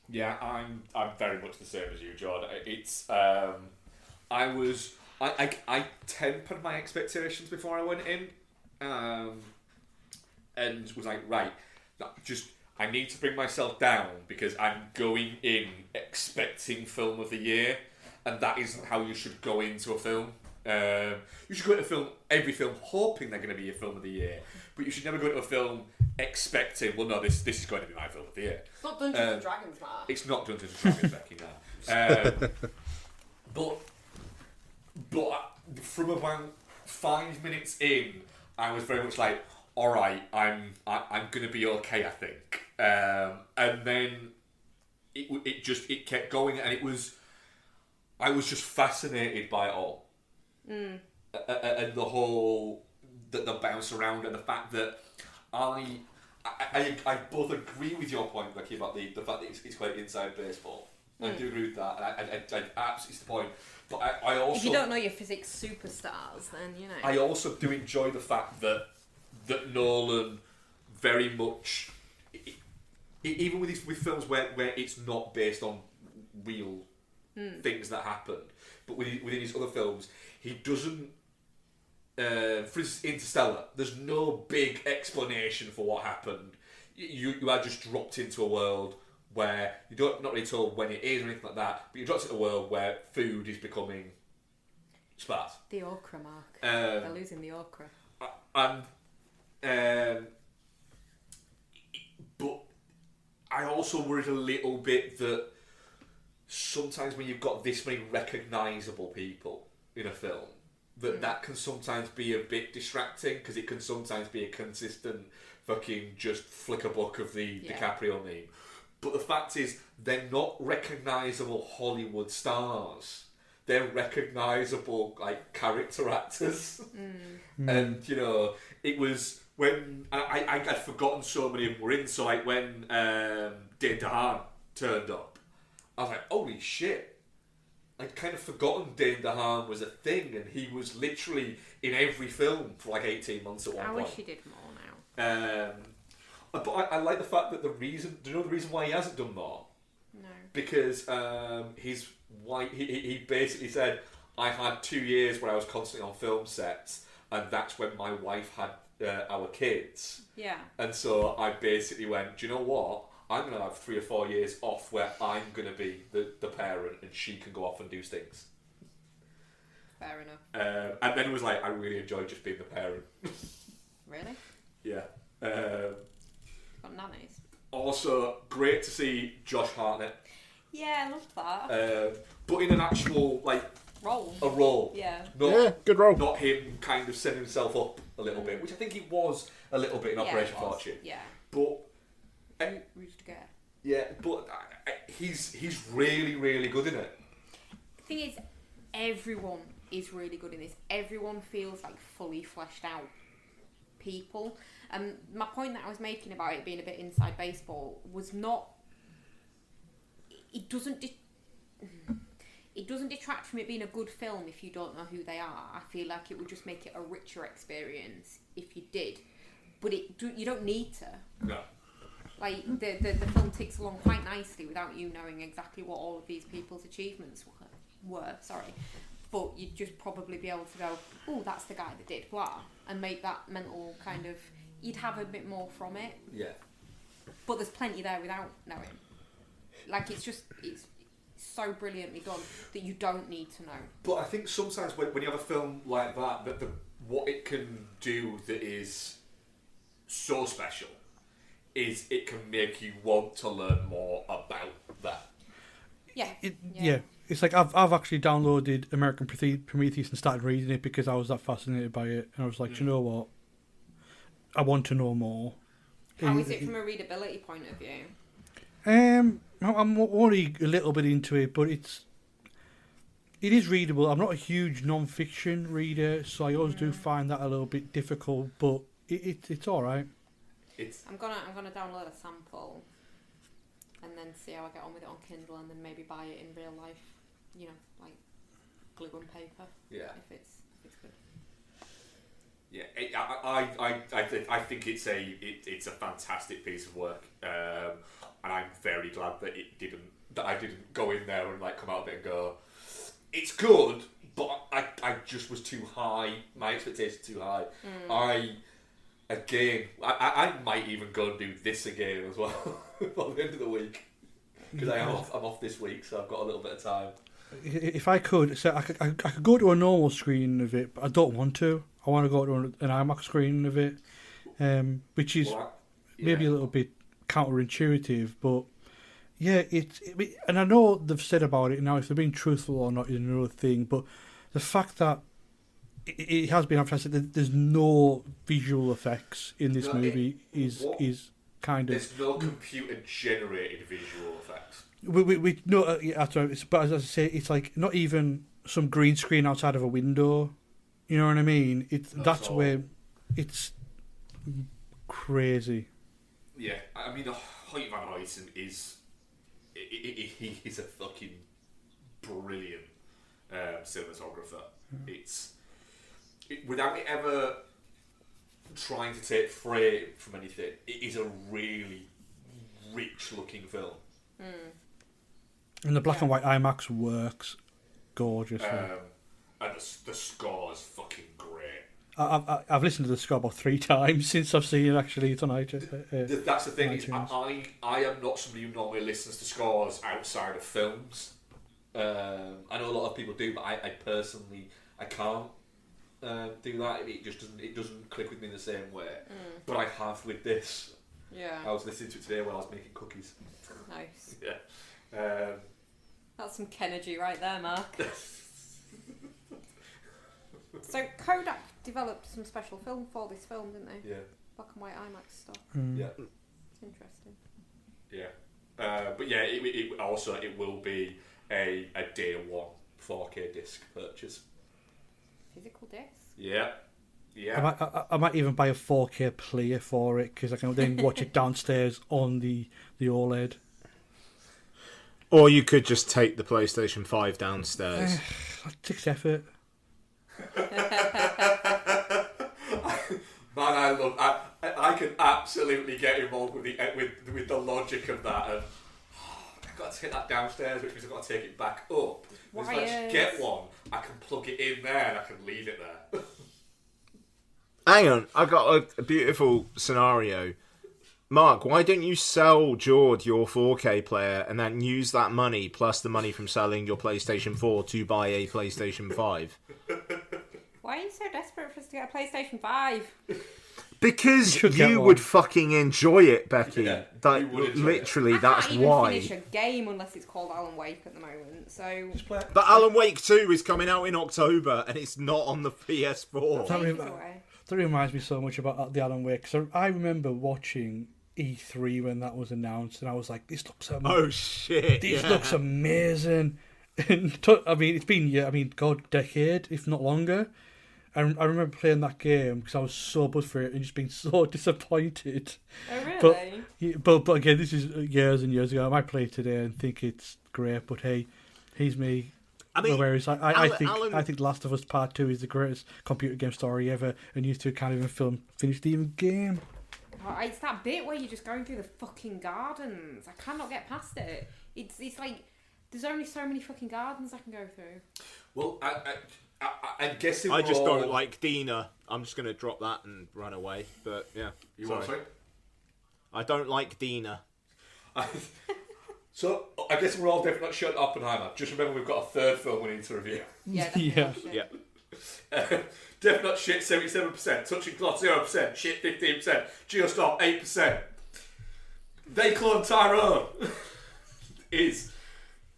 Yeah, I'm very much the same as you, Jordan. It's I tempered my expectations before I went in, and was like, right, I need to bring myself down because I'm going in expecting film of the year, and that isn't how you should go into a film. You should go into every film hoping they're going to be your film of the year, but you should never go into a film expecting, well, no, this is going to be my film of the year. It's not Dungeons and Dragons, Matt. It's not Dungeons and Dragons, Becky, no. But from about 5 minutes in, I was very much like, all right, I'm going to be okay, I think. And then it kept going, and I was just fascinated by it all. And the whole the bounce around, and the fact that I both agree with your point, Becky, about the fact that it's quite inside baseball. I do agree with that, and I absolutely see the point. But I also, if you don't know your physics superstars, then you know. I also do enjoy the fact that Nolan very much, even with films where it's not based on real things that happened, but within his other films, he doesn't. For instance, Interstellar, there's no big explanation for what happened. You are just dropped into a world where you don't not really told when it is or anything like that, but you're dropped into a world where food is becoming sparse. The okra, Mark. They're losing the okra. But I also worried a little bit that sometimes when you've got this many recognisable people in a film, that can sometimes be a bit distracting, because it can sometimes be a consistent fucking just flick a book of the DiCaprio meme. But the fact is, they're not recognisable Hollywood stars. They're recognisable like character actors. And you know, it was when I had forgotten so many of them were in. So like when Dane DeHaan turned up, I was like, holy shit. I'd kind of forgotten Dane DeHaan was a thing, and he was literally in every film for like 18 months at one point. I wish he did more now. But I like the fact that do you know the reason why he hasn't done more? No. Because his wife, he basically said, I had 2 years where I was constantly on film sets, and that's when my wife had our kids. Yeah. And so I basically went, do you know what? I'm going to have 3 or 4 years off where I'm going to be the parent, and she can go off and do things. Fair enough. And then it was like, I really enjoyed just being the parent. Really? Yeah. Got nannies. Also, great to see Josh Hartnett. Yeah, I loved that. But in an actual, like... Role. A role. Yeah. Good role. Not him kind of setting himself up a little bit, which I think he was a little bit in Operation Fortune. Yeah. But... Rooster Gare. Yeah, but he's really, really good in it. The thing is, everyone is really good in this. Everyone feels like fully fleshed out people. My point that I was making about it being a bit inside baseball was not... It doesn't detract from it being a good film if you don't know who they are. I feel like it would just make it a richer experience if you did. But you don't need to. No. Like, the film ticks along quite nicely without you knowing exactly what all of these people's achievements were. But you'd just probably be able to go, oh, that's the guy that did blah, and make that mental kind of... You'd have a bit more from it. Yeah. But there's plenty there without knowing. Like, it's so brilliantly done that you don't need to know. But I think sometimes when you have a film like that, what it can do that is so special is it can make you want to learn more about that. Yeah. Yeah. It's like I've actually downloaded American Prometheus and started reading it because I was that fascinated by it, and I was like, do you know what? I want to know more. How is it from a readability point of view? I'm only a little bit into it, but it is readable. I'm not a huge non-fiction reader, so I always do find that a little bit difficult, but it's all right. I'm gonna download a sample and then see how I get on with it on Kindle, and then maybe buy it in real life. You know, like glue and paper. Yeah. If it's good. Yeah, I think it's a fantastic piece of work, and I'm very glad that I didn't go in there and like come out of it and go, it's good, but I just was too high. My expectations too high. again, I might even go and do this again as well by the end of the week because I'm off this week, so I've got a little bit of time. If I could, so I could go to a normal screening of it, but I don't want to. I want to go to an IMAX screening of it, which is maybe a little bit counterintuitive, but yeah, and I know they've said about it now. If they're being truthful or not is another thing, but the fact that it has been emphasised that there's no visual effects in this movie is kind of. There's no computer generated visual effects. We no, that's right. But as I say, it's like not even some green screen outside of a window. You know what I mean? That's where it's crazy. Yeah, I mean, Hoyt van Huysen is he's a fucking brilliant cinematographer. Without it ever trying to take frame from anything, it is a really rich looking film. And the black and white IMAX works gorgeously. And the score is fucking great. I've listened to the score about 3 times since I've seen it actually tonight. That's the thing. Is I am not somebody who normally listens to scores outside of films. I know a lot of people do, but I personally can't do that. It doesn't click with me in the same way. But I have with this. Yeah. I was listening to it today while I was making cookies. Nice. Yeah. That's some Kennedy right there, Mark. So Kodak developed some special film for this film, didn't they? Yeah. Black and white IMAX stuff. Yeah. It's interesting. Yeah. But yeah, it will be a day one 4K disc purchase. Physical disc? Yeah. Yeah. I might even buy a 4K player for it because I can then watch it downstairs on the OLED. Or you could just take the PlayStation 5 downstairs. It takes effort. Man, I can absolutely get involved with the logic of that, and I've got to take that downstairs, which means I've got to take it back up. If I just get one, I can plug it in there and I can leave it there. Hang on, I got a beautiful scenario. Mark, why don't you sell Jord your 4K player and then use that money plus the money from selling your PlayStation 4 to buy a PlayStation 5? Why are you so desperate for us to get a PlayStation 5? Because you would fucking enjoy it, Becky. Yeah, literally, I that's can't even why. finish a game unless it's called Alan Wake at the moment. So. But Alan Wake 2 is coming out in October and it's not on the PS4. That reminds me so much about the Alan Wake. So I remember watching E3 when that was announced, and I was like, "This looks amazing. Oh shit! This looks amazing." And I mean, it's been decade, if not longer. And I remember playing that game because I was so buzzed for it and just being so disappointed. Oh really? But again, this is years and years ago. I might play it today and think it's great, but hey, he's me. I mean, whereas I think Last of Us Part 2 is the greatest computer game story ever, and you two can't even finish the even game. Oh, it's that bit where you're just going through the fucking gardens. I cannot get past it. It's like there's only so many fucking gardens I can go through. Well, I'm guessing I just don't like Dina. I'm just going to drop that and run away. But yeah, sorry? I don't like Dina. So I guess we're all definitely not shut Oppenheimer. Just remember, we've got a third film we need to review. Yeah. Definitely not shit 77%. Touching Cloth 0%. Shit 15%. Geostorm 8%. They Cloned Tyrone is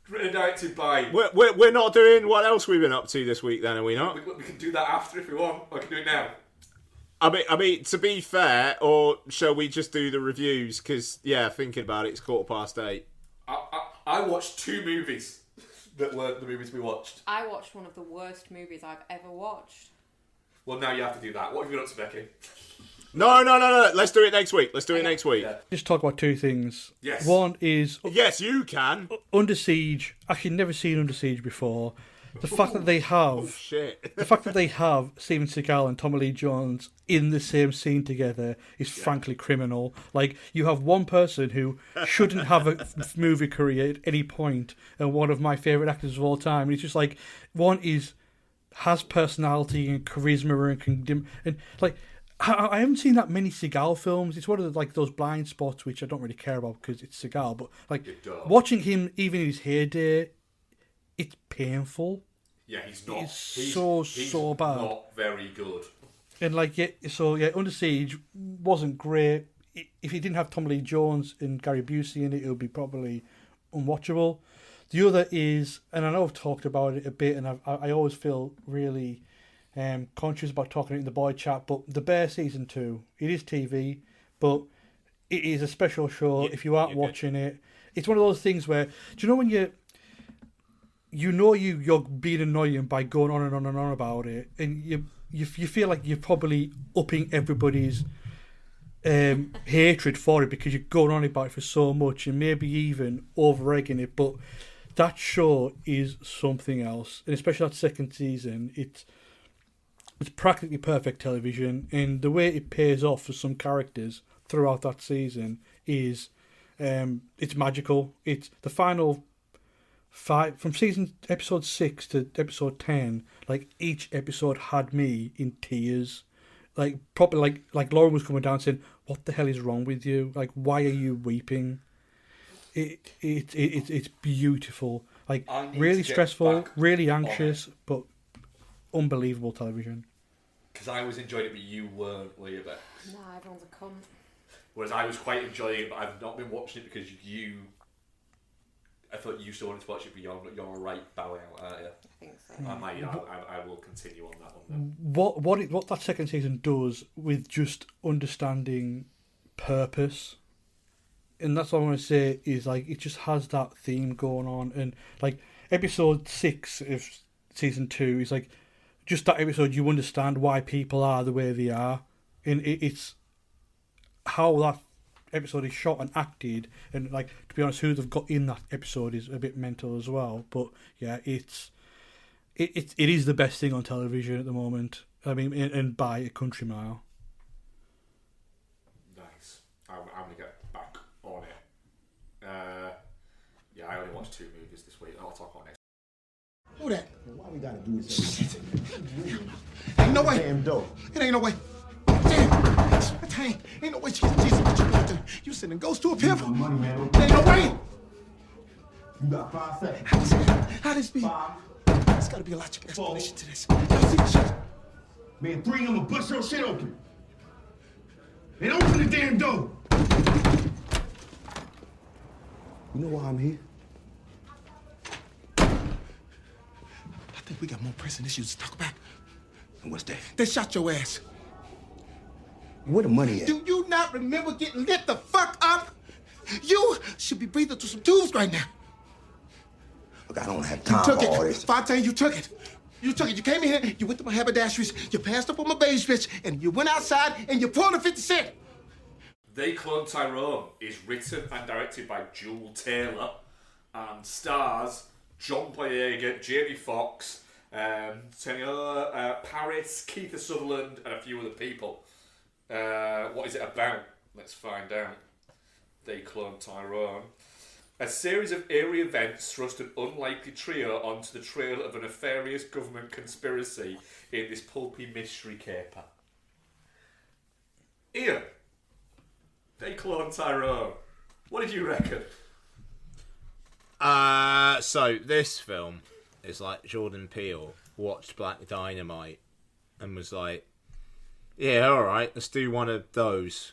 written and directed by. We're not doing what else we've been up to this week. Then are we not? We can do that after if we want. Or we can do it now. I mean, to be fair, or shall we just do the reviews? Because thinking about it, it's 8:15. I watched 2 movies that weren't the movies we watched. I watched one of the worst movies I've ever watched. Well, now you have to do that. What have you been up to, Becky? No. Let's do it next week. Yeah. Just talk about 2 things. Yes. One is... Yes, you can. Under Siege. Actually, never seen Under Siege before. The fact that they have... Oh, shit. The fact that they have Steven Seagal and Tommy Lee Jones in the same scene together is frankly criminal. Like, you have one person who shouldn't have a movie career at any point, and one of my favourite actors of all time. And it's just like, one has personality and charisma and can... And, like... I haven't seen that many Seagal films. It's one of those blind spots which I don't really care about because it's Seagal. But watching him, even in his heyday, it's painful. Yeah, he's not. He's so bad. Not very good. And Under Siege wasn't great. If he didn't have Tommy Lee Jones and Gary Busey in it, it would be probably unwatchable. The other is, and I know I've talked about it a bit, and I always feel really conscious about talking it in the boy chat, but The Bear Season 2, it is TV, but it is a special show. If you aren't watching it, it's one of those things where, do you know when you're being annoying by going on and on and on about it, and you feel like you're probably upping everybody's hatred for it because you're going on about it for so much and maybe even over-egging it, but that show is something else, and especially that second season, it's practically perfect television, and the way it pays off for some characters throughout that season is it's magical. It's the final 5 from episode 6 to episode 10. Like each episode had me in tears. Like probably like Lauren was coming down saying, "What the hell is wrong with you? Like, why are you weeping?" It's beautiful. Like really stressful, really anxious, but unbelievable television. Because I was enjoying it, but you weren't, Leah. Nah, everyone's a cunt. Whereas I was quite enjoying it, but I've not been watching it because I thought you still wanted to watch it, but you're right bowing out, aren't you? I think so. I will continue on that one then. What that second season does with just understanding purpose, and that's what I want to say is like it just has that theme going on, and like episode 6 of season 2 is like just that episode you understand why people are the way they are, and it's how that episode is shot and acted, and like to be honest, who they've got in that episode is a bit mental as well. But yeah, it is the best thing on television at the moment. I mean, and by a country mile. Nice. I'm gonna get back on it. Yeah, I only watched 2 movies this week. I'll talk about next. Who that? Why we gotta do this? Shit. Ain't no way. Damn dope. It ain't no way. Damn. Ain't no way. Jesus, what you gonna do? You sending ghosts to a pimp? Money, man. Ain't no way. You got 5 seconds. How this be? 5. There's gotta be a logical explanation to this. Y'all see the shit? Man, 3 of them will bust your shit open. And open the damn door. You know why I'm here? I think we got more pressing issues to talk about. And what's that? They shot your ass. Where the money at? Do you not remember getting lit the fuck up? You should be breathing through some tubes right now. Look, I don't have time for all this. Fontaine, you took it. You took it. You came in here, you went to my haberdasheries, you passed up on my beige bitch, and you went outside and you pulled a 50 cent. They Cloned Tyrone is written and directed by Jewel Taylor and stars John Boyega, Jamie Foxx, Teniola Paris, Keith Sutherland, and a few other people. What is it about? Let's find out. They Cloned Tyrone. A series of eerie events thrust an unlikely trio onto the trail of a nefarious government conspiracy in this pulpy mystery caper. Ian, They Cloned Tyrone. What did you reckon? So this film is like Jordan Peele watched Black Dynamite and was like, yeah, alright, let's do one of those.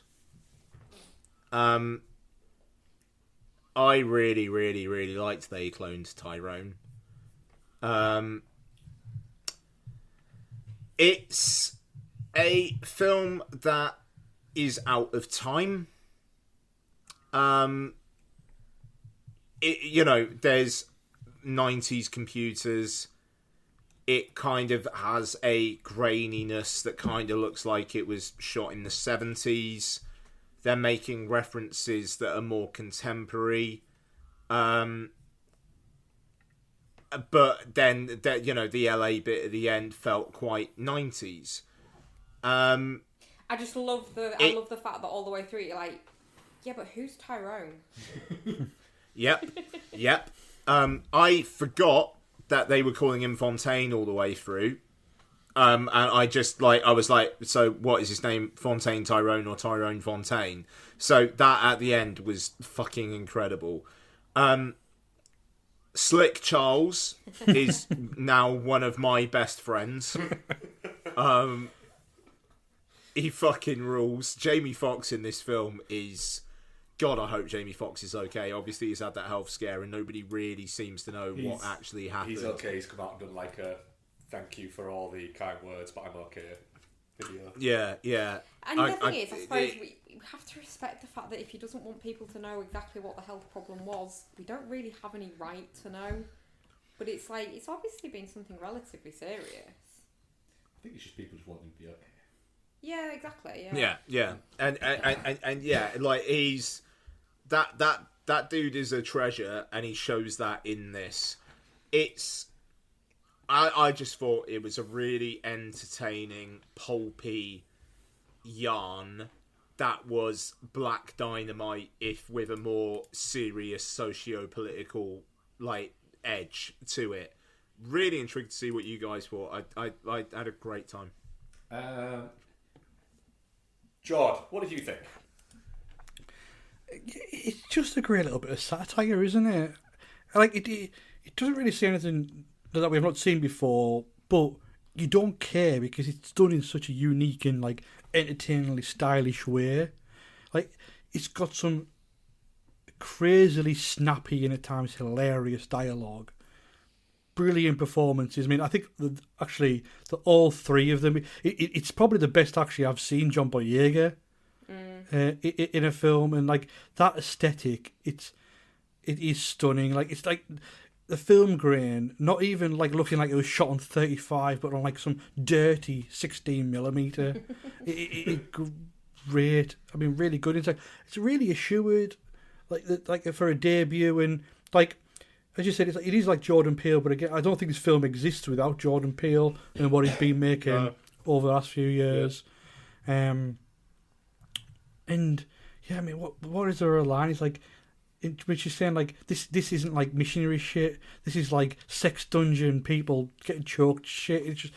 I really, really, really liked They Cloned Tyrone. It's a film that is out of time. There's 90s computers. It kind of has a graininess that kind of looks like it was shot in the 70s. They're making references that are more contemporary. But then, the LA bit at the end felt quite 90s. I just love I love the fact that all the way through you're like, yeah, but who's Tyrone? Yep. I forgot that they were calling him Fontaine all the way through. And I just I was like, so what is his name? Fontaine Tyrone or Tyrone Fontaine? So that at the end was fucking incredible. Slick Charles is now one of my best friends. He fucking rules. Jamie Foxx in this film is... God, I hope Jamie Foxx is okay. Obviously, he's had that health scare and nobody really seems to know what actually happened. He's okay. He's come out and done like a thank you for all the kind words, but I'm okay video. Yeah. And the thing is, I suppose we have to respect the fact that if he doesn't want people to know exactly what the health problem was, we don't really have any right to know. But it's it's obviously been something relatively serious. I think it's just people just wanting to be okay. Yeah, exactly. Yeah. And yeah, he's that dude is a treasure, and he shows that in this. I just thought it was a really entertaining, pulpy yarn that was Black Dynamite, if with a more serious socio-political edge to it. Really intrigued to see what you guys thought. I had a great time. George, what did you think? It's just a great little bit of satire, isn't it? It doesn't really say anything that we've not seen before, but you don't care because it's done in such a unique and entertainingly stylish way. It's got some crazily snappy and at times hilarious dialogue, brilliant performances. I mean, I think that all three of them, it's probably the best I've seen John Boyega in a film, and that aesthetic, it is stunning. It's the film grain, not even looking like it was shot on 35, but on some dirty 16mm. Great. I mean, really good. It's really assured, for a debut, and as you said, it is like Jordan Peele, but again, I don't think this film exists without Jordan Peele and what he's been making over the last few years. Yeah. And yeah, I mean, what is there a line? It's which is saying this isn't missionary shit. This is sex dungeon people getting choked shit. It's just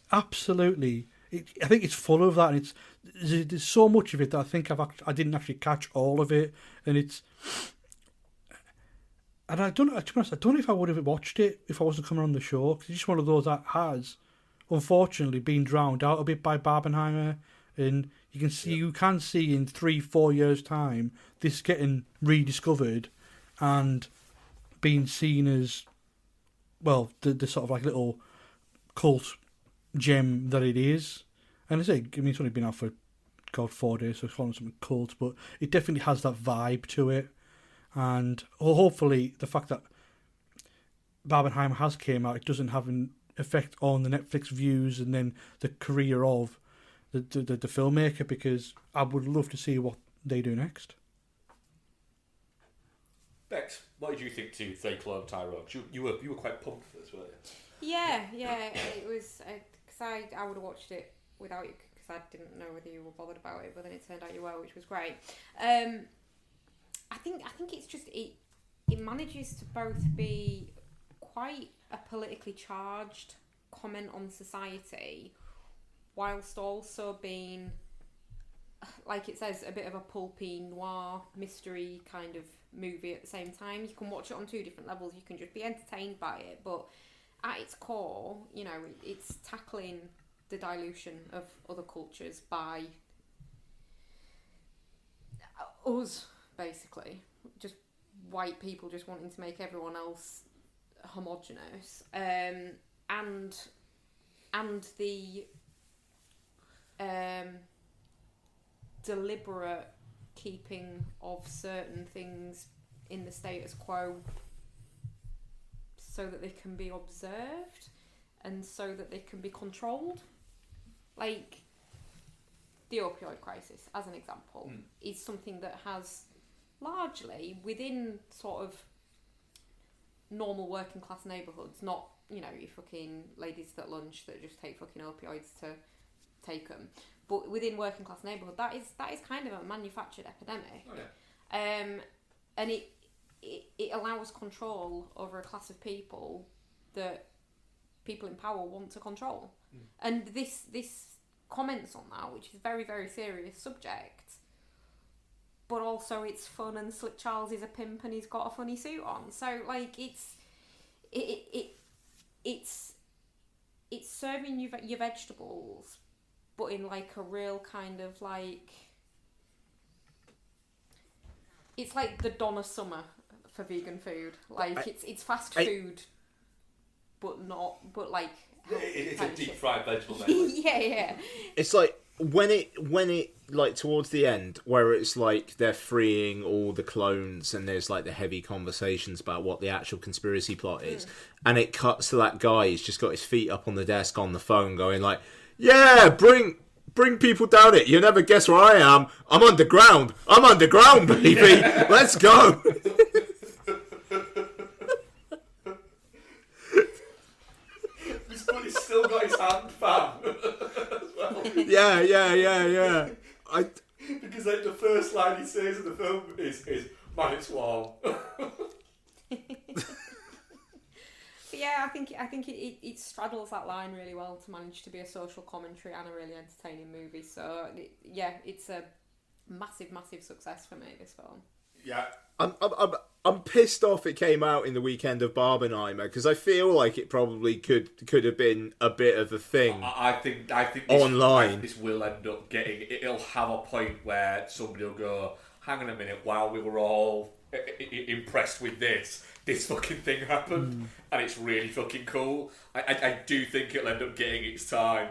absolutely. I think it's full of that, and there's so much of it that I think I didn't actually catch all of it, and it's. And to be honest, I don't know if I would have watched it if I wasn't coming on the show, because it's just one of those that has, unfortunately, been drowned out a bit by Barbenheimer, and you can see in 3-4 years' time this getting rediscovered and being seen as, well, the sort of little cult gem that it is. And I mean, it's only been out for 4 days, so it's calling something cult, but it definitely has that vibe to it. And hopefully the fact that Barbenheimer has came out, it doesn't have an effect on the Netflix views and then the career of the filmmaker, because I would love to see what they do next. Bex, what did you think to They Cloned Tyrone? You were quite pumped for this, weren't you? Yeah, it was, because I would have watched it without you, because I didn't know whether you were bothered about it, but then it turned out you were, which was great. I think it's just it manages to both be quite a politically charged comment on society, whilst also being, like it says, a bit of a pulpy noir mystery kind of movie at the same time. You can watch it on two different levels. You can just be entertained by it, but at its core, it's tackling the dilution of other cultures by us, basically, just white people just wanting to make everyone else homogenous, and the deliberate keeping of certain things in the status quo so that they can be observed and so that they can be controlled. Like the opioid crisis, as an example, is something that has largely within sort of normal working class neighbourhoods, not, you fucking ladies at lunch that just take fucking opioids to take them, but within working class neighbourhood, that is kind of a manufactured epidemic. Oh, yeah. And it allows control over a class of people that people in power want to control. And this comments on that, which is a very, very serious subject. But also it's fun, and Slick Charles is a pimp and he's got a funny suit on. So like it's serving your vegetables, but in like a real kind of like, it's like the Donna Summer for vegan food. Like it's fast food, but like it's a deep fried vegetable. yeah. It's like when it like towards the end where it's like they're freeing all the clones and there's like the heavy conversations about what the actual conspiracy plot is, and it cuts to that guy who's just got his feet up on the desk on the phone going like, yeah, bring people down it. You never guess where I am. I'm underground, baby. Let's go. But he's still got his hand fan as well. Yeah. Because like the first line he says in the film is "Man, it's warm." But yeah, I think it straddles that line really well to manage to be a social commentary and a really entertaining movie. So yeah, it's a massive success for me, this film. Yeah. I'm pissed off it came out in the weekend of Barbenheimer, because I feel like it probably could have been a bit of a thing. I think online. This will end up getting. It'll have a point where somebody will go, "Hang on a minute, while we were all impressed with this fucking thing happened, and it's really fucking cool." I do think it'll end up getting its time.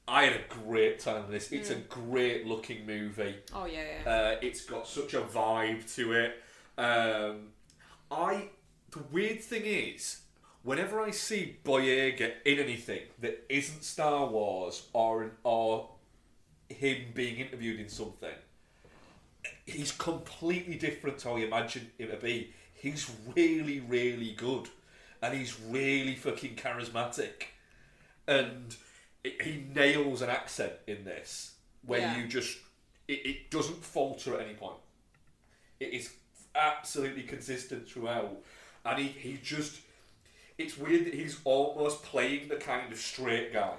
I had a great time with this. It's a great looking movie. Oh yeah. It's got such a vibe to it. The weird thing is, whenever I see Boyega in anything that isn't Star Wars or him being interviewed in something, he's completely different to how you imagine him to be. He's really, really good, and he's really fucking charismatic, and he nails an accent in this where you just it doesn't falter at any point. It is absolutely consistent throughout, and he just, it's weird that he's almost playing the kind of straight guy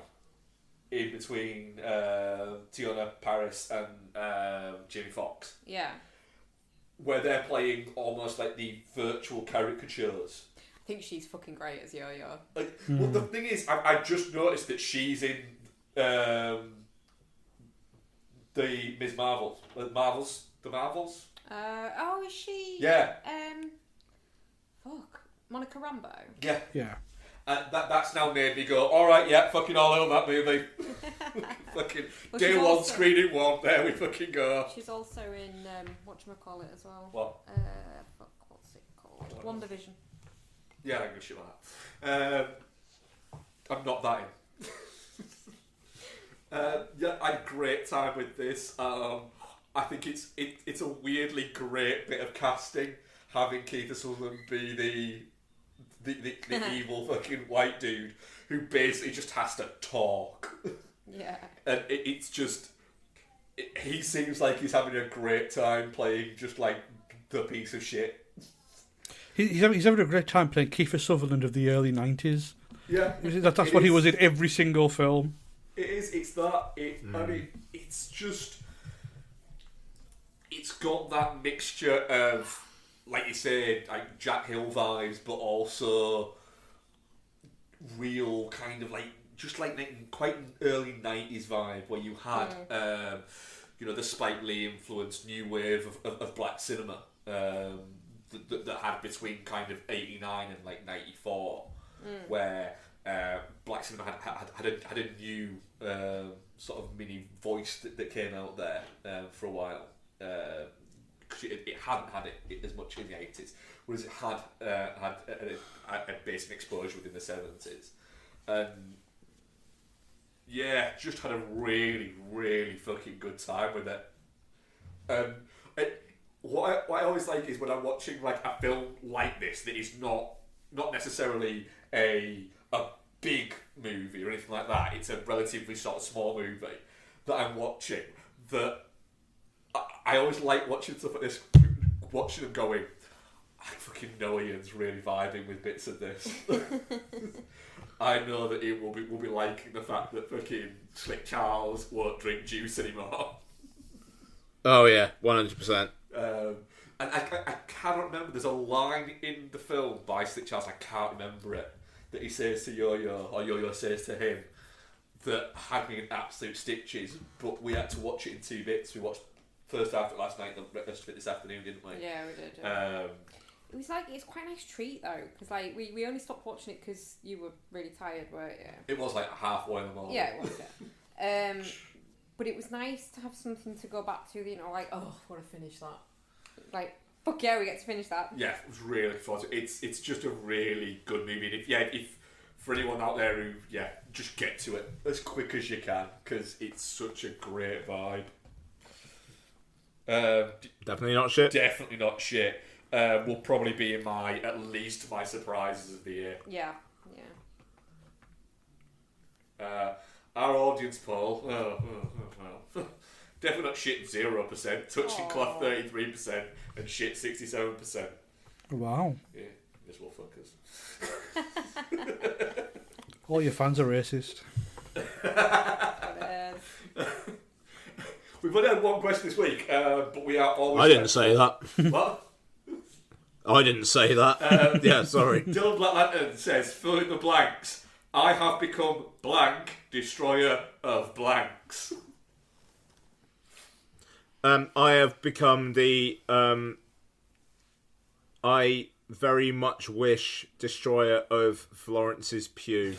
in between Tiana Paris and Jamie Foxx. Yeah. Where they're playing almost like the virtual caricatures. I think she's fucking great as Yo-Yo. Well, the thing is, I just noticed that she's in the Ms. Marvel. The Marvels? Is she? Yeah. Monica Rambeau? Yeah. Yeah. That's now made me go, alright, yeah, fucking all over that movie. Fucking day one, also, screening one, there we fucking go. She's also in, whatchamacallit as well. What? What's it called? WandaVision. Yeah, I can shit like that. I'm not that in. Yeah, I had a great time with this. I think it's a weirdly great bit of casting, having Kiefer Sutherland be the evil fucking white dude who basically just has to talk. Yeah. And it's just, he seems like he's having a great time playing just like the piece of shit. He's having a great time playing Kiefer Sutherland of the early 90s. Yeah. That's what he was in every single film. It is, it's that. I mean, it's just, it's got that mixture of, like you said, like Jack Hill vibes, but also real kind of like, just like quite an early 90s vibe where you had, the Spike Lee influenced new wave of black cinema. That had between kind of 89 and like 94, where black cinema had a new sort of mini voice that came out there for a while, because it hadn't had it as much in the 80s, whereas it had a basic exposure within the 70s, and yeah, just had a really, really fucking good time with it. What I always like is when I'm watching like a film like this that is not necessarily a big movie or anything like that. It's a relatively sort of small movie that I'm watching. That I always like watching stuff like this, watching them going, I fucking know Ian's really vibing with bits of this. I know that Ian will be liking the fact that fucking Slick Charles won't drink juice anymore. Oh yeah, 100%. And I cannot remember. There's a line in the film by Slick Charles. I can't remember it, that he says to Yo-Yo, or Yo-Yo says to him, that had me in absolute stitches. But we had to watch it in 2 bits. We watched first half of it last night, the rest of it this afternoon, didn't we? Yeah, we did. Yeah. It was like, it's quite a nice treat though, because like we only stopped watching it because you were really tired, weren't you? It was like halfway in the morning. Yeah, it was. Yeah. But it was nice to have something to go back to. You know, like, oh, I want to finish that. Like, fuck yeah, we get to finish that. Yeah, it was really fun. It's just a really good movie. And if for anyone out there who just get to it as quick as you can, because it's such a great vibe. Definitely not shit. Definitely not shit. Will probably be in at least my surprises of the year. Yeah. Our audience poll, well, definitely not shit 0%, touching cloth 33%, and shit 67%. Wow. Yeah, miserable fuckers. All your fans are racist. We've only had one question this week, but we are always... I didn't say that. What? I didn't say that. Yeah, sorry. Dylan Black Lantern says, fill in the blanks. I have become blank, destroyer of blanks. I have become the I very much wish destroyer of Florence's pew.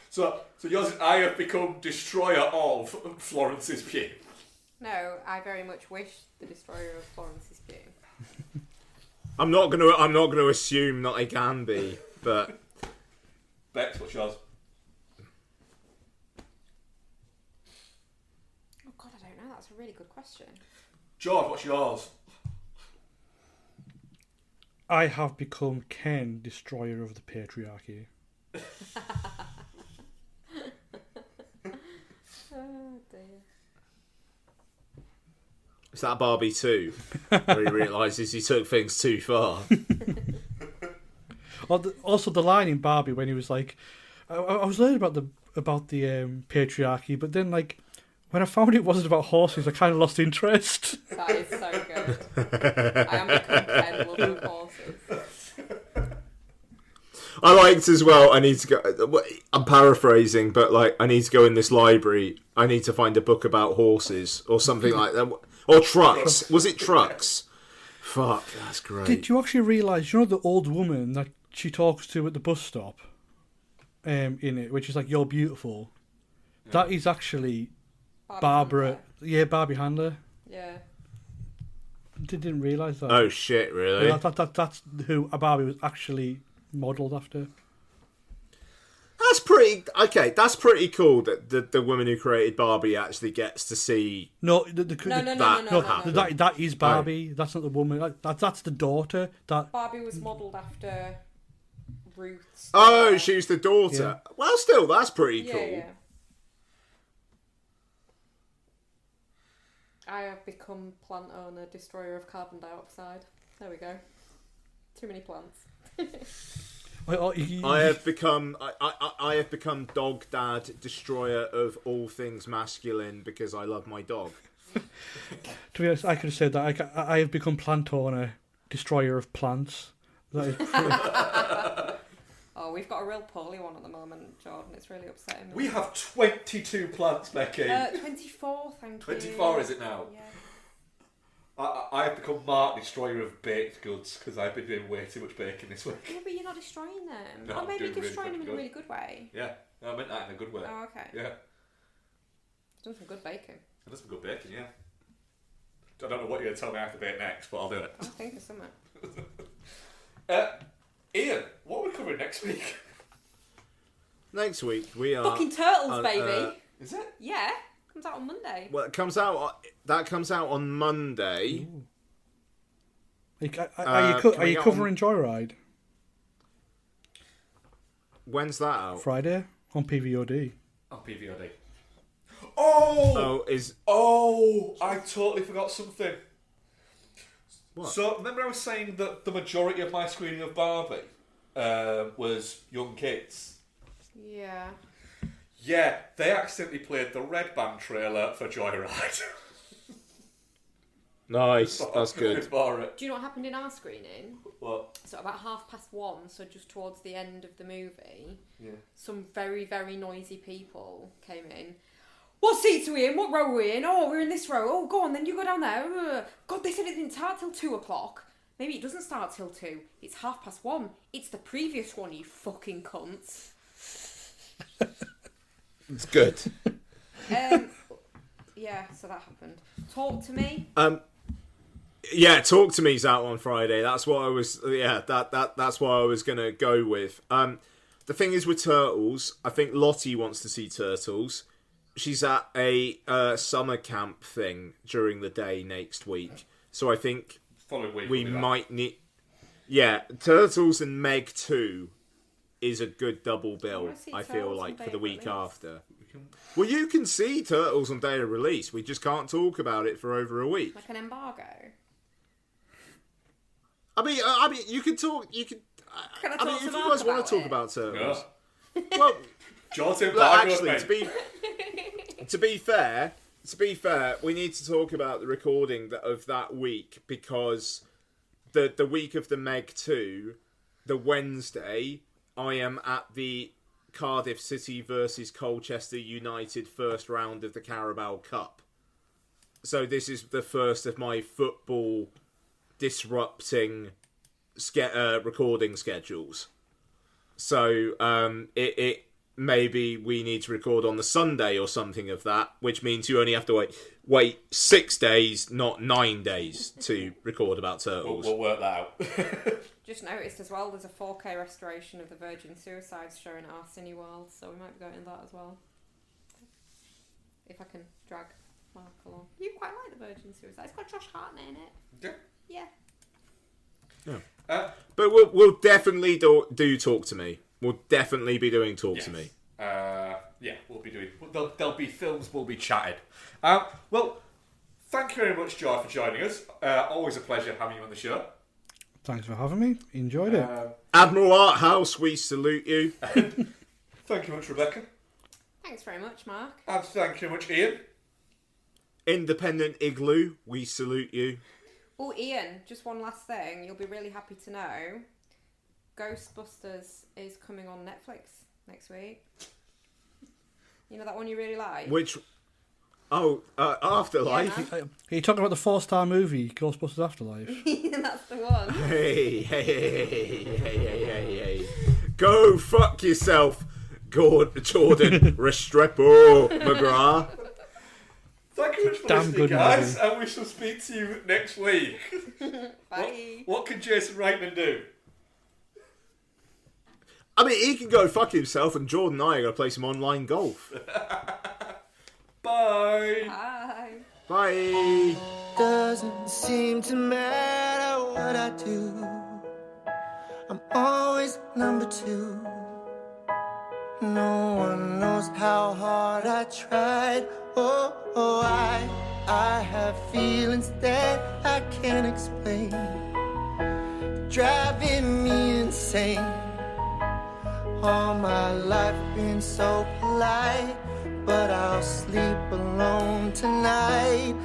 So yours is, I have become destroyer of Florence's pew. No, I very much wish the destroyer of Florence's pew. I'm not gonna assume that I can be, but Bex, what's yours? Oh God, I don't know. That's a really good question. George, what's yours? I have become Ken, destroyer of the patriarchy. Oh dear. is that Barbie 2? Where he realises he took things too far. Also, the line in Barbie when he was like, I was learning about the patriarchy, but then like when I found it wasn't about horses, I kind of lost interest. That is so good. I am become Ken, loving horses. I liked as well. I need to go. I'm paraphrasing, but like I need to go in this library. I need to find a book about horses or something like that, or trucks. Was it trucks? Fuck, that's great. Did you actually realise? You know the old woman that she talks to at the bus stop, in it, which is like "You're beautiful." Yeah. That is actually Barbara. Handler. Yeah, Barbie Handler. Yeah. Didn't realise that. Oh shit! Really? Yeah, that's who Barbie was actually modelled after. That's pretty okay. That's pretty cool that the woman who created Barbie actually gets to see. No, that is Barbie. Oh. That's not the woman. That's the daughter. That Barbie was modelled after Ruth's. Oh, she's the daughter. Yeah. Well, still, that's pretty cool. Yeah. I have become plant owner, destroyer of carbon dioxide. There we go. Too many plants. I have become dog dad, destroyer of all things masculine because I love my dog. To be honest, I could have said that. I have become plant owner, destroyer of plants. That is pretty... Oh, we've got a real poorly one at the moment, Jordan. It's really upsetting me. We have 22 plants, Becky. 24, thank you. 24 is it now? Yeah. I have become Mark, destroyer of baked goods, because I've been doing way too much baking this week. Yeah, but you're not destroying them. No, or maybe you're destroying really them in a really good way. Yeah, no, I meant that in a good way. Oh, okay. Yeah. You've done some good baking. I've done some good baking, yeah. I don't know what you're going to tell me I have to bake next, but I'll do it. I'll think of something. Ian, what are we covering next week? Next week we are... Fucking Turtles, baby! Is it? Yeah. Comes out on Monday. Well, that comes out on Monday. Are you covering Joyride? When's that out? Friday on PVOD. On PVOD. I totally forgot something. What? So, remember I was saying that the majority of my screening of Barbie was young kids? Yeah. Yeah, they accidentally played the Red Band trailer for Joyride. Nice, that's good. Before it. Do you know what happened in our screening? What? So about 1:30, so just towards the end of the movie, Yeah. some very, very noisy people came in. What seats are we in? What row are we in? Oh, we're in this row. Oh, go on then, you go down there. God, they said it didn't start till 2:00. Maybe it doesn't start till 2. It's 1:30. It's the previous one, you fucking cunts. It's good. Yeah, so that happened. Talk to me. Yeah, Talk to Me's out on Friday. That's what I was. Yeah, that's what I was gonna go with. The thing is with Turtles, I think Lottie wants to see Turtles. She's at a summer camp thing during the day next week, so I think we might need. Yeah, Turtles and Meg 2 is a good double bill. I feel like for the week after. Well, you can see Turtles on day of release. We just can't talk about it for over a week. Like an embargo. I mean, you can talk. You can. Can I I mean, talk if to you Mark guys want about to talk it? about Turtles, Yeah. well, Jordan look, Mcgrath, actually, mate. to be fair, we need to talk about the recording of that week because the week of the Meg 2, the Wednesday, I am at the Cardiff City versus Colchester United first round of the Carabao Cup. So this is the first of my football disrupting recording schedules. So it maybe we need to record on the Sunday or something of that, which means you only have to wait 6 days, not 9 days, to record about Turtles. We'll work that out. Just noticed as well, there's a 4K restoration of the Virgin Suicides showing at our Cineworld, so we might be going to that as well. If I can drag Mark along. You quite like the Virgin Suicides. It's got Josh Hartnett in it. Yeah. Yeah. But we'll definitely do Talk to Me. We'll definitely be doing Talk to Me. Yeah, we'll be doing. There'll be films. We'll be chatting. Well, thank you very much, Joy, for joining us. Always a pleasure having you on the show. Thanks for having me. Enjoyed it. Admiral Arthouse, we salute you. Thank you much, Rebecca. Thanks very much, Mark. And thank you very much, Ian. Independent Igloo, we salute you. Oh, Ian, just one last thing. You'll be really happy to know Ghostbusters is coming on Netflix next week. You know that one you really like? Which... Oh, Afterlife. Yeah, Are you talking about the 4-star movie, Ghostbusters Afterlife? That's the one. Hey. Go fuck yourself, Jordan Restrepo McGrath. Thank you very much for Damn listening, good guys, movie. and we shall speak to you next week. Bye. What can Jason Reitman do? I mean, he can go fuck himself, and Jordan and I are going to play some online golf. Bye. Bye. Bye. Doesn't seem to matter what I do. I'm always number 2. No one knows how hard I tried. I have feelings that I can't explain, driving me insane. All my life been so polite, but I'll sleep alone tonight.